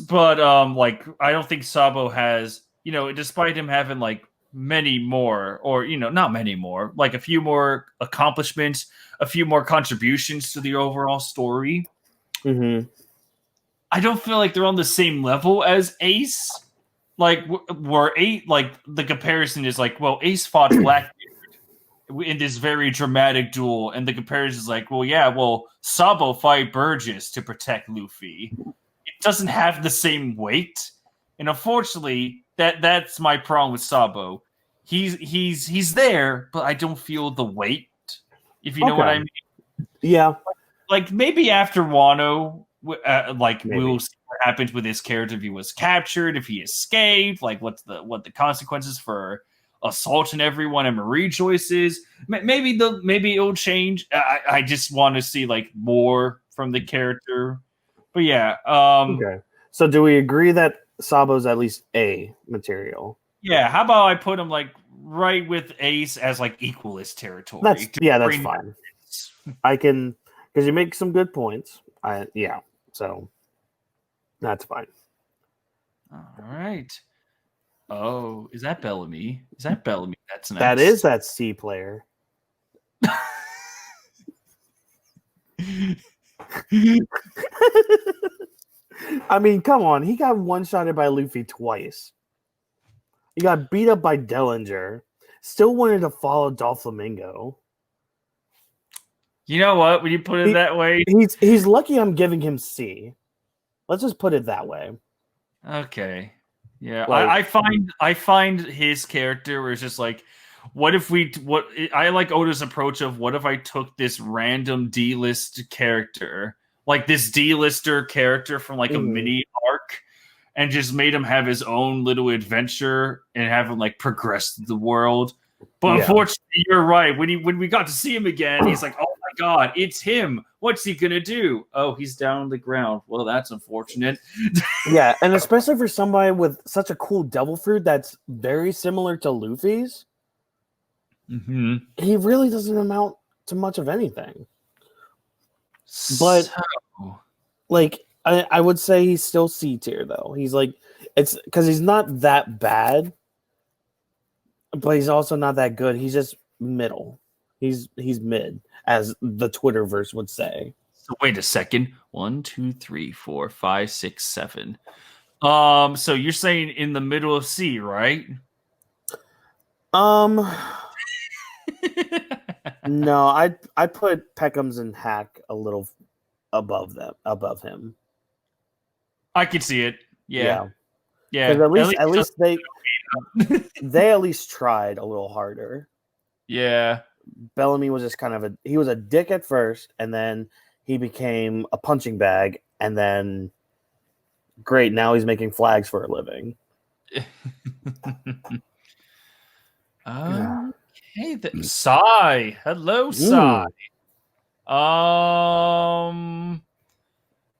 But I don't think Sabo has, despite him having like many more, or not many more, like a few more accomplishments, a few more contributions to the overall story. Mm-hmm. I don't feel like they're on the same level as Ace. Like where the comparison is like, well, Ace fought Blackbeard in this very dramatic duel, and the comparison is like, Sabo fight Burgess to protect Luffy. It doesn't have the same weight, and unfortunately, that's my problem with Sabo. He's there, but I don't feel the weight. If you know what I mean. Yeah. Like maybe after Wano, we'll see what happens with his character if he was captured, if he escaped, like what the consequences for assaulting everyone and Marie choices. Maybe it'll change. I just want to see like more from the character. But yeah. Okay. So do we agree that Sabo's at least A material? Yeah. How about I put him like right with Ace as like equalist territory? That's fine. I can, because you make some good points. So that's fine. All right. Oh, is that Bellamy? That's nice. That is that C player. I mean, come on. He got one-shotted by Luffy twice. He got beat up by Dellinger. Still wanted to follow Doflamingo. You know what? When you put it that way, he's lucky I'm giving him C. Let's just put it that way. Okay. Yeah, I find his character where it's just like, I like Oda's approach of what if I took this random D-list character, like this D-lister character from like a mini arc, and just made him have his own little adventure and have him like progress through the world. But unfortunately, you're right. When we got to see him again, he's like, oh my God, it's him. What's he gonna do? Oh, he's down on the ground. Well, that's unfortunate. Yeah, and especially for somebody with such a cool devil fruit that's very similar to Luffy's. Mm-hmm. he really doesn't amount to much of anything. But So, like I would say he's still C tier though. He's like it's because he's not that bad, but he's also not that good. He's just middle. He's mid, as the Twitterverse would say. so wait a second. 1, 2, 3, 4, 5, 6, 7. So you're saying in the middle of C, right? Um, no, I put Peckham's and Hack a little above him. I can see it. Yeah. Yeah, Yeah. because at least they at least tried a little harder. Yeah. Bellamy was just kind of he was a dick at first, and then he became a punching bag, and then great, now he's making flags for a living. Okay. Sai. Hello, Sai.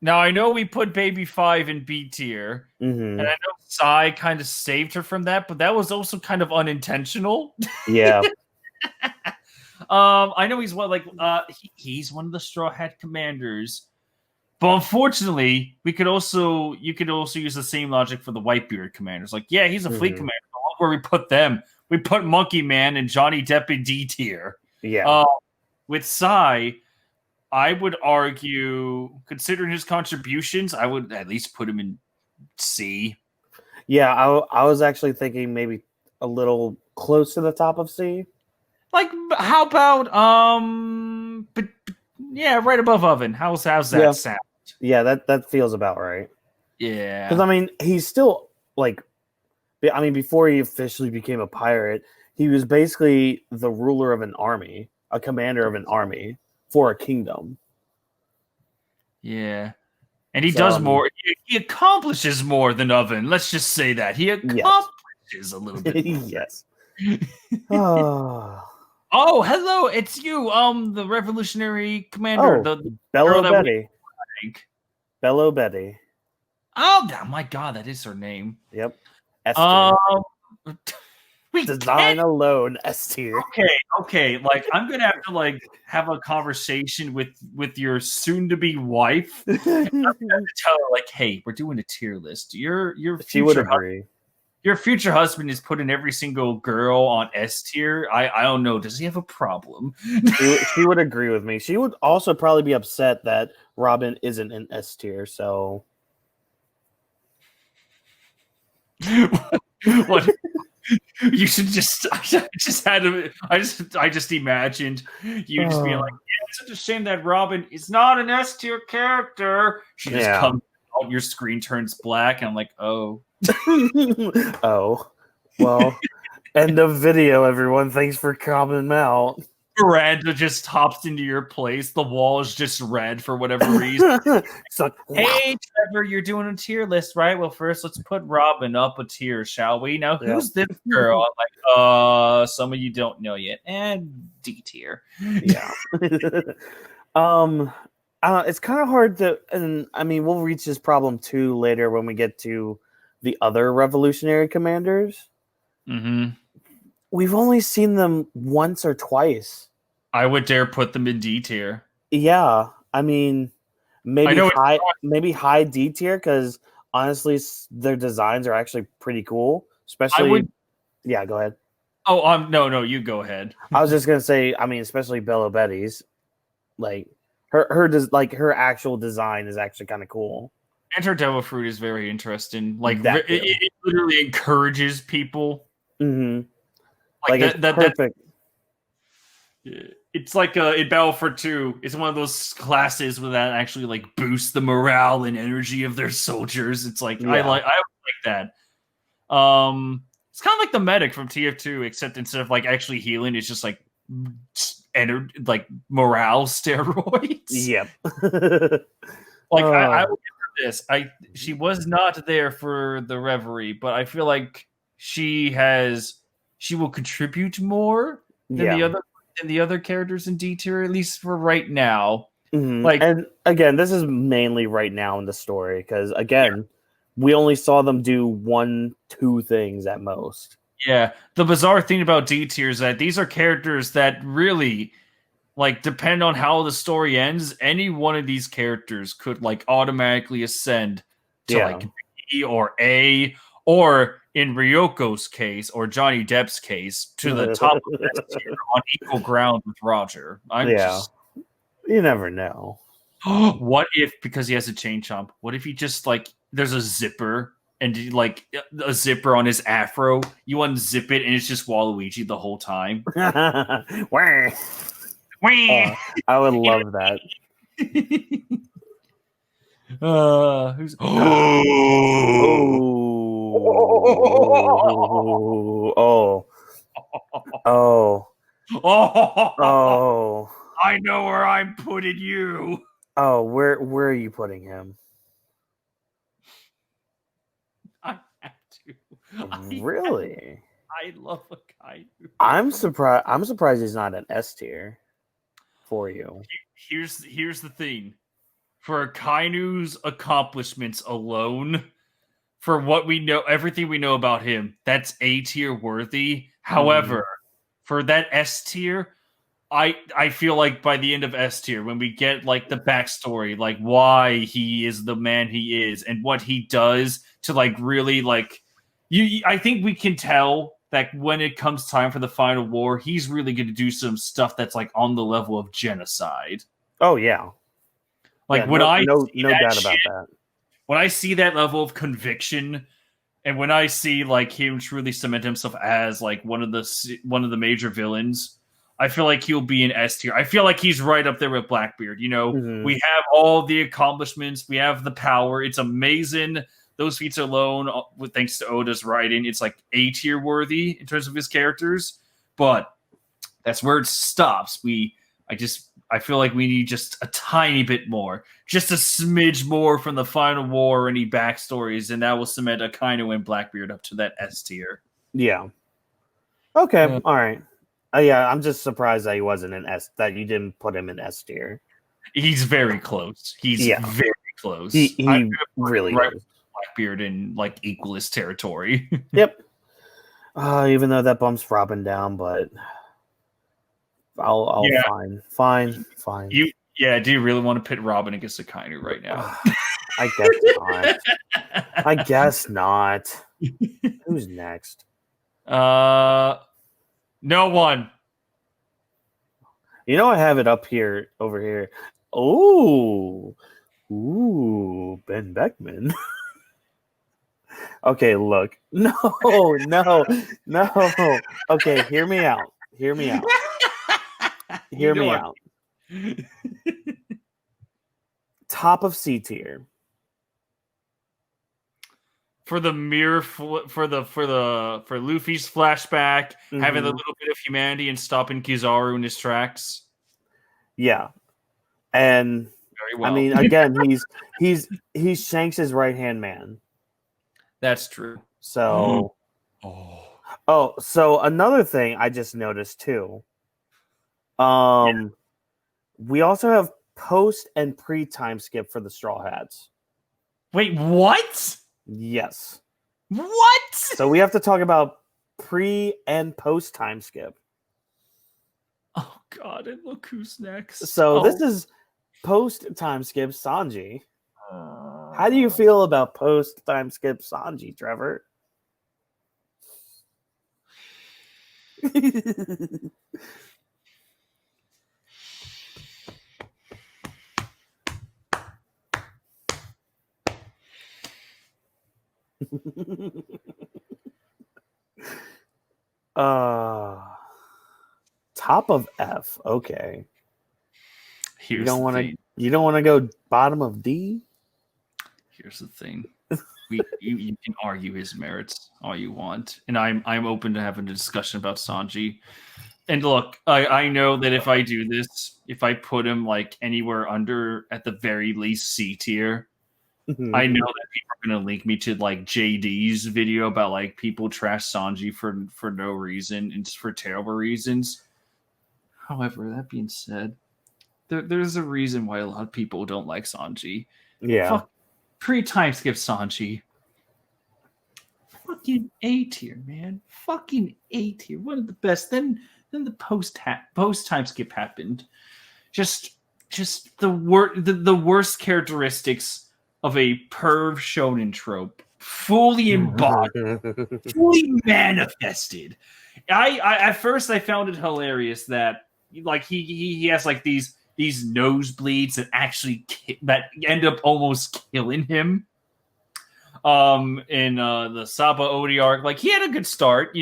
Now I know we put Baby 5 in B tier, and I know Sai kind of saved her from that, but that was also kind of unintentional. Yeah. I know he's he's one of the Straw Hat Commanders, but unfortunately, you could also use the same logic for the Whitebeard Commanders. Like, yeah, he's a fleet commander. But look where we put them. We put Monkey Man and Johnny Depp in D tier. Yeah. With Sai, I would argue, considering his contributions, I would at least put him in C. Yeah, I was actually thinking maybe a little close to the top of C. Like, how about but yeah, right above Oven. How's that sound? Yeah, that feels about right. Yeah, because I mean, he's still like, I mean, before he officially became a pirate, he was basically the ruler of an army, a commander of an army for a kingdom. Yeah, and he does more. He accomplishes more than Oven. Let's just say that he accomplishes a little bit. Yes. Oh, hello, it's you, the revolutionary commander, the Bello Betty. Bello Betty. Oh my god, that is her name. Yep. Design alone, S tier. Okay. Like, I'm gonna have to have a conversation with your soon-to-be wife. I'm gonna tell her hey, we're doing a tier list. Your she would agree. Your future husband is putting every single girl on S tier. I don't know. Does he have a problem? she would agree with me. She would also probably be upset that Robin isn't in S tier. So, what? You should just. I just imagined you just being like, yeah, it's such a shame that Robin is not an S tier character. She just comes out, your screen turns black, and I'm like, oh. Oh, well, end of video, everyone. Thanks for coming out. Miranda just hops into your place. The wall is just red for whatever reason. It's like, hey, Trevor, you're doing a tier list, right? Well, first, let's put Robin up a tier, shall we? Now, who's this girl? I'm like, some of you don't know yet. And D tier. Yeah. It's kind of hard to, and I mean, we'll reach this problem too later when we get to the other revolutionary commanders. Mm-hmm. We've only seen them once or twice. I would dare put them in D tier. Yeah, I mean, maybe high D tier because honestly, their designs are actually pretty cool. Especially, yeah. Go ahead. Oh, no, you go ahead. I was just gonna say, I mean, especially Bello Betty's, like her actual design is actually kind of cool. And her devil fruit is very interesting. Like it literally encourages people. Mm-hmm. Like it's perfect. It's like in Battlefront 2, it's one of those classes where that actually boosts the morale and energy of their soldiers. It's like I like that. It's kind of like the medic from TF2, except instead of actually healing, it's just morale steroids. Yep. I will give her this. She was not there for the Reverie, but I feel like she will contribute more than the other characters in D tier, at least for right now. Mm-hmm. And again, this is mainly right now in the story because we only saw them do 1-2 things at most. Yeah, the bizarre thing about D tier is that these are characters that really like depend on how the story ends. Any one of these characters could like automatically ascend to Yeah. like B or A, or in Ryoko's case or Johnny Depp's case, to the top of S tier on equal ground with Roger. I'm Yeah. just You never know. what if, because he has a chain chomp, what if he just like there's a zipper and like a zipper on his afro, you unzip it and it's just Waluigi the whole time. Wah. I would love that. Who's Oh. Oh. Oh. I know where I'm putting you. Oh, where are you putting him? I have to. Really? I love a guy. I'm surprised he's not an S tier for you. Here's the thing. For Kainu's accomplishments alone, for what we know, everything we know about him, that's A tier worthy. However, for that S tier, I feel like by the end of S tier, when we get like the backstory, like why he is the man he is and what he does to like really like I think we can tell that when it comes time for the final war, he's really going to do some stuff that's like on the level of genocide. Oh yeah. Like yeah, when no doubt about that. When I see that level of conviction, and when I see like him truly cement himself as like one of the major villains, I feel like he'll be in S tier. I feel like he's right up there with Blackbeard. You know, we have all the accomplishments, we have the power. It's amazing. Those feats alone, thanks to Oda's writing, it's like A tier worthy in terms of his characters. But that's where it stops. I feel like we need just a tiny bit more, just a smidge more from the final war or any backstories, and that will cement Akainu and Blackbeard up to that S tier. Yeah. Okay. All right. Yeah, I'm just surprised that he wasn't in S. That you didn't put him in S tier. He's very close. He's very close. He really right is. Blackbeard in like equalist territory. Yep. Even though that bumps Robin down, but I'll fine. Do you really want to pit Robin against Akainu right now? I guess not. I guess not. Who's next? No one. You know, I have it up here, over here. Ooh, Ben Beckman. Okay, look. No. Okay, hear me out. Top of C tier. For the mirror, for Luffy's flashback, having a little bit of humanity and stopping Kizaru in his tracks. Yeah, and very well. I mean, again, he's Shanks' right hand man. That's true. So, so another thing I just noticed too. We also have post and pre time skip for the Straw Hats. Wait, what? Yes. What? So we have to talk about pre and post time skip. Oh God! And look who's next. So this is post time skip Sanji. How do you feel about post time skip Sanji, Trevor? Top of F. Okay. You don't want to go bottom of D? Here's the thing. You can argue his merits all you want, and I'm open to having a discussion about Sanji. And look, I know that if I do this, if I put him like anywhere under, at the very least, C tier, I know that people are going to link me to like JD's video about like people trash Sanji for no reason and for terrible reasons. However, that being said, there's a reason why a lot of people don't like Sanji. Yeah. Fuck, pre-time skip Sanji. fucking A tier, man. Fucking A tier. One of the best. Then the post time skip happened. Just the worst characteristics of a perv shonen trope fully embodied, fully manifested. I at first I found it hilarious that like he has like these nosebleeds that actually that end up almost killing him. In the Saba Odi arc, like he had a good start,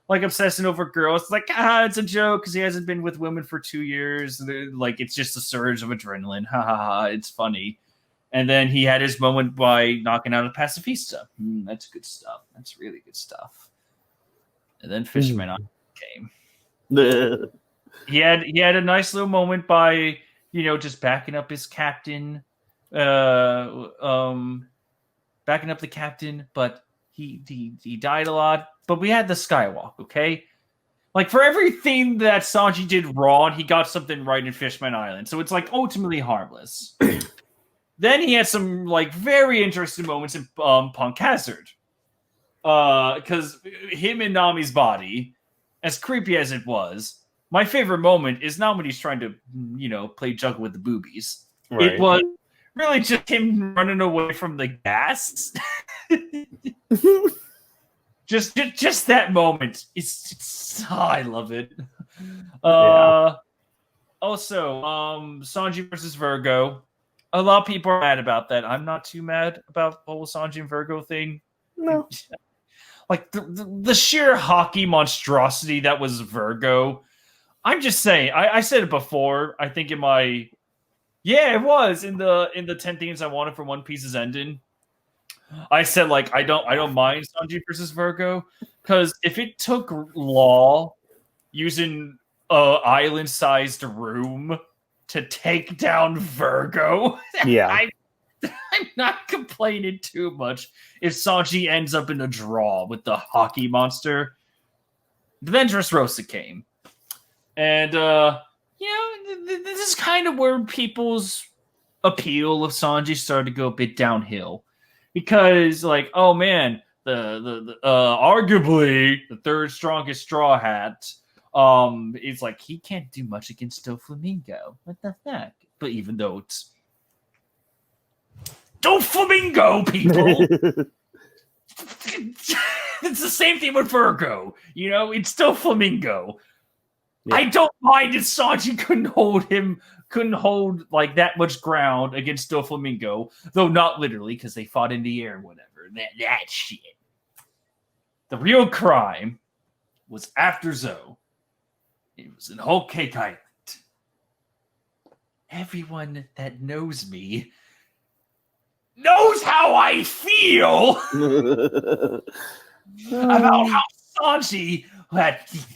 like obsessing over girls. It's like it's a joke because he hasn't been with women for 2 years. Like it's just a surge of adrenaline. Ha ha ha! It's funny. And then he had his moment by knocking out a pacifista. That's good stuff. That's really good stuff. And then Fishman came. He had a nice little moment by just backing up his captain, backing up the captain, but he died a lot. But we had the Skywalk, okay? Like for everything that Sanji did wrong, he got something right in Fishman Island. So it's like ultimately harmless. Then he had some like very interesting moments in Punk Hazard. Because him and Nami's body, as creepy as it was, my favorite moment is not when he's trying to, play juggle with the boobies. Right. It was really just him running away from the gas. just that moment. It's I love it. Also, Sanji versus Virgo. A lot of people are mad about that. I'm not too mad about the whole Sanji and Virgo thing. No. Like the sheer hockey monstrosity that was Virgo. I'm just saying. I said it before. I think it was in the 10 themes I wanted for One Piece's ending. I said like I don't mind Sanji versus Virgo because if it took Law using island-sized room to take down Virgo, yeah. I'm not complaining too much if Sanji ends up in a draw with the hockey monster. Then Dressrosa came. And, this is kind of where people's appeal of Sanji started to go a bit downhill. Because, like, oh man, the arguably the third strongest Straw Hat, it's like he can't do much against Doflamingo. What the heck? But even though it's Doflamingo, people! It's the same thing with Virgo. It's Doflamingo. Yeah. I don't mind if Sanji couldn't hold like that much ground against Doflamingo, though not literally because they fought in the air, whatever. That shit. The real crime was after Zoe. It was in Whole Cake Island. Everyone that knows me knows how I feel about how Sanji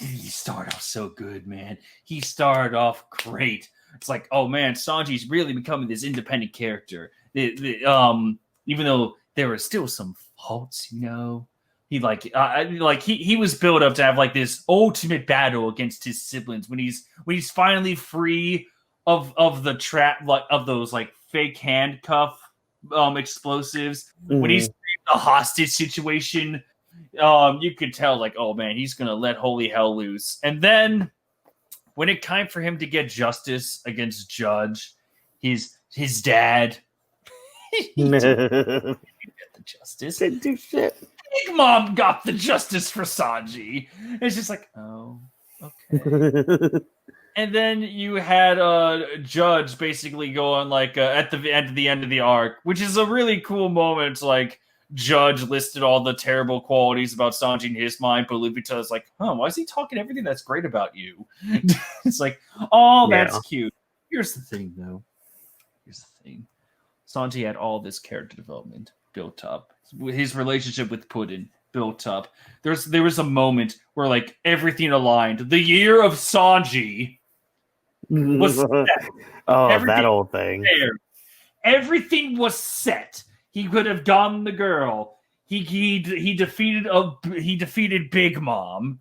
he started off so good, man. He started off great. It's like, oh man, Sanji's really becoming this independent character. Even though there were still some faults, he he was built up to have like this ultimate battle against his siblings when he's finally free of the trap, like of those like fake handcuff explosives. Mm-hmm. When he's in the hostage situation. You could tell, like, oh man, he's gonna let holy hell loose. And then when it came for him to get justice against Judge, his dad, he didn't get the justice. Didn't do shit. Big Mom got the justice for Sanji. It's just like, oh, okay. And then you had Judge basically going like at the end of the arc, which is a really cool moment, like. Judge listed all the terrible qualities about Sanji in his mind, but Lupita is like, why is he talking everything that's great about you? It's like, oh, that's cute. Here's the thing, though. Sanji had all this character development built up. His relationship with Puddin built up. There was a moment where, like, everything aligned. The year of Sanji was set. That old thing. Everything was set. He could have gotten the girl. He defeated Big Mom,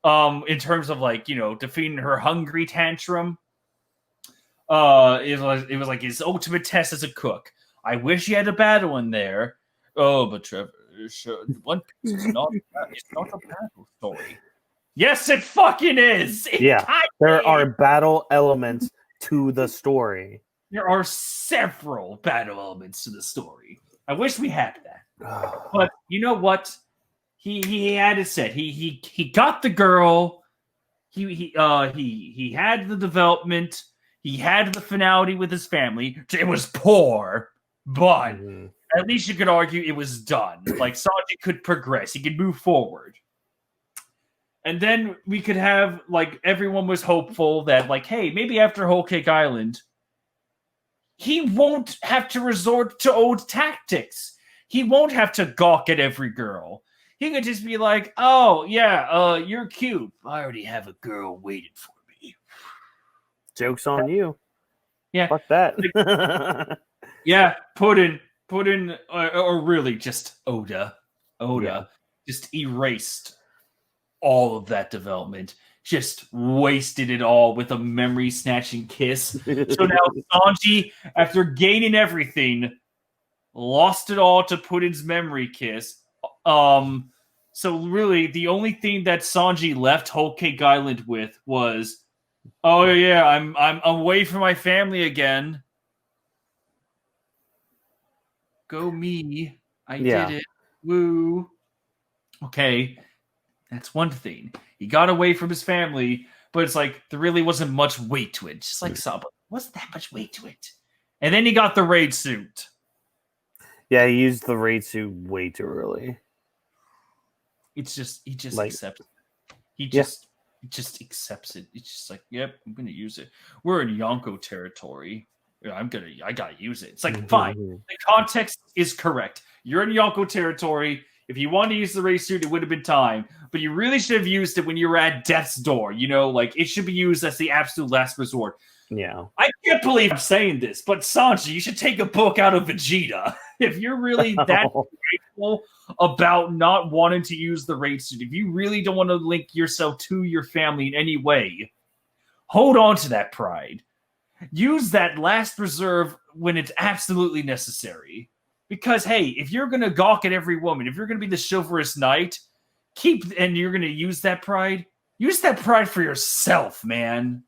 in terms of like defeating her hungry tantrum. It was like his ultimate test as a cook. I wish he had a battle in there. Oh, but Trevor, One Piece is not a battle story. Yes, it fucking is. There are battle elements to the story. There are several battle elements to the story. I wish we had that. But you know what? He had it said. He got the girl. He had the development. He had the finality with his family. It was poor, but at least you could argue it was done. Like Sanji could progress. He could move forward. And then we could have, like, everyone was hopeful that, like, hey, maybe after Whole Cake Island, he won't have to resort to old tactics. He won't have to gawk at every girl. He could just be like, oh, yeah, you're cute. I already have a girl waiting for me. Joke's on you. Yeah. Fuck that. Yeah, put in, or really just Oda just erased all of that development, just wasted it all with a memory snatching kiss. So now Sanji, after gaining everything, lost it all to Puddin's memory kiss. So really, the only thing that Sanji left Whole Cake Island with was, oh yeah, I'm away from my family again. Go me. I did it. Woo. Okay. That's one thing. He got away from his family, but it's like there really wasn't much weight to it. Just like Saba. Wasn't that much weight to it. And then he got the raid suit. Yeah, he used the raid suit way too early. He just accepts it. He just accepts it. It's just like, yep, I'm gonna use it. We're in Yonko territory. I gotta use it. It's like, fine. The context is correct. You're in Yonko territory. If you wanted to use the race suit, it would have been time. But you really should have used it when you were at death's door. You know, like, it should be used as the absolute last resort. Yeah. I can't believe I'm saying this, but Sanji, you should take a book out of Vegeta. If you're really that grateful about not wanting to use the raid suit, if you really don't want to link yourself to your family in any way, hold on to that pride. Use that last reserve when it's absolutely necessary. Because, hey, if you're going to gawk at every woman, if you're going to be the chivalrous knight, and you're going to use that pride for yourself, man.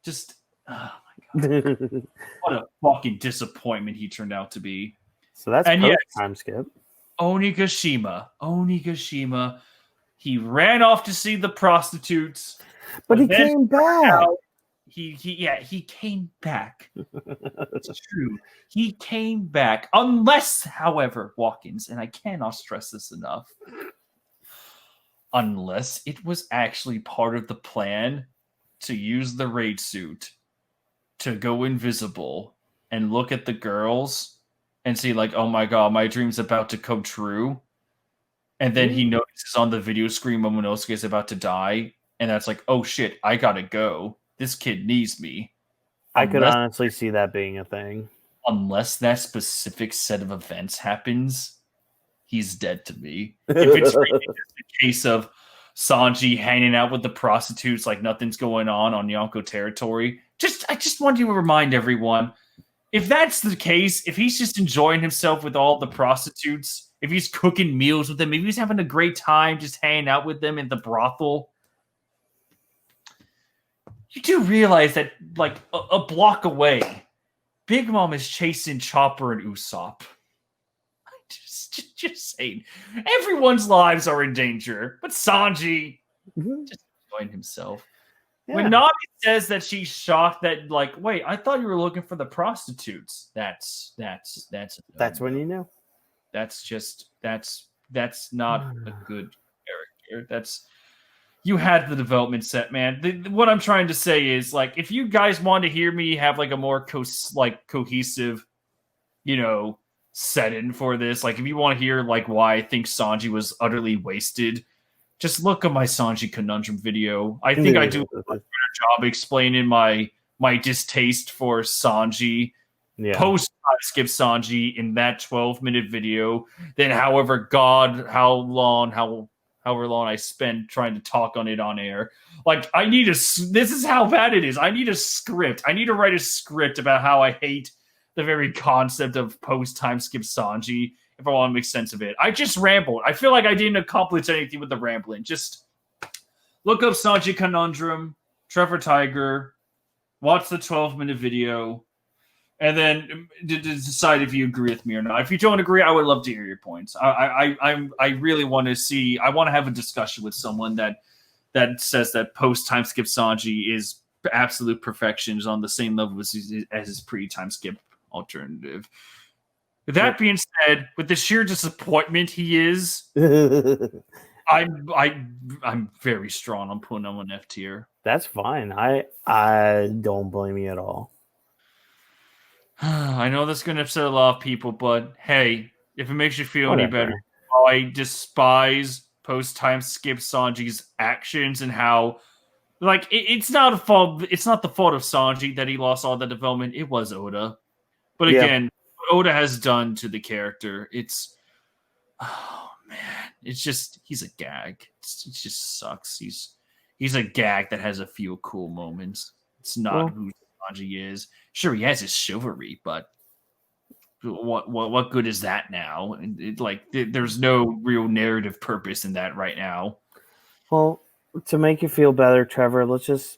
Just, oh my God. What a fucking disappointment he turned out to be. So that's and time skip. Onigashima, he ran off to see the prostitutes. But he came back. He came back. It's true. He came back. Unless, however, Whawkins, and I cannot stress this enough, unless it was actually part of the plan to use the raid suit to go invisible and look at the girls and see, like, oh my God, my dream's about to come true. And then he notices on the video screen Momonosuke is about to die. And that's like, oh shit, I gotta go. This kid needs me. I could honestly see that being a thing. Unless that specific set of events happens, he's dead to me. If it's really just a case of Sanji hanging out with the prostitutes like nothing's going on Yonko territory, I just want to remind everyone, if that's the case, if he's just enjoying himself with all the prostitutes, if he's cooking meals with them, if he's having a great time just hanging out with them in the brothel, you do realize that, like, a block away, Big Mom is chasing Chopper and Usopp. Just saying. Everyone's lives are in danger, but Sanji just enjoying himself. Yeah. When Nami says that she's shocked that, like, wait, I thought you were looking for the prostitutes. That's when you know. That's not a good character. You had the development set, man. What I'm trying to say is, like, if you guys want to hear me have, like, a more cohesive, set-in for this, like, if you want to hear, like, why I think Sanji was utterly wasted, just look at my Sanji Conundrum video. I think I do a better job explaining my distaste for Sanji post skip Sanji in that 12-minute video than however long I spend trying to talk on it on air. Like, this is how bad it is. I need a script. I need to write a script about how I hate the very concept of post time skip Sanji. If I want to make sense of it, I just rambled. I feel like I didn't accomplish anything with the rambling. Just look up Sanji Conundrum, Trevor Tiger, watch the 12-minute video, and then decide if you agree with me or not. If you don't agree, I would love to hear your points. I really want to see. I want to have a discussion with someone that says that post time skip Sanji is absolute perfection, is on the same level as his pre-time skip alternative. With that being said, with the sheer disappointment he is, I'm very strong on putting him on F tier. That's fine. I don't blame you at all. I know that's going to upset a lot of people, but hey, if it makes you feel Whatever. any better, I despise post-time skip Sanji's actions and how, like, it's not a fault. It's not the fault of Sanji that he lost all the development. It was Oda, but again, what Oda has done to the character, it's, oh man, it's just he's a gag. It just sucks. He's a gag that has a few cool moments. It's not who Sanji is. Sure, he has his chivalry, but what good is that now? There's no real narrative purpose in that right now. Well, to make you feel better, Trevor, let's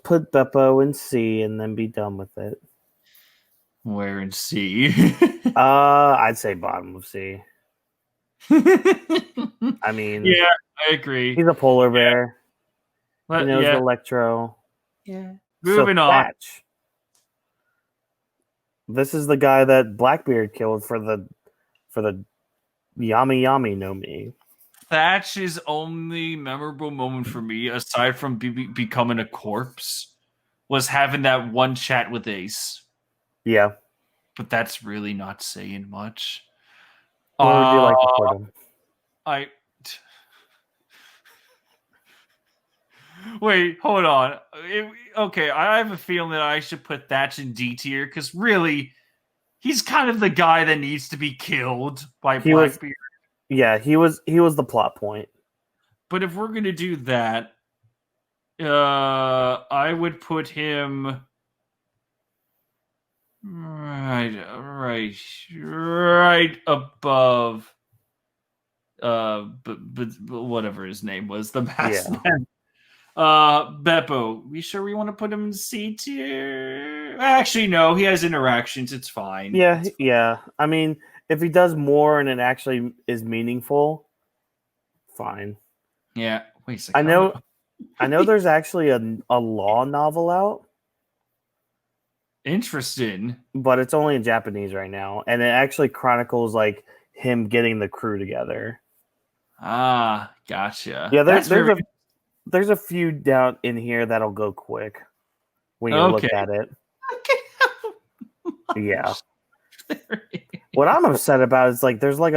put Beppo in C and then be done with it. Where in C? I'd say bottom of C. I mean, yeah, I agree. He's a polar bear. He knows Electro. Yeah. Moving on. Thatch. This is the guy that Blackbeard killed for the Yami Yami no Mi. Thatch's only memorable moment for me, aside from becoming a corpse, was having that one chat with Ace. Yeah. But that's really not saying much. Where would you like to put him? Wait, hold on. Okay, I have a feeling that I should put Thatch in D tier because really, he's kind of the guy that needs to be killed by Blackbeard. He was the plot point. But if we're gonna do that, I would put him right above. But whatever his name was, the masked man. Beppo, we sure we want to put him in C tier? Actually, no, he has interactions. It's fine. Yeah. I mean, if he does more and it actually is meaningful, fine. Yeah. Wait a second. I know there's actually a law novel out. Interesting. But it's only in Japanese right now. And it actually chronicles like him getting the crew together. Ah, gotcha. Yeah, there's a few down in here that'll go quick when you look at it. Yeah. What I'm upset about is like there's like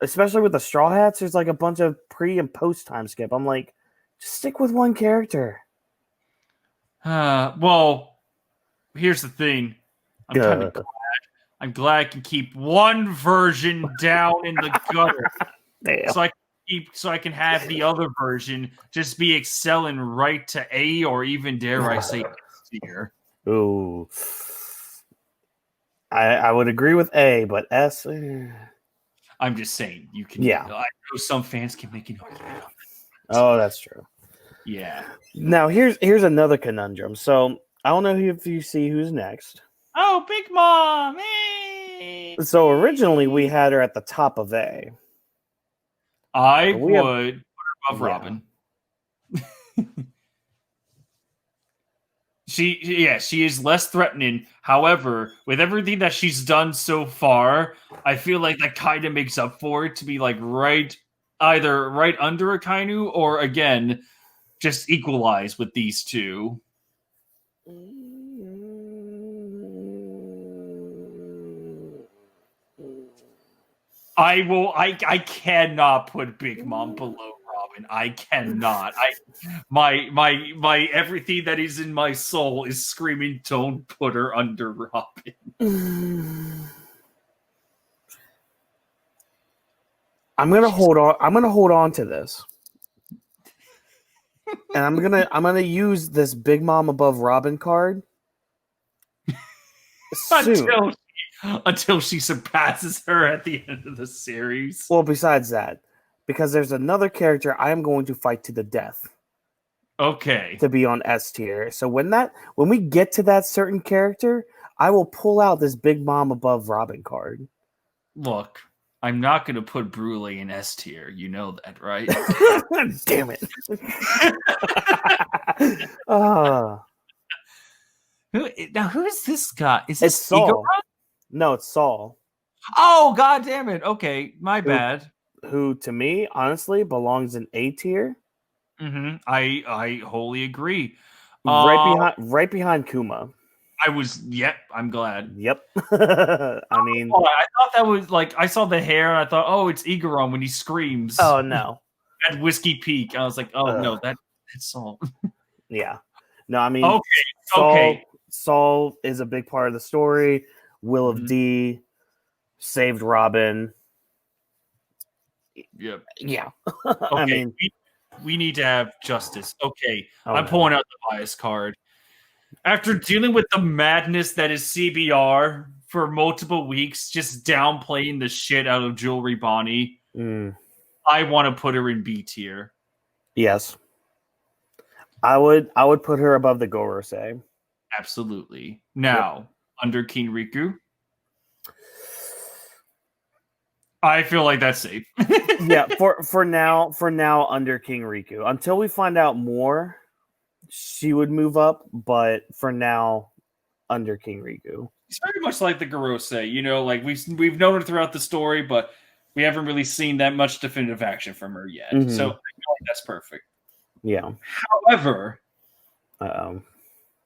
especially with the Straw Hats, there's like a bunch of pre and post time skip. I'm like, just stick with one character. Well, here's the thing. I'm glad I can keep one version down in the gutter. Damn. So I can have the other version just be excelling right to A or even dare I say S tier. Ooh. I would agree with A, but S. I'm just saying you can. Yeah. I know some fans can make an argument. Oh, that's true. Yeah. Now here's another conundrum. So I don't know if you see who's next. Oh, Big Mom! Hey! So originally we had her at the top of A. I would put her above Robin. She is less threatening. However, with everything that she's done so far, I feel like that kind of makes up for it to be like either right under Akainu or again, just equalize with these two. I cannot put Big Mom below Robin. I cannot. My everything that is in my soul is screaming, don't put her under Robin. I'm gonna hold on to this. And I'm gonna use this Big Mom above Robin card soon. until she surpasses her at the end of the series. Well, besides that, because there's another character I am going to fight to the death Okay. to be on S tier. So when we get to that certain character, I will pull out this Big Mom above Robin card. Look, I'm not going to put Brule in S tier. You know that, right? Damn it. uh, Now, who is this guy? Is it's this Saul. Igor? No, it's Saul. Oh, god damn it. Okay, my bad. Who to me, honestly, belongs in A tier. Mm-hmm. I wholly agree. Right behind Kuma. I'm glad. Yep. I mean, I thought that was like, I saw the hair and I thought, oh, it's Igaron when he screams. Oh, no. At Whiskey Peak. I was like, oh, no, that's Saul. Yeah. No, I mean, okay. Saul is a big part of the story. Will of D saved Robin. Yep. Yeah. Okay. I mean, we need to have justice. Okay. I'm pulling out the bias card. After dealing with the madness that is CBR for multiple weeks, just downplaying the shit out of Jewelry Bonnie, I want to put her in B tier. Yes. I would put her above the Gorosei. Absolutely. Now, under King Riku, I feel like that's safe. Yeah, for now under King Riku. Until we find out more, she would move up, but for now, under King Riku. It's very much like the Gorosei, you know, like we've known her throughout the story, but we haven't really seen that much definitive action from her yet. So I feel like that's perfect. Yeah. However,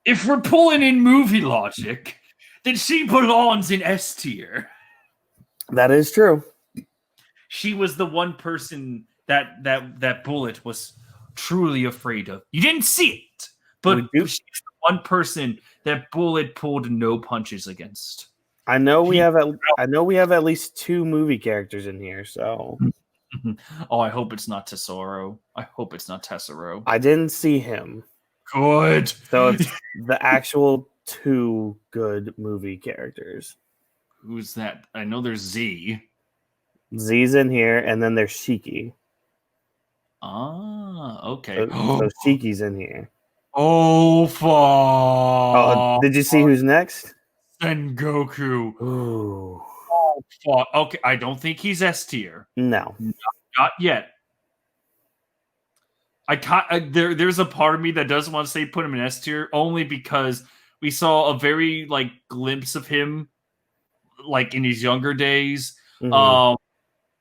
if we're pulling in movie logic, then she belongs in S tier. That is true. She was the one person that Bullet was truly afraid of. You didn't see it, but she's the one person that Bullet pulled no punches against. I know we have at least 2 movie characters in here, so. Oh, I hope it's not Tesoro. I hope it's not Tessero. I didn't see him. Good. So it's the actual 2 good movie characters. Who's that? I know there's Z. Z's in here, and then there's Shiki. Ah, okay. So Shiki's in here. Oh, fuck. Oh, did you see who's next? Sengoku. Ooh. Oh, fuck. Okay, I don't think he's S tier. No. Not yet. There's a part of me that doesn't want to say put him in S tier, only because we saw a very, like, glimpse of him, like, in his younger days.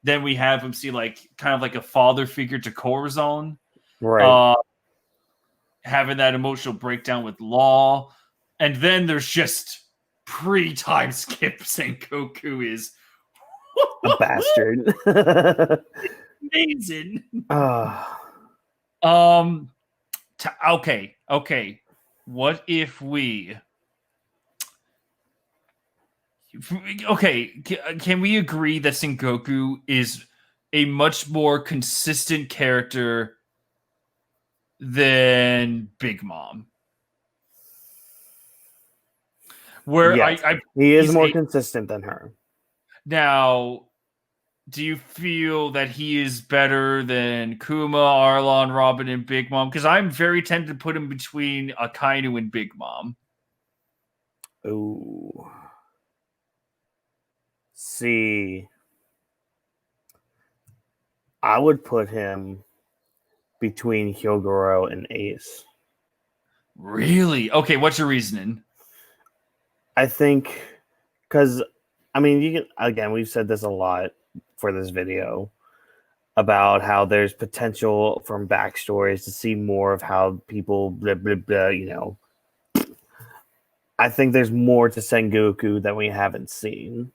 Then we have him see, like, kind of like a father figure to Corazon. Right. Having that emotional breakdown with Law. And then there's just pre-time skip Sengoku is a bastard. Amazing. Okay. What if we... Okay, can we agree that Sengoku is a much more consistent character than Big Mom? Where yes, he is more consistent than her. Now, do you feel that he is better than Kuma, Arlon, Robin, and Big Mom? Because I'm very tempted to put him between Akainu and Big Mom. Ooh. See, I would put him between Hyogoro and Ace. Really? Okay, what's your reasoning? I think because, I mean, you can, again, we've said this a lot for this video about how there's potential from backstories to see more of how people blah, blah, blah, you know. I think there's more to Sengoku that we haven't seen.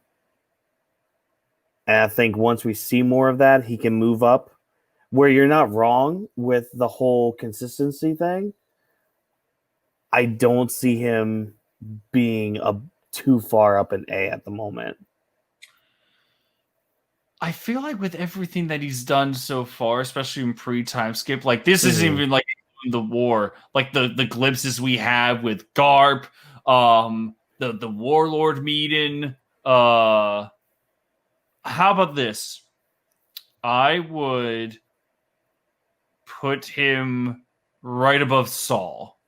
And I think once we see more of that, he can move up. Where you're not wrong with the whole consistency thing, I don't see him being too far up in A at the moment. I feel like with everything that he's done so far, especially in pre-time skip, like this isn't even like the war. Like the glimpses we have with Garp, the warlord meeting. How about this? I would put him right above Saul.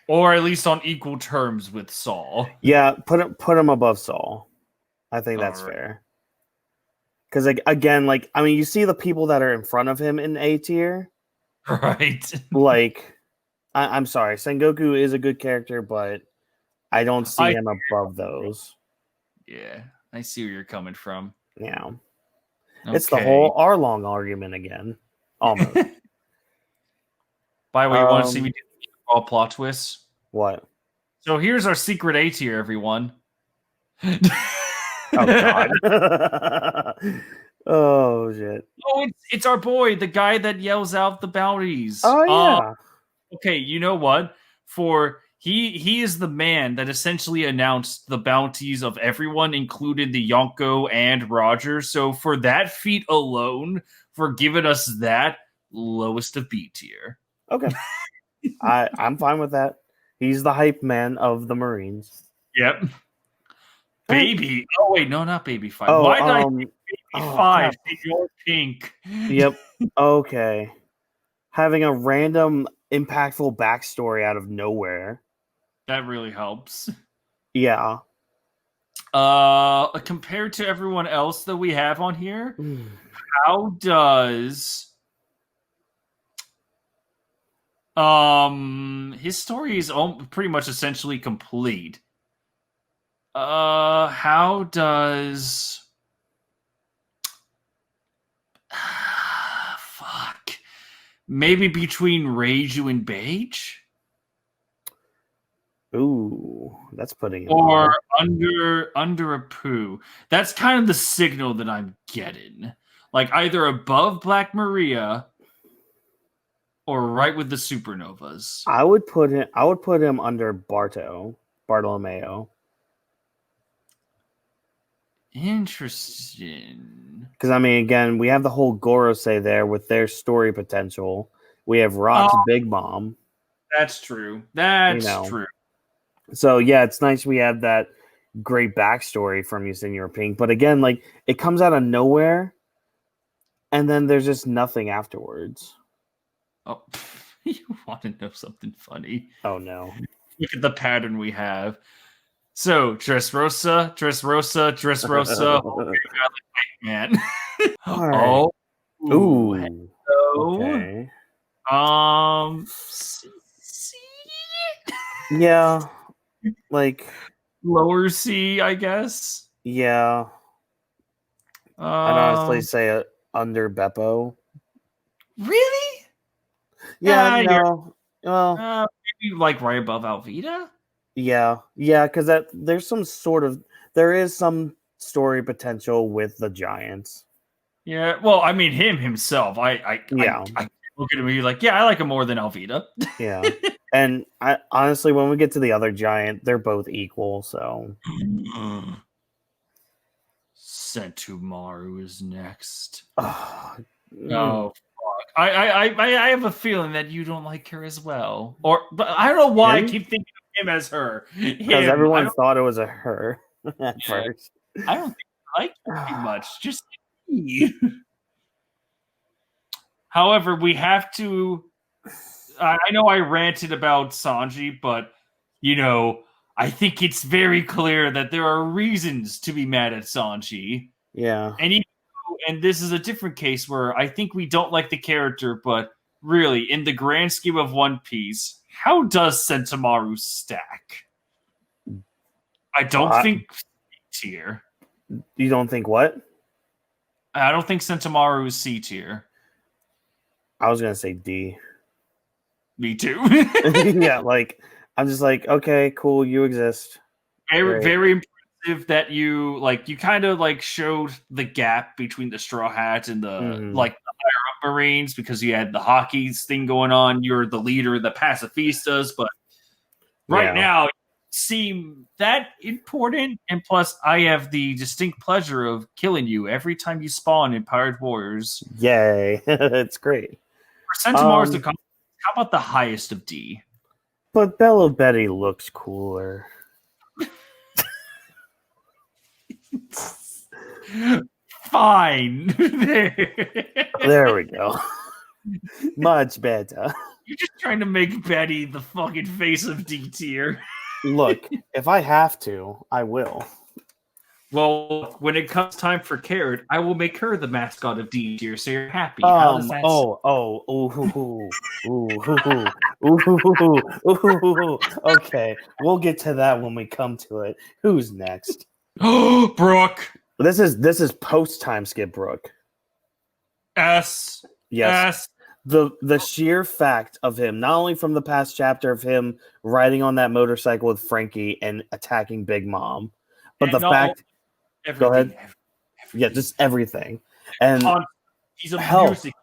Or at least on equal terms with Saul. Yeah, put him above Saul. I think that's fair. Because again, like, I mean, you see the people that are in front of him in A tier, right? Like, I'm sorry, Sengoku is a good character, but I don't see him above those. Yeah, I see where you're coming from. Yeah, okay. It's the whole Arlong argument again, almost. By the way, you want to see me do all plot twists? What? So here's our secret A tier, everyone. Oh God. Oh shit. Oh, it's our boy, the guy that yells out the bounties. Oh yeah. Okay, you know what? He is the man that essentially announced the bounties of everyone, including the Yonko and Roger. So for that feat alone, for giving us that, lowest of B tier. Okay. I'm fine with that. He's the hype man of the Marines. Yep. Baby. Oh wait, no, not Baby 5. Oh, why did I think Baby 5? You're pink. Yep. Okay. Having a random impactful backstory out of nowhere. That really helps. Yeah. Compared to everyone else that we have on here, how does his story is pretty much essentially complete. How does fuck, maybe between Reiju and Beige? Ooh, that's putting it or under a poo. That's kind of the signal that I'm getting. Like either above Black Maria or right with the supernovas. I would put him under Bartolomeo. Interesting. Because I mean, again, we have the whole Gorosei there with their story potential. We have Rock's Big Mom. That's true. That's true. So yeah, it's nice we have that great backstory from you, Senor Pink. But again, like it comes out of nowhere, and then there's just nothing afterwards. Oh, you want to know something funny? Oh no! Look at the pattern we have. So Dressrosa. Man. Right. Oh. Ooh. Hello. Okay. Yeah. Like lower C, I guess. Yeah. I'd honestly say under Beppo. Really? Yeah, no. Well, maybe like right above Alvida? Yeah, because there is some story potential with the Giants. Yeah, well, I mean him himself. I look at him and be like, yeah, I like him more than Alvida. Yeah. And I honestly, when we get to the other Giant, they're both equal, so Sentomaru is next. No, fuck. I have a feeling that you don't like her as well. But I don't know why I keep thinking of him as her. Because everyone thought it was a her at first. I don't think I like her too much. Just me. However, we have to. I know I ranted about Sanji, but I think it's very clear that there are reasons to be mad at Sanji. Yeah. And this is a different case where I think we don't like the character, but really, in the grand scheme of One Piece, how does Sentomaru stack? I don't think C tier. You don't think what? I don't think Sentomaru is C tier. I was gonna say D. Me too. Yeah, like I'm just like, okay, cool, you exist. Very impressive that you kind of showed the gap between the Straw Hat and the the higher up Marines, because you had the Hawkins thing going on. You're the leader of the pacifistas, but right now you seem that important. And plus, I have the distinct pleasure of killing you every time you spawn in Pirate Warriors. Yay. It's great. For Sentomaru's to come, How about the highest of D? But Bello Betty looks cooler. Fine. There we go. Much better. You're just trying to make Betty the fucking face of D tier. Look, if I have to, I will. Well, when it comes time for Carrot, I will make her the mascot of D tier, so you're happy. How does that Okay, we'll get to that when we come to it. Who's next? Brooke. This is post time skip Brooke. S. Yes. S. The sheer fact of him, not only from the past chapter of him riding on that motorcycle with Frankie and attacking Big Mom, but the fact. Go ahead. Everything. Yeah, just everything. And he's a music.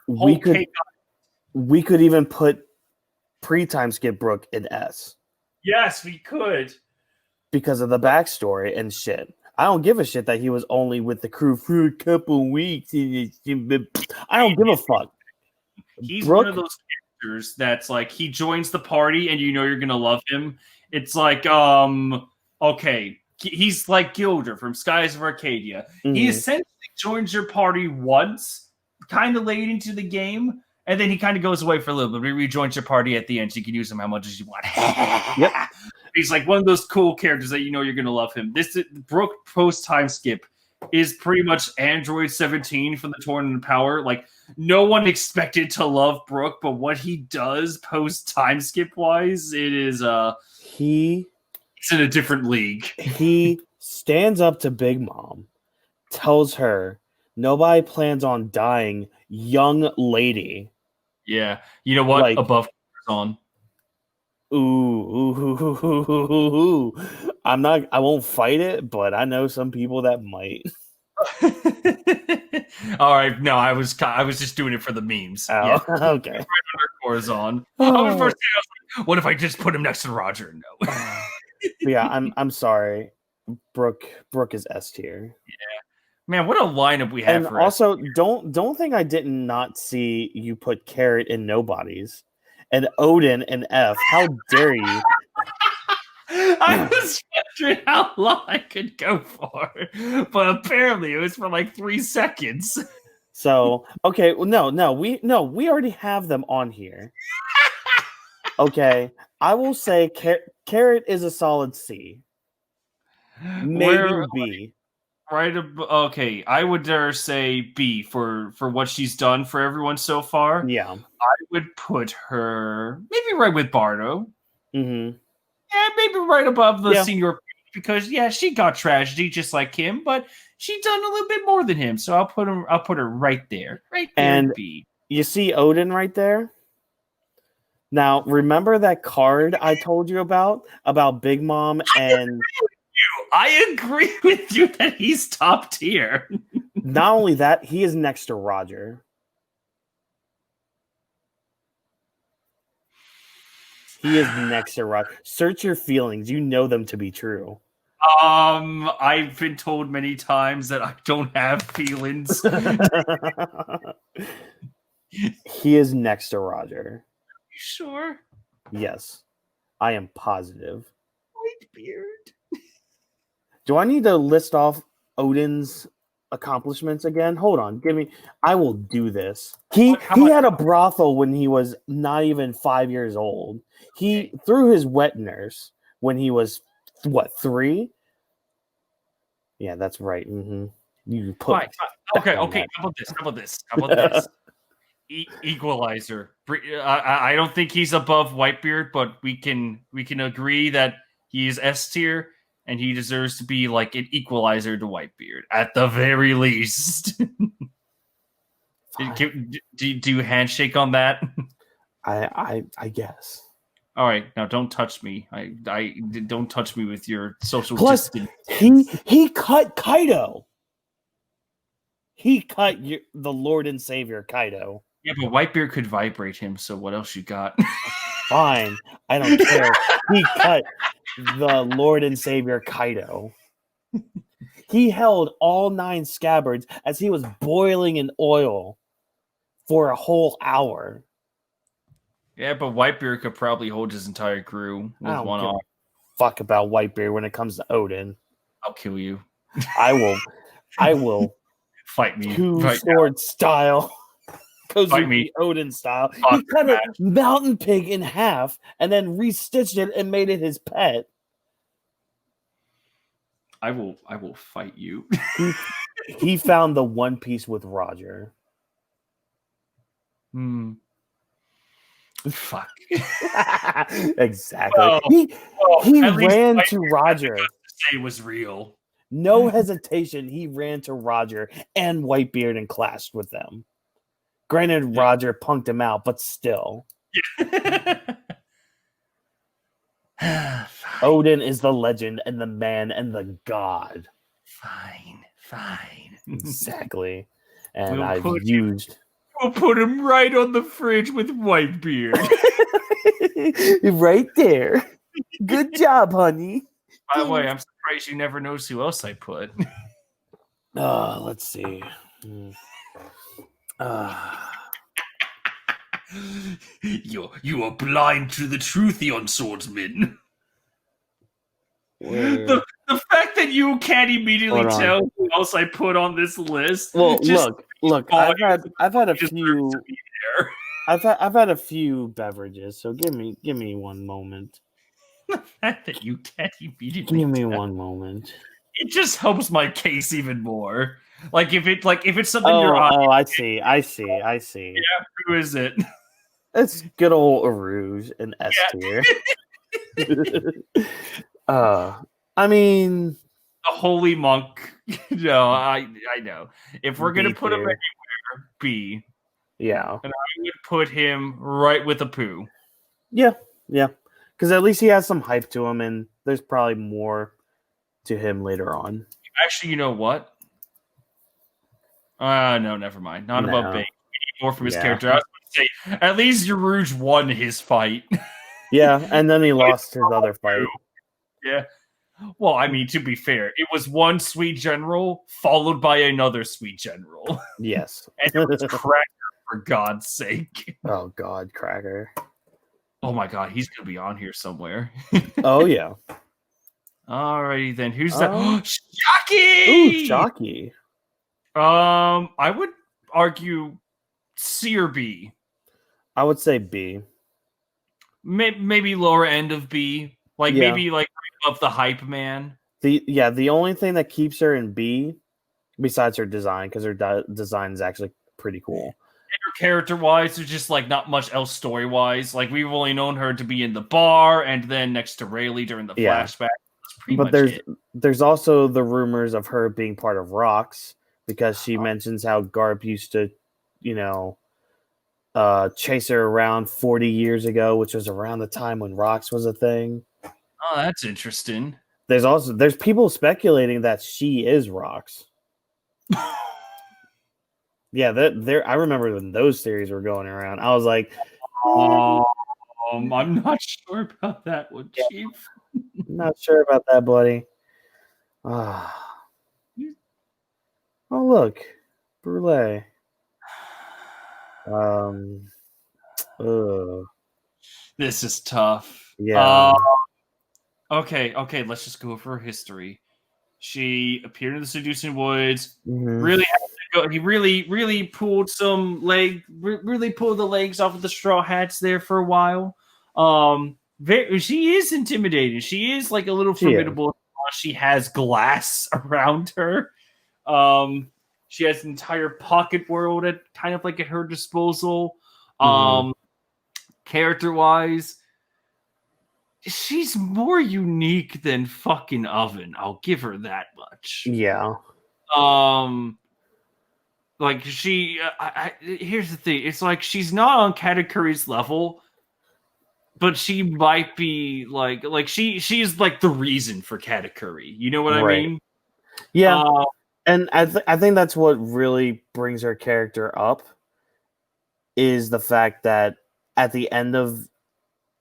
We could even put pre-time skip Brooke in S. Yes, we could. Because of the backstory and shit. I don't give a shit that he was only with the crew for a couple weeks. I don't give a fuck. He's one of those characters that's like, he joins the party and you know you're gonna love him. It's like, okay, he's like Gilder from Skies of Arcadia. Mm-hmm. He essentially joins your party once, kind of late into the game, and then he kind of goes away for a little bit. But he rejoins your party at the end, so you can use him how much as you want. Yep. He's like one of those cool characters that you know you're going to love him. This Brooke post time skip is pretty much Android 17 from the Tournament of Power. Like, no one expected to love Brooke, but what he does post time skip wise, it is it's in a different league. He stands up to Big Mom, tells her nobody plans on dying, young lady. Yeah. You know what? Like, above on. Ooh. I won't fight it, but I know some people that might. All right, no, I was just doing it for the memes. Oh, yeah. Okay. Right under Corazon. Oh. First thing I was like, what if I just put him next to Roger? No. Yeah, I'm sorry. Brooke is S tier. Yeah. Man, what a lineup we have. And also, don't think I did not see you put Carrot in Nobodies and Odin in F. How dare you? I was wondering how long I could go for, but apparently it was for like 3 seconds. So, okay, well, we already have them on here. Okay, I will say Carrot is a solid C. Maybe B. Right. Okay, I would dare say B for what she's done for everyone so far. Yeah, I would put her maybe right with Bardo. Mm-hmm. Yeah, maybe right above the senior, because she got tragedy just like him, but she done a little bit more than him. So I'll put her right there, And B. You see Odin right there. Now remember that card I told you about Big Mom and. I agree with you that he's top tier. Not only that, he is next to Roger. He is next to Roger. Search your feelings. You know them to be true. I've been told many times that I don't have feelings. He is next to Roger. You sure? Yes. I am positive. Whitebeard. Do I need to list off Odin's accomplishments again? Hold on. I will do this. He had a brothel when he was not even 5 years old. He threw his wet nurse when he was, 3? Yeah, that's right. Mm-hmm. You put fine. Okay. How about this? Equalizer. I don't think he's above Whitebeard, but we can agree that he is S tier. And he deserves to be like an equalizer to Whitebeard, at the very least. Do you handshake on that? I guess. All right, now don't touch me. I don't touch me with your social distance. He cut Kaido. He cut the Lord and Savior Kaido. Yeah, but Whitebeard could vibrate him. So what else you got? Fine, I don't care. He cut the Lord and Savior Kaido. He held all 9 scabbards as he was boiling in oil. for a whole hour. Yeah, but Whitebeard could probably hold his entire crew I with don't one give a arm. fuck about Whitebeard when it comes to Odin. I'll kill you. I will Fight me. two Fight, sword style. fight me. Kozuki Odin style. Fuck He cut a match. mountain pig in half and then restitched it and made it his pet. I will fight you. He found the One Piece with Roger. Fuck. Exactly. Well, he at least ran Whitebeard to Roger. to say it was real. No hesitation. He ran to Roger and Whitebeard and clashed with them. Granted, Yeah. Roger punked him out, but still. Odin is the legend and the man and the god. Fine. Exactly. And We'll put him right on the fridge with Whitebeard. right there. Good job, honey. By the way, I'm surprised you never noticed who else I put. Let's see. You are blind to the truth, yon swordsman. Where... The fact that you can't immediately tell who else I put on this list. Well, look. I've had a few. I've had a few beverages, so give me one moment. The fact that you can't immediately give me one moment. It just helps my case even more. Like if it's something you're on. Oh, I see. Yeah, who is it? It's good old Arouge and S tier. I mean, the holy monk. No, I know. If we're gonna put him anywhere, B. Yeah, and I would put him right with a poo. Yeah, because at least he has some hype to him, and there's probably more to him later on. Actually, you know what? No, never mind. Not about Bane. We need more from his character. I was going to say, at least Yarouge won his fight. Yeah, and then he lost his other fight. Yeah. Well, I mean, to be fair, it was one sweet general followed by another sweet general. Yes. And it was Cracker, for God's sake. Oh, God, Cracker. Oh, my God, he's going to be on here somewhere. Oh, yeah. Alrighty, then. Who's that? Shocky! Ooh, Shocky. I would argue C or B. I would say B. Maybe lower end of B. Maybe of the hype man. The only thing that keeps her in B, besides her design, because her design is actually pretty cool. And her character-wise, there's just not much else story-wise. We've only known her to be in the bar and then next to Rayleigh during the flashback. But there's also the rumors of her being part of Rox, because she mentions how Garp used to, chase her around 40 years ago, which was around the time when Rox was a thing. Oh, that's interesting. There's people speculating that she is Rox. Yeah, I remember when those theories were going around. I was like, I'm not sure about that one, Chief. Not sure about that, buddy. Oh, look, Brule. This is tough. Yeah. Okay. Let's just go over her history. She appeared in the Seducing Woods. Mm-hmm. Really had to go. He really pulled really pulled the legs off of the Straw Hats there for a while. She is intimidating. She is a little formidable. She has glass around her. She has an entire pocket world at her disposal. Character-wise, she's more unique than fucking Oven. I'll give her that much. Yeah. Here's the thing. It's she's not on Katakuri's level, but she might be she's the reason for Katakuri. You know what I mean? Yeah. And I think that's what really brings her character up, is the fact that at the end of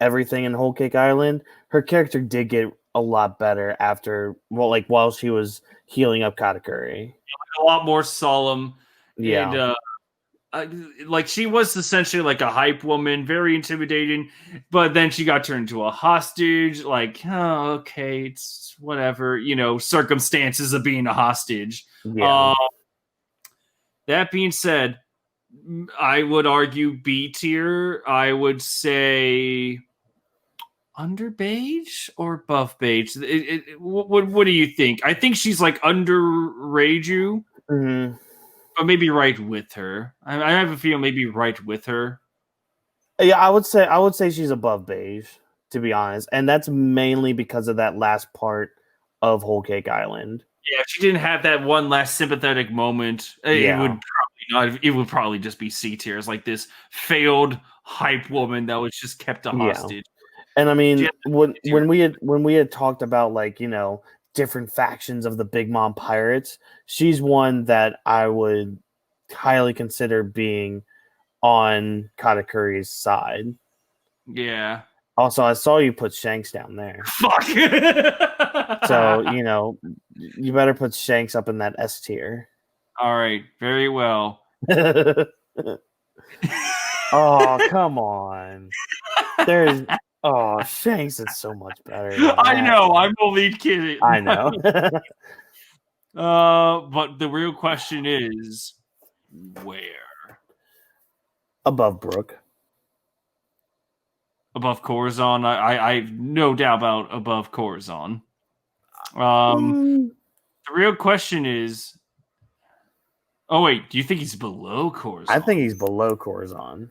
everything in Whole Cake Island, her character did get a lot better after, while she was healing up Katakuri. A lot more solemn. Yeah. like she was essentially like a hype woman, very intimidating, but then she got turned into a hostage. Like, oh, okay, it's whatever, circumstances of being a hostage. Yeah. That being said, I would argue B tier. I would say under beige or above beige. What do you think? I think she's like under Reiju, Mm-hmm. but maybe right with her. I have a feeling maybe right with her. Yeah, I would say she's above beige, to be honest, and that's mainly because of that last part of Whole Cake Island. Yeah, if she didn't have that one last sympathetic moment, it would Yeah. probably not. It would probably just be C tier. It's like this failed hype woman that was just kept a Yeah. hostage. And I mean, Yeah, when we had talked about like different factions of the Big Mom Pirates, she's one that I would highly consider being on Katakuri's side. yeah. Also, I saw you put Shanks down there, Fuck. so you better put Shanks up in that S tier. All right. Very well. Oh, come on! There's Shanks is so much better than I that. know. I'm only kidding. I know. But the real question is, where? Above Brooke. Above Corazon? I've no doubt about above Corazon. The real question is, oh wait, do you think he's below Corazon? I think he's below Corazon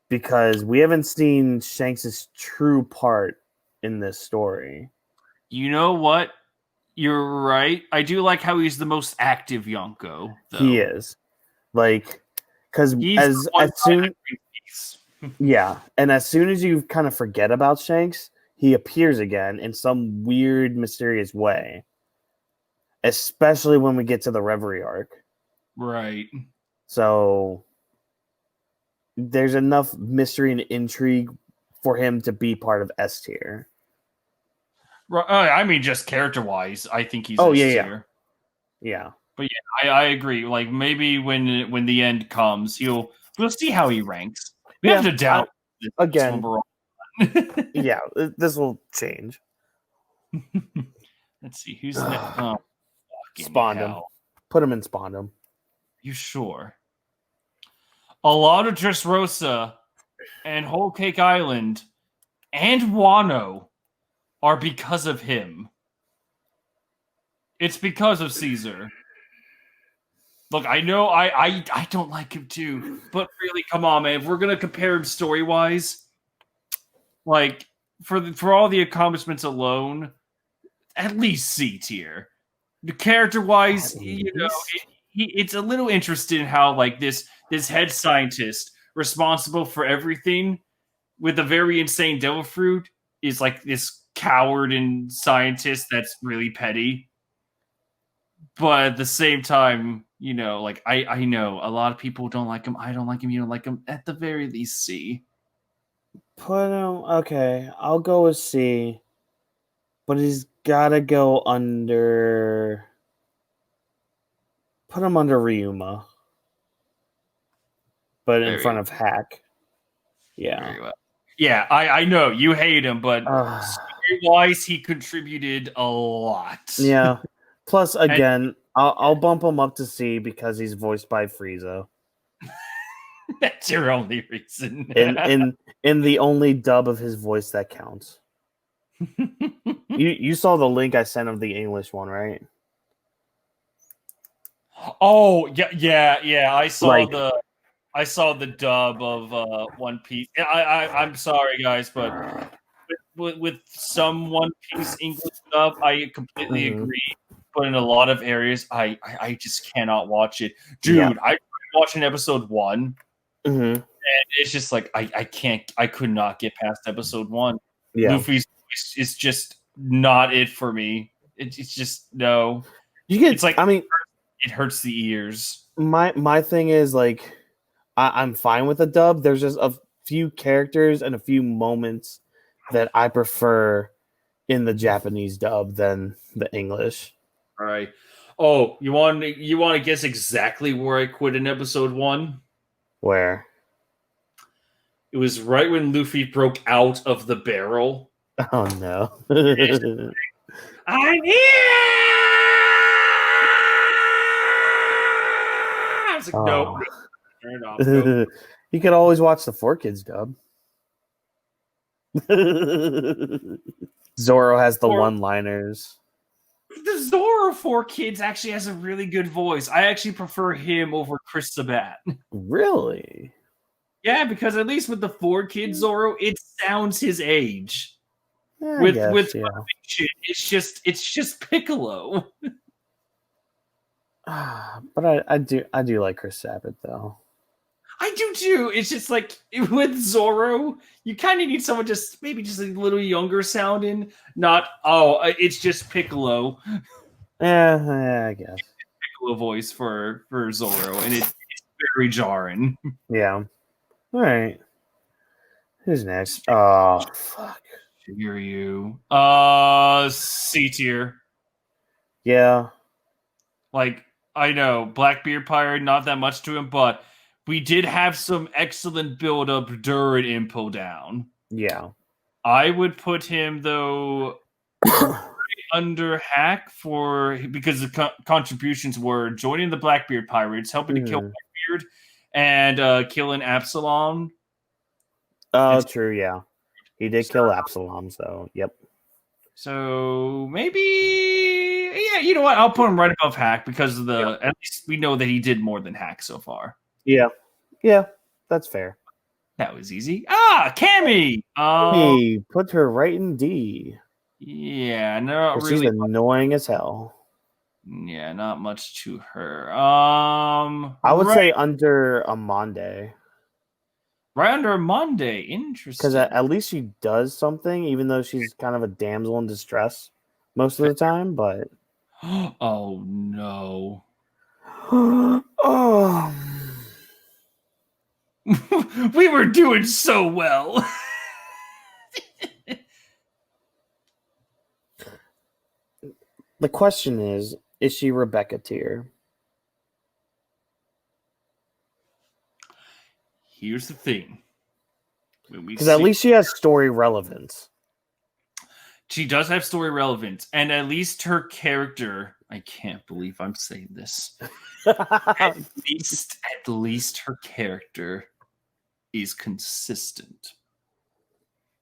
because we haven't seen Shanks' true part in this story. You know what? You're right. I do like how he's the most active Yonko. Though. He is, like, because as soon, yeah, and as soon as you kind of forget about Shanks, he appears again in some weird, mysterious way. Especially when we get to the Reverie arc. Right. So there's enough mystery and intrigue for him to be part of S tier. I mean, just character-wise, I think he's S tier. Yeah. But yeah, I agree. Like maybe when the end comes, we'll see how he ranks. We have to doubt this again. Yeah, this will change. Let's see who's next. Oh, Spondum. Put him in Spondum. You sure? A lot of Dressrosa and Whole Cake Island and Wano are because of him. It's because of Caesar. Look, I know I don't like him too, but really, come on, man. If we're gonna compare him story-wise, like for all the accomplishments alone, at least C tier. The character-wise, it's a little interesting how like this head scientist responsible for everything with a very insane devil fruit is like this coward and scientist that's really petty. But at the same time, like I know a lot of people don't like him. I don't like him. You don't like him. At the very least, C. Put him. Okay, I'll go with C. But he's gotta go under. Put him under Ryuma. But in front of Hack. Yeah. Very well. Yeah, I know you hate him, but story-wise, he contributed a lot. Yeah. Plus, again, I'll bump him up to C because he's voiced by Frieza. That's your only reason. in the only dub of his voice that counts. You saw the link I sent of the English one, right? Oh yeah. I saw the dub of One Piece. I'm sorry, guys, but with some One Piece English dub, I completely agree. But in a lot of areas, I just cannot watch it, dude. Yeah. I tried watching episode 1, and it's just like I can't. I could not get past episode 1. Yeah. Luffy's voice is just not it for me. It's just no. It's like it hurts the ears. My thing is like I'm fine with the dub. There's just a few characters and a few moments that I prefer in the Japanese dub than the English. All right. Oh, you want to guess exactly where I quit in episode 1? Where? It was right when Luffy broke out of the barrel. Oh no. I'm here. I was like, Oh. no, turn it off. No. You could always watch the 4 Kids dub. Zoro has the one-liners. The Zoro 4 Kids actually has a really good voice. I actually prefer him over Chris Sabat. Really? Yeah, because at least with the 4 Kids Zoro, it sounds his age. Yeah, With yeah. it's just Piccolo. But I do like Chris Sabat though. I do too. It's just like with Zoro, you kind of need someone just maybe just a little younger sounding. Not it's just Piccolo. Yeah, I guess. Piccolo voice for Zoro, and it's very jarring. Yeah. All right. Who's next? Oh fuck. Shiryu. C tier. Yeah. Like I know Blackbeard Pirate, not that much to him, but we did have some excellent build up during Impo Down. Yeah. I would put him though under Hack because the contributions were joining the Blackbeard Pirates, helping to kill Blackbeard, and killing Absalom. Oh, true. Yeah, he did kill Absalom. So, yep. So maybe, yeah, you know what? I'll put him right above Hack because of at least we know that he did more than Hack so far. Yeah, that's fair. That was easy. Cammy. Hey, put her right in D. Yeah, no, really. She's annoying as hell. Yeah, not much to her. I would say under Amande. Right under Monday. Interesting. Because at least she does something, even though she's kind of a damsel in distress most of the time. But oh no. Oh. We were doing so well. The question is she Rebecca tier? Here's the thing. Because at least she has story relevance. She does have story relevance. And at least her character, I can't believe I'm saying this. at least her character is consistent.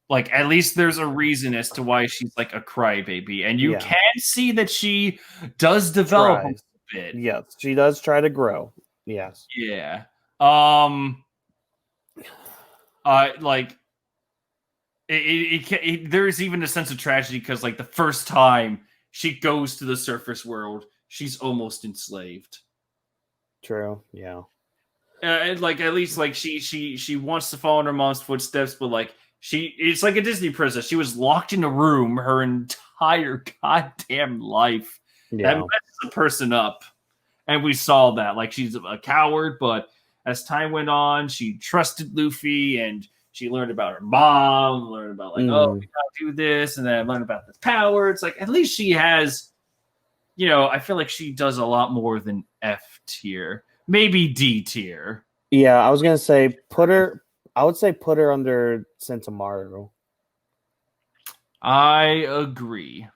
Like, at least there's a reason as to why she's like a crybaby. And you can see that she does develop a bit. Yes, she does try to grow. Yes. Yeah. Like, there's even a sense of tragedy because, like, the first time she goes to the surface world, she's almost enslaved. True. Yeah. And like, at least, like, she wants to follow in her mom's footsteps, but like, it's like a Disney princess. She was locked in a room her entire goddamn life. Yeah. That messes a person up, and we saw that. Like, she's a coward, but as time went on, she trusted Luffy, and she learned about her mom, learned about like, oh, we gotta do this, and then learned about this power. It's like, at least she has, I feel like she does a lot more than F tier, maybe D tier. Yeah, I was gonna say I would say put her under Sentomaru. I agree.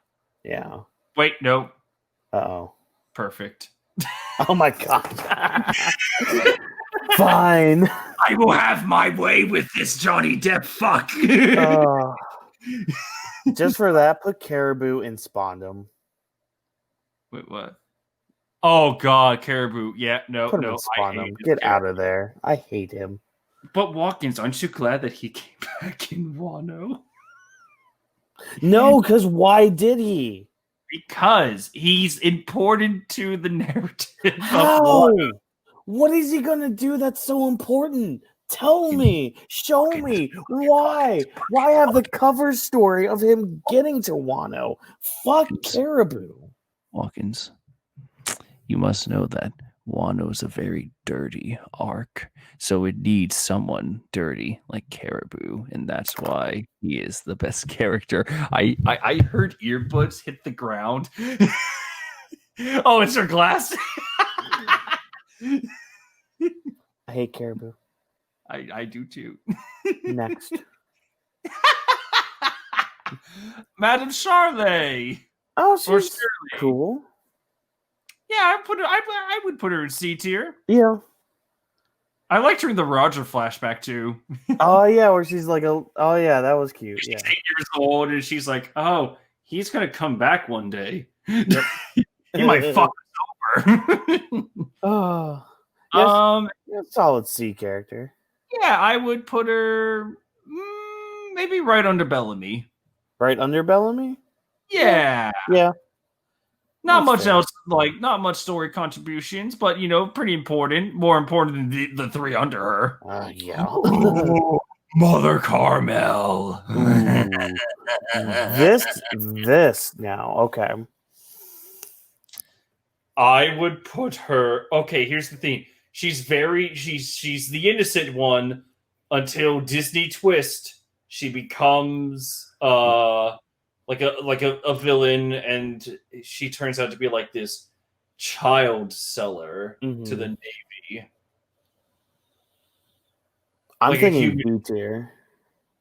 Yeah. Wait, no. Uh-oh. Perfect. Oh my god. Fine. I will have my way with this Johnny Depp fuck. Just for that, put Caribou in Spondum. Wait, what? Oh god, Caribou. Yeah, no. Put him in Spondum. Get out of there. I hate him. But Whawkins, aren't you glad that he came back in Wano? No, because why did he? Because he's important to the narrative. How? What is he gonna do that's so important? Tell me. Show me. Why? Why have the cover story of him getting to Wano? Fuck Caribou. Whawkins, you must know that Wano's a very dirty arc, so it needs someone dirty like Caribou, and that's why he is the best character. I heard earbuds hit the ground. Oh, it's her glass. I hate Caribou. I do too. Next. Madame Charlet. Oh, Or she's Shirley. cool. Yeah, I would put her in C tier. Yeah. I liked her in the Roger flashback too. Oh yeah, where she's like oh yeah, that was cute. She's Yeah. 8 years old and she's like, oh, he's gonna come back one day. Yep. He might fuck us over. Oh. Yes, Um, solid C character. yeah, I would put her maybe right under Bellamy. Right under Bellamy? Yeah. Yeah. Not That's much fair. else, like not much story contributions, but pretty important. More important than the three under her. Yeah. Ooh, Mother Carmel. Ooh. This now. Okay. I would put her. Okay, here's the thing. She's the innocent one until Disney twist. She becomes like a villain, and she turns out to be like this child seller to the Navy. I'm Like a thinking human- B tier.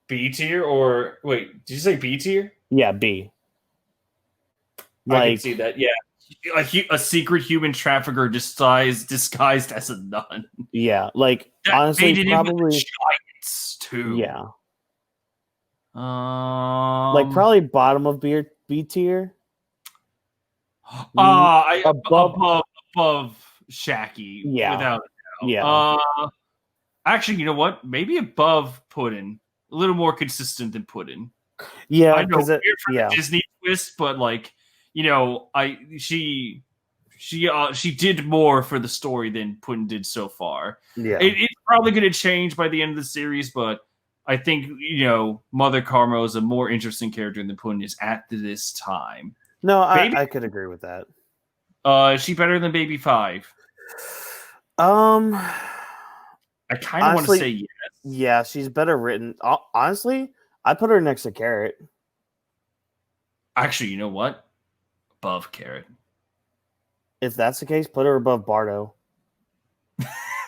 B tier, or wait, did you say B tier? Yeah, B. I can see that. Yeah, a secret human trafficker disguised as a nun. Yeah, like That honestly, made it in with the probably. giants too. Yeah, Like probably bottom of B tier. above Shaggy. Yeah. Without a doubt. Yeah. Actually, you know what? Maybe above Puddin'. A little more consistent than Puddin'. Yeah, I know because weird for the Disney twist, but like she did more for the story than Puddin' did so far. Yeah, It's probably going to change by the end of the series, but I think Mother Carmel is a more interesting character than Puddin' is at this time. no, I could agree with that. Is she better than Baby 5? I kind of want to say yes. Yeah, she's better written. Honestly, I put her next to Carrot. Actually, you know what? Above Carrot. If that's the case, put her above Bardo.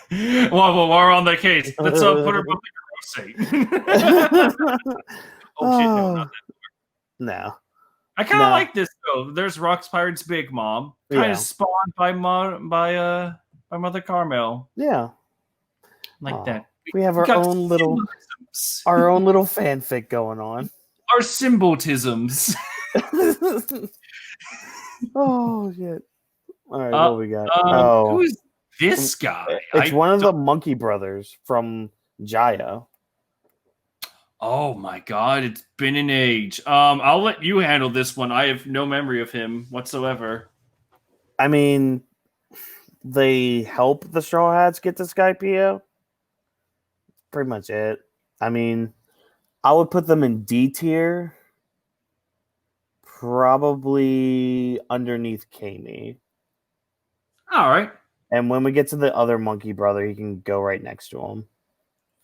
Well, we're on that case. Let's put her above the Gross. Oh shit, no, not that. No. I kind of like this though. There's Rock's Pirate's Big Mom, kind of spawned by Mother Carmel. Yeah, like that. We have our own little fanfic going on. Our symbolisms. Oh shit! All right, what we got? Who's this guy? It's one of the Monkey Brothers from Jaya. Oh my god, it's been an age. I'll let you handle this one. I have no memory of him whatsoever. I mean, they help the Straw Hats get to Skypea. Pretty much it. I mean, I would put them in D tier, probably underneath Kami. All right. And when we get to the other Monkey Brother, he can go right next to him.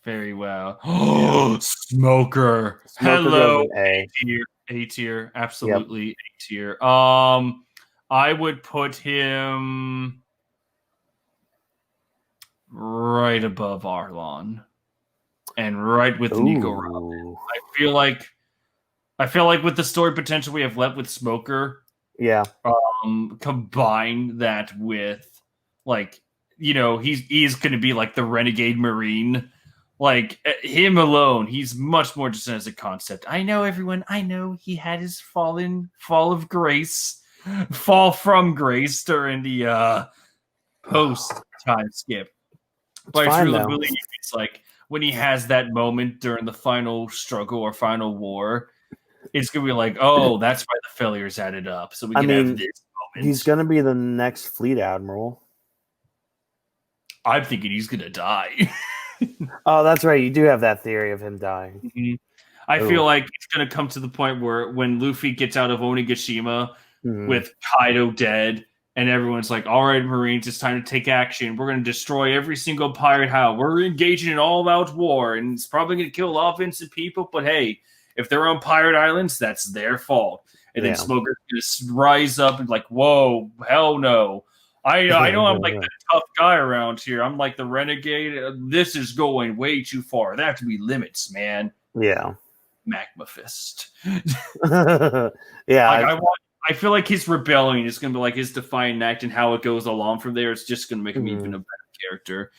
Very well. Oh, Smoker. Hello. A tier. A tier. Absolutely A tier. I would put him right above Arlon. And right with Nico Robin. I feel like with the story potential we have left with Smoker, combine that with he's going to be like the renegade Marine. Like him alone, he's much more just as a concept. I know everyone. I know he had his fall from grace during the post time skip. But I truly believe it's like when he has that moment during the final struggle or final war, it's gonna be like, oh, that's why the failures added up. So we can have this moment. He's gonna be the next fleet admiral. I'm thinking he's gonna die. Oh, that's right. You do have that theory of him dying. Mm-hmm. I feel like it's gonna come to the point where when Luffy gets out of Onigashima with Kaido dead, and everyone's like, all right, Marines, it's time to take action. We're going to destroy every single pirate house. We're engaging in all-out war, and it's probably going to kill a lot of innocent people, but hey, if they're on pirate islands, that's their fault. And then Smoker's gonna rise up and like, whoa, hell no. I know I'm like the tough guy around here. I'm like the renegade. This is going way too far. There have to be limits, man. Yeah. Magma Fist. Yeah. I feel like his rebellion is going to be like his defiant act, and how it goes along from there. It's just going to make him even a better character.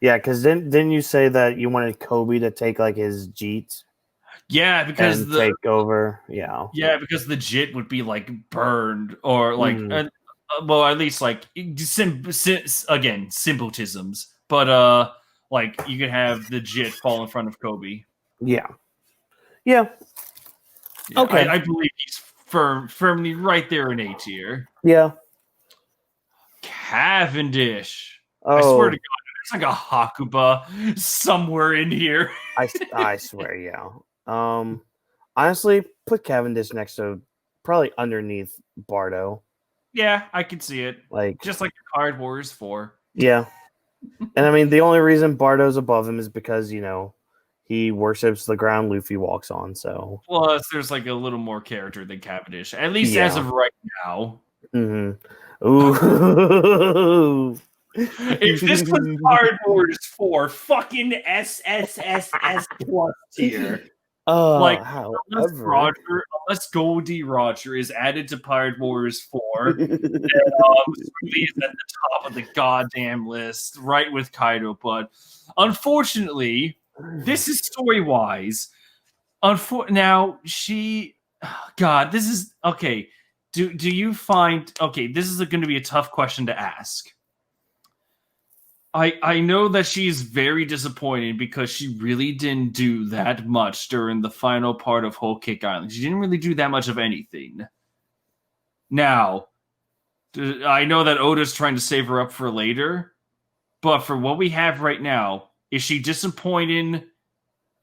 Yeah, because didn't you say that you wanted Kobe to take like his Jeet? Yeah, because take over. Yeah. Yeah, because the Jit would be like burned or like, well, at least like again symbolisms. But like you could have the Jit fall in front of Kobe. Yeah. Yeah. Okay. I believe he's firmly right there in A tier. Yeah. Cavendish. Oh. I swear to God, there's like a Hakuba somewhere in here. I swear, yeah. Honestly, put Cavendish next to probably underneath Bardo. Yeah, I can see it. Like just like the Card Warriors 4. Yeah. And I mean the only reason Bardo's above him is because, he worships the ground Luffy walks on, so plus there's like a little more character than Cavendish, at least as of right now. Ooh. If this was Card Wars 4, fucking SSSS plus tier. Like, unless Goldie Roger is added to Pirate Warriors 4, then is at the top of the goddamn list, right with Kaido. But unfortunately, this is story-wise. Now, God, this is... Okay, do you find... Okay, this is going to be a tough question to ask. I know that she's very disappointed because she really didn't do that much during the final part of Whole Cake Island. She didn't really do that much of anything. Now, I know that Oda's trying to save her up for later, but for what we have right now, is she disappointed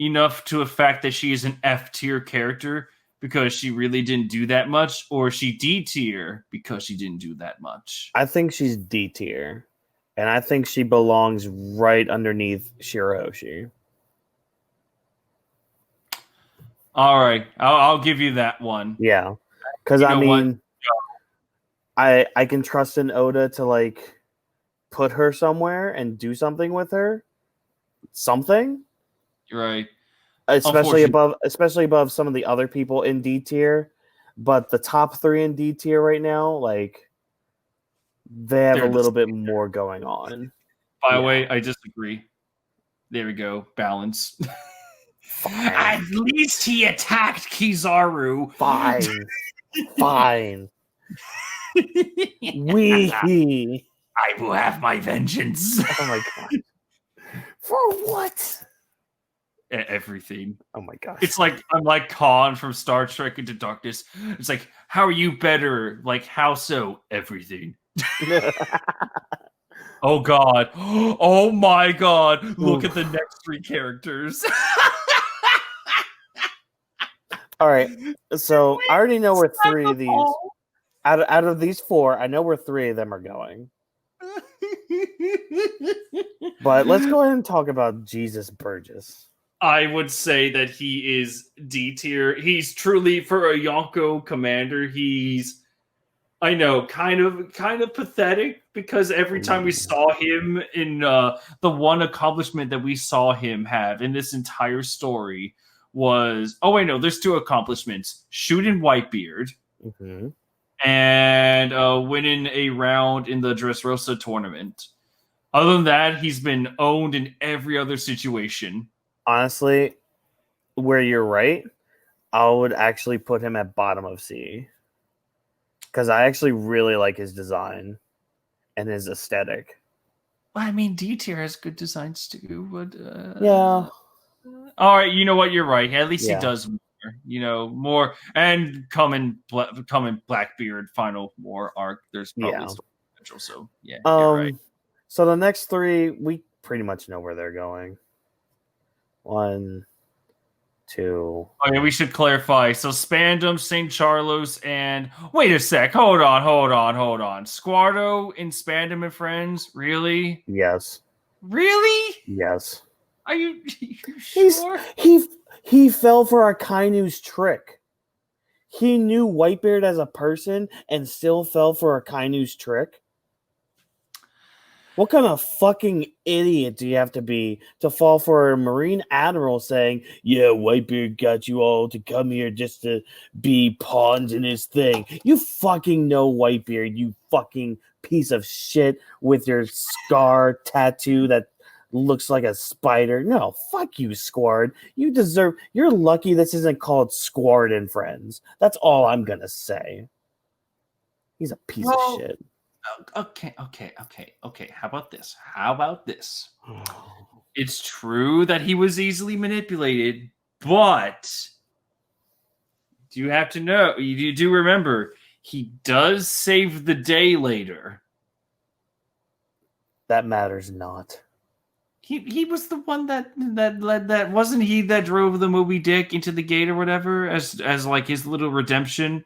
enough to the fact that she is an F tier character because she really didn't do that much, or is she D tier because she didn't do that much? I think she's D tier. And I think she belongs right underneath Shirahoshi. All right. I'll give you that one. Yeah. Because, I mean, I can trust in Oda to, like, put her somewhere and do something with her. Something. You're right. Especially above some of the other people in D tier. But the top 3 in D tier right now, like... They have a little bit more going on. By the way, I disagree. There we go. Balance. At least he attacked Kizaru. Fine. I will have my vengeance. Oh my God. For what? Everything. Oh my gosh. It's like I'm like Khan from Star Trek Into Darkness. It's like, how are you better? Like, how so? Everything. Oh God. Oh my God. Look at the next 3 characters. All right. So I already know where 3 of these out of these 4, I know where 3 of them are going. But let's go ahead and talk about Jesus Burgess. I would say that he is D tier. He's truly, for a Yonko commander, he's, I know, kind of pathetic, because every time we saw him in the one accomplishment that we saw him have in this entire story was, oh wait, no, there's 2 accomplishments: shooting Whitebeard and winning a round in the Dressrosa tournament. Other than that, he's been owned in every other situation. Honestly, where you're right, I would actually put him at bottom of C. Because I actually really like his design and his aesthetic. I mean, D tier has good designs too, but yeah. All right, you know what? You're right. At least he does more. More, and coming Blackbeard final war arc. There's probably still potential. So yeah, you're right. So the next 3, we pretty much know where they're going. 1, 2. Okay, we should clarify. So Spandam, St. Charlos, and wait a sec. Hold on. Squardo and Spandam and Friends? Really? Yes. Really? Yes. Are you sure? He fell for Akainu's trick. He knew Whitebeard as a person and still fell for Akainu's trick? What kind of fucking idiot do you have to be to fall for a Marine Admiral saying, yeah, Whitebeard got you all to come here just to be pawns in his thing? You fucking know Whitebeard, you fucking piece of shit with your scar tattoo that looks like a spider. No, fuck you, Squard. You're lucky this isn't called Squard and Friends. That's all I'm gonna say. He's a piece of shit. Okay. How about this? It's true that he was easily manipulated, but you have to know, you do remember, he does save the day later. That matters not. He was the one that led that. Wasn't he that drove the Moby Dick into the gate or whatever as like his little redemption?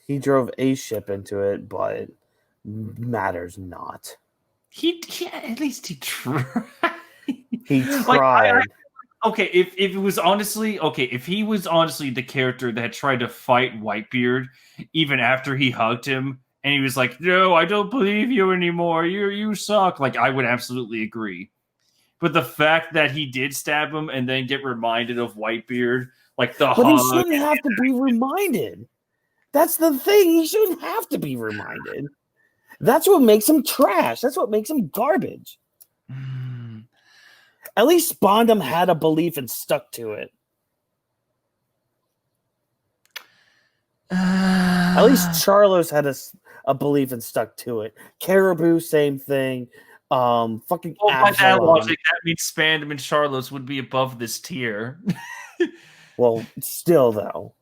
He drove a ship into it, but matters not. At least he tried. He tried. If he was honestly the character that tried to fight Whitebeard even after he hugged him, and he was like, "No, I don't believe you anymore. You suck." Like, I would absolutely agree. But the fact that he did stab him and then get reminded of Whitebeard, like the But hug, he shouldn't have to be reminded. That's the thing. He shouldn't have to be reminded. That's what makes him trash. That's what makes him garbage. At least Spondum had a belief and stuck to it. At least Charlos had a belief and stuck to it. Caribou, same thing. Fucking by that logic, that means Spandam and Charlos would be above this tier. Well, still though,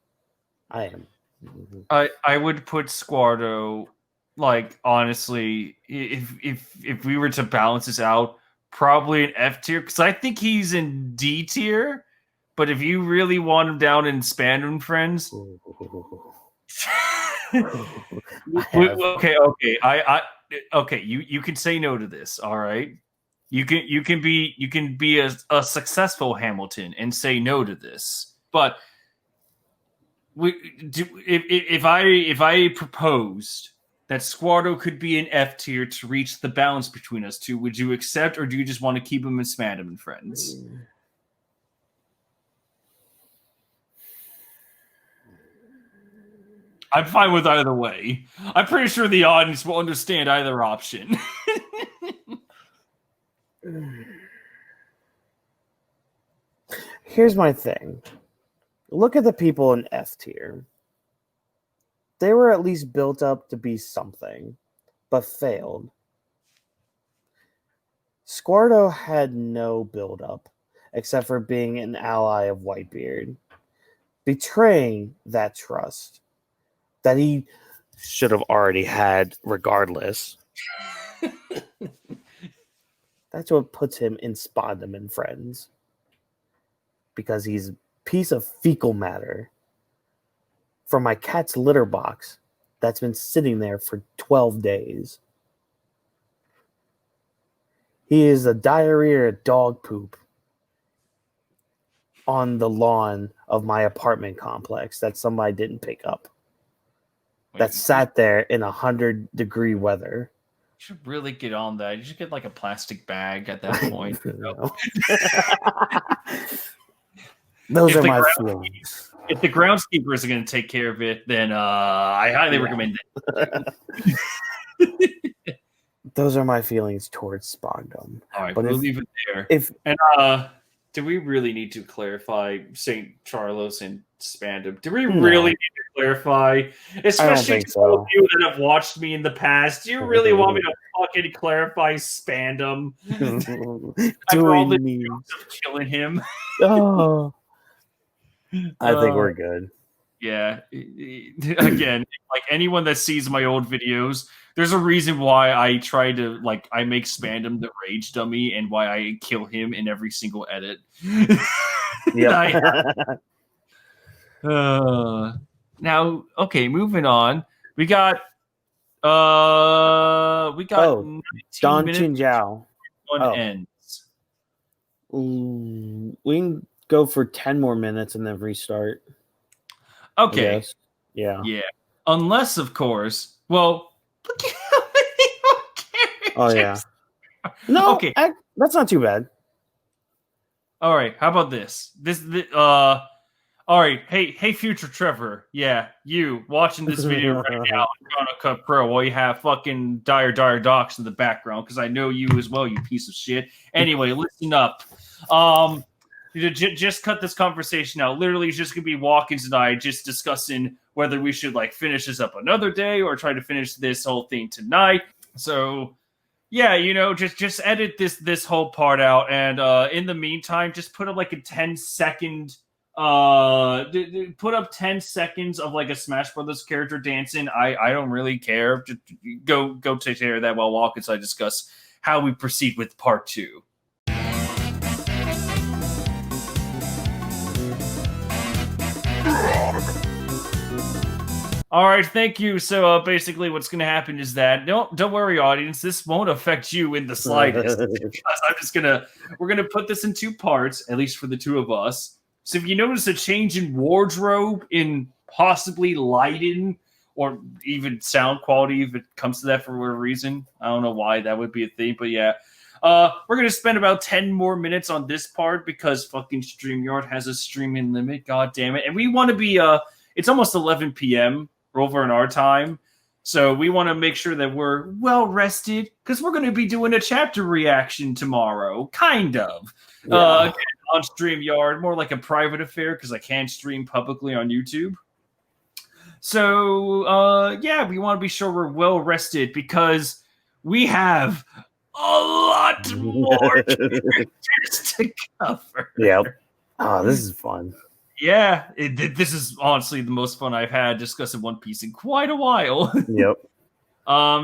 I would put Squardo, like, honestly, if we were to balance this out, probably an F tier, because I think he's in D tier. But if you really want him down in Spandam Friends, okay, you can say no to this. All right, you can be a successful Hamilton and say no to this. But if I proposed that Squardo could be an F tier to reach the balance between us two, would you accept, or do you just want to keep him in Spandam and Friends? I'm fine with either way. I'm pretty sure the audience will understand either option. Here's my thing. Look at the people in F tier. They were at least built up to be something, but failed. Squardo had no build-up, except for being an ally of Whitebeard, betraying that trust that he should have already had regardless. That's what puts him in Spondam and Friends. Because he's a piece of fecal matter from my cat's litter box that's been sitting there for 12 days. He is a diarrhea of dog poop on the lawn of my apartment complex that somebody didn't pick up. That sat there in 100-degree weather. You should really get on that. You should get like a plastic bag at that point. Those are my feelings. If the groundskeeper is going to take care of it, then I highly recommend it. Those are my feelings towards Spondam. All right, but we'll leave it there. Do we really need to clarify St. Charlos and Spandam? Do we really need to clarify? Especially to all of you that have watched me in the past. Do you really want me to fucking clarify Spandam? After all the jokes of killing him. Oh. I think we're good. Yeah. Again, like anyone that sees my old videos, there's a reason why I try to, like, I make Spandam the rage dummy and why I kill him in every single edit. Now, okay, moving on. We got Don 19 Chinjiao. One ends. We can go for 10 more minutes and then restart. Okay. Yes. Yeah. Yeah. Unless, of course, well, look at how many more Oh yeah. characters. No, Okay. that's not too bad. All right. How about this? All right. Hey, future Trevor. Yeah, you watching this video right now on Final Cut Pro while you have fucking dire docs in the background because I know you as well, you piece of shit. Anyway, listen up. Just cut this conversation out. Literally, it's just gonna be Whawkins and I just discussing whether we should like finish this up another day or try to finish this whole thing tonight. So yeah, just edit this whole part out, and in the meantime, just put up like a 10-second put up 10 seconds of like a Smash Brothers character dancing. I don't really care. Just go take care of that while Whawkins and I discuss how we proceed with part 2. All right, thank you. So basically what's going to happen is that don't worry, audience, this won't affect you in the slightest because we're going to put this in 2 parts, at least for the 2 of us. So if you notice a change in wardrobe, in possibly lighting, or even sound quality, if it comes to that for whatever reason, I don't know why that would be a thing, but yeah. We're going to spend about 10 more minutes on this part because fucking StreamYard has a streaming limit, god damn it. And we want to be, it's almost 11 p.m. over in our time. So we want to make sure that we're well rested because we're going to be doing a chapter reaction tomorrow, kind of. Yeah. Again, on StreamYard, more like a private affair because I can't stream publicly on YouTube. So, yeah, we want to be sure we're well rested because we have a lot more characters to cover. Yep. Oh, this is fun. Yeah, this is honestly the most fun I've had discussing One Piece in quite a while. Yep.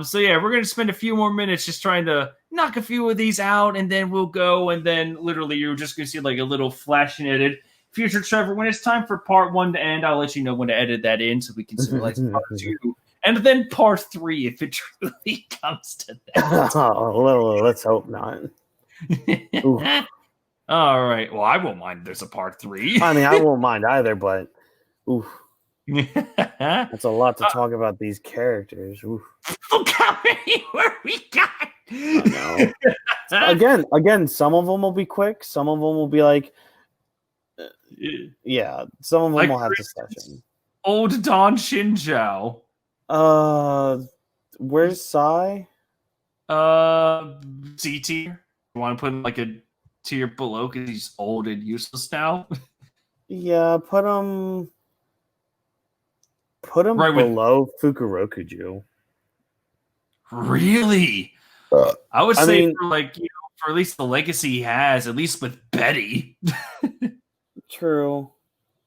So yeah, we're gonna spend a few more minutes just trying to knock a few of these out, and then we'll go, and then literally you're just gonna see like a little flashing edit. Future Trevor, when it's time for part 1 to end, I'll let you know when to edit that in so we can select part 2. And then part 3 if it truly comes to that. Oh, let's hope not. All right. Well, I won't mind if there's a part 3. I mean, I won't mind either, but oof, Look that's a lot to talk about these characters. Oof. how many more we got. I know. Again, some of them will be quick. Some of them will be like, yeah. Some of them Like, will have for discussion. Old Don Shinjao. Where's Sai? C tier. You want to put him like a tier below because he's old and useless now? Yeah, put him Right below Fukurokuju. Really? I would I say mean- for like, for at least the legacy he has, at least with Betty. True.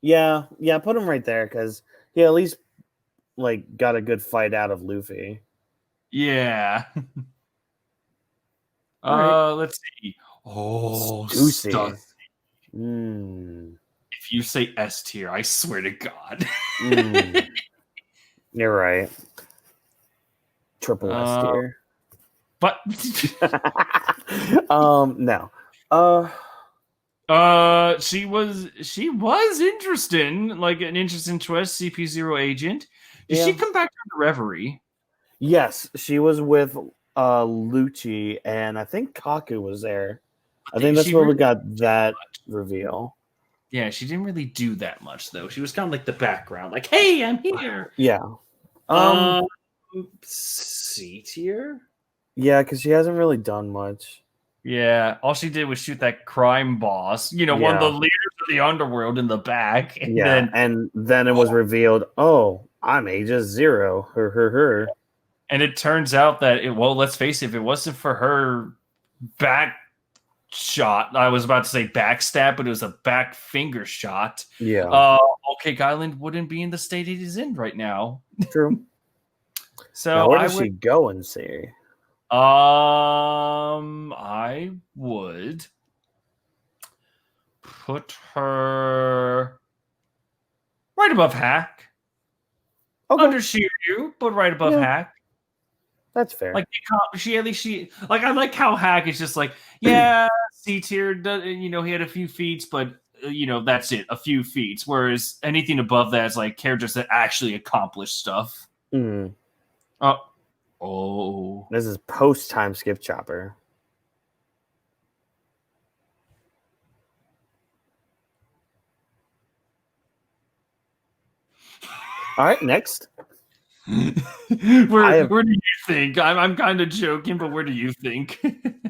Yeah, put him right there because he at least like got a good fight out of Luffy. Yeah. All Let's see. Oh, Stussy. Stussy. Mm. If you say S tier, I swear to God. You're right. Triple S tier. But No. she was interesting, like an interesting twist. CP0 agent. Did she come back from the Reverie? Yes, she was with Lucci, and I think Kaku was there. I think that's where we got that reveal. Yeah, she didn't really do that much though. She was kind of like the background, like, "Hey, I'm here." Yeah. C tier. Yeah, because she hasn't really done much. Yeah, all she did was shoot that crime boss. One of the leaders of the underworld in the back. And then it was revealed. Oh, I'm Aegis Zero. Her. And it turns out that let's face it, if it wasn't for her back shot, I was about to say backstab, but it was a back finger shot. Yeah. Cake Island wouldn't be in the state it is in right now. True. So now, where does she go in series? I would put her right above Hack. Okay. Under Shiryu, but right above Hack. That's fair. Like I like how Hack is just like, yeah, C tier. He had a few feats, but that's it, a few feats. Whereas anything above that is like characters that actually accomplish stuff. Mm. Oh. This is post time skip Chopper. All right, next. Where do you think? I'm kind of joking, but where do you think?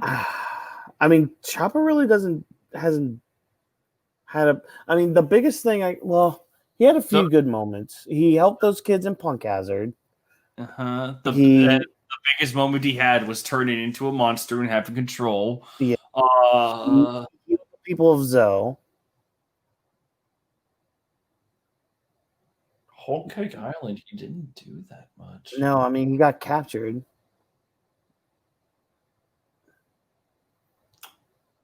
I mean, Chopper really hasn't had a. I mean, the biggest thing he had a few good moments. He helped those kids in Punk Hazard. The biggest moment he had was turning into a monster and having control. Yeah. People of Zoe. Whole Cake Island, he didn't do that much. No, I mean, he got captured.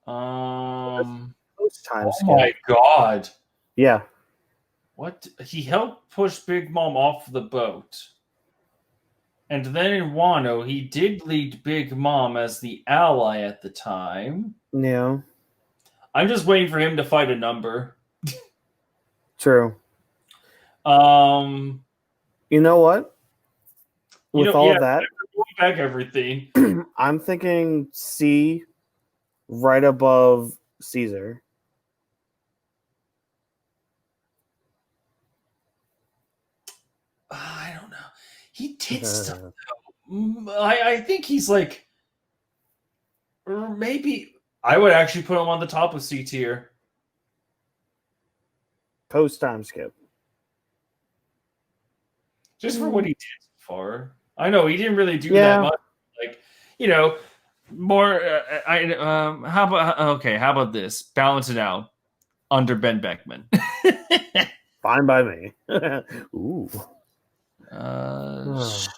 Post-time skip. My God. Yeah. What? He helped push Big Mom off the boat. And then in Wano, he did lead Big Mom as the ally at the time. Yeah. I'm just waiting for him to fight a number. True. You know what? With all of that, back everything. I'm thinking C right above Caesar. I don't know. He did stuff. I think he's like, or maybe I would actually put him on the top of C tier. Post time skip. Just for what he did so far. I know he didn't really do that much. Like, more. How about this? Balance it out. Under Ben Beckman. Fine by me. Ooh.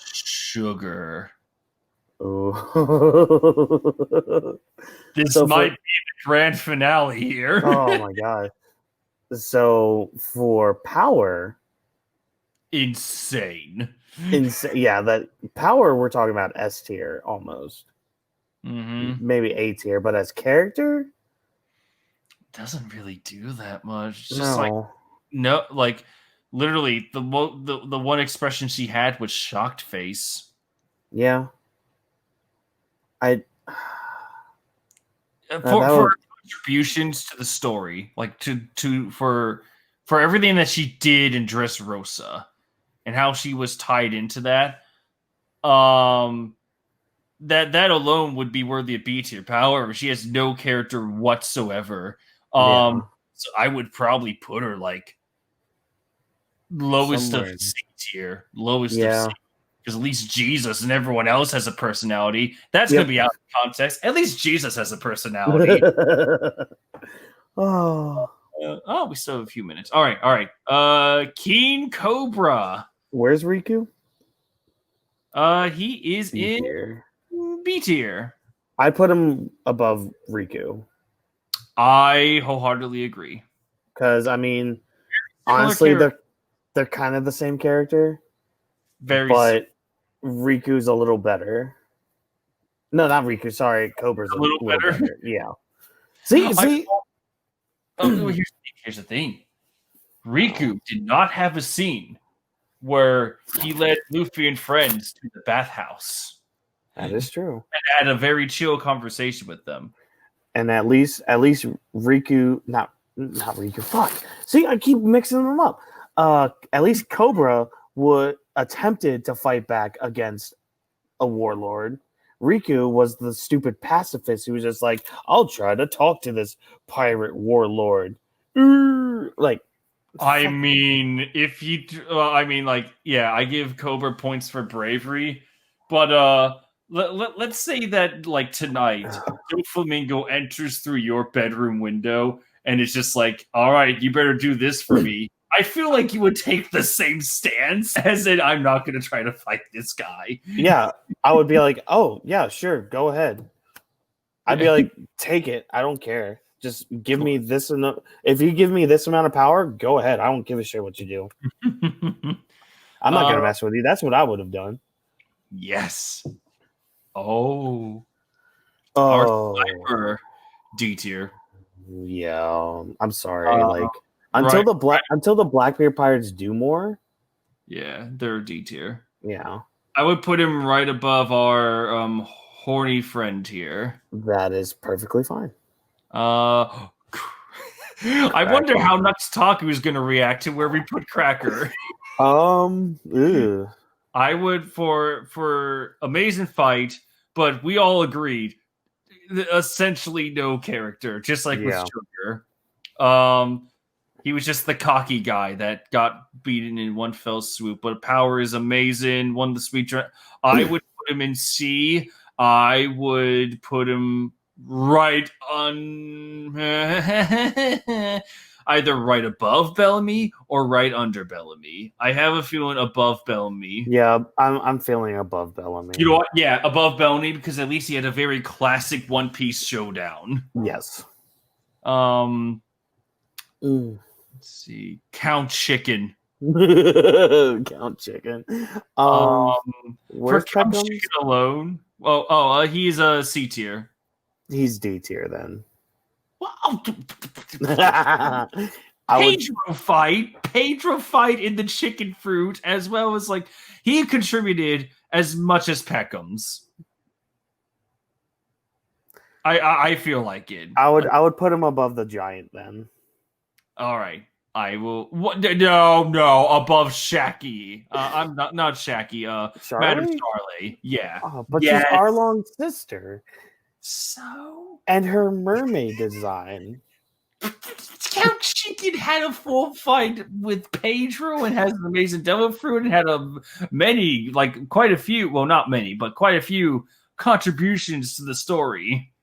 Sugar. Ooh. This might be the grand finale here. Oh my God. So for power. Insane. Yeah, that power we're talking about S tier almost. Mm-hmm. Maybe A tier, but as character? Doesn't really do that much. Just literally the one expression she had was shocked face. Yeah. For contributions to the story, like for everything that she did in Dressrosa and how she was tied into that, that alone would be worthy of B tier. However, she has no character whatsoever. So I would probably put her like lowest of C tier, lowest of C. Because at least Jesus and everyone else has a personality. That's going to be out of context. At least Jesus has a personality. We still have a few minutes. All right. King Cobra. Where's Riku? He is in B tier. I put him above Riku. I wholeheartedly agree. Because I mean, honestly, they're kind of the same character. But Riku's a little better. No, not Riku. Sorry, Cobra's a little better. Yeah. See. Here's the thing. Riku did not have a scene where he led Luffy and friends to the bathhouse. That is true. And had a very chill conversation with them. And at least Riku, not Riku. Fuck. See, I keep mixing them up. At least Cobra attempted to fight back against a warlord. Riku was the stupid pacifist who was just like, I'll try to talk to this pirate warlord. I give Cobra points for bravery, but let's say that like tonight, Flamingo enters through your bedroom window and it's just like, all right, you better do this for me. I feel like you would take the same stance as in, I'm not going to try to fight this guy. Yeah, I would be like, oh, yeah, sure, go ahead. I'd be like, take it. I don't care. Just give me this. If you give me this amount of power, go ahead. I don't give a shit what you do. I'm not going to mess with you. That's what I would have done. Yes. Our sniper, D tier. Yeah, I'm sorry. Like right. until the Blackbeard Pirates do more. Yeah, they're D tier. Yeah, I would put him right above our horny friend here. that is perfectly fine. I wonder how Nuts Taku is going to react to where we put Cracker. Ew. I would for amazing fight, but we all agreed essentially no character, just like with Sugar. He was just the cocky guy that got beaten in one fell swoop, but power is amazing. Won the sweet. I would put him in C. I would put him right on either right above Bellamy or right under Bellamy. I have a feeling above Bellamy. Yeah, I'm feeling above Bellamy. You know what? Yeah, above Bellamy because at least he had a very classic One Piece showdown. Yes. Let's see. Count Chicken. Count Chicken. For Count Chicken alone. He's a C tier. He's D tier then. Wow. Pedro fight in the chicken fruit, as well as like he contributed as much as Peckham's. I feel like it. I would put him above the giant then. All right. I will. What? No, above Shaggy. I'm not Shaggy. Madam Charlie. Yeah. Oh, but she's Arlong's sister. So. And her mermaid design. Count Chicken had a full fight with Pedro and has an amazing devil fruit and had quite a few. Well, not many, but quite a few contributions to the story.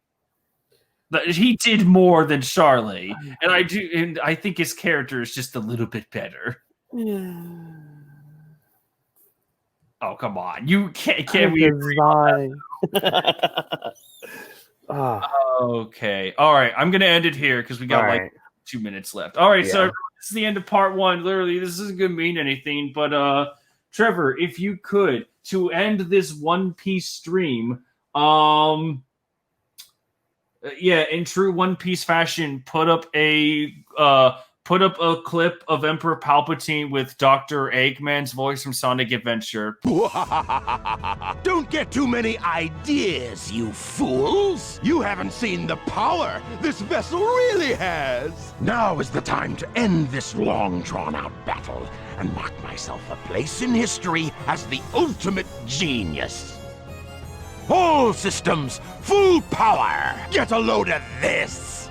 But he did more than Charlie, and I think his character is just a little bit better. Oh, come on. You can't we agree on that? Okay. All right. I'm going to end it here because we got 2 minutes left. All right. So this is the end of part 1. Literally, this isn't going to mean anything. But Trevor, if you could, to end this One Piece stream, in true One Piece fashion, put up a clip of Emperor Palpatine with Dr. Eggman's voice from Sonic Adventure. Don't get too many ideas, you fools! You haven't seen the power this vessel really has! Now is the time to end this long, drawn-out battle and mark myself a place in history as the ultimate genius. All systems, full power! Get a load of this!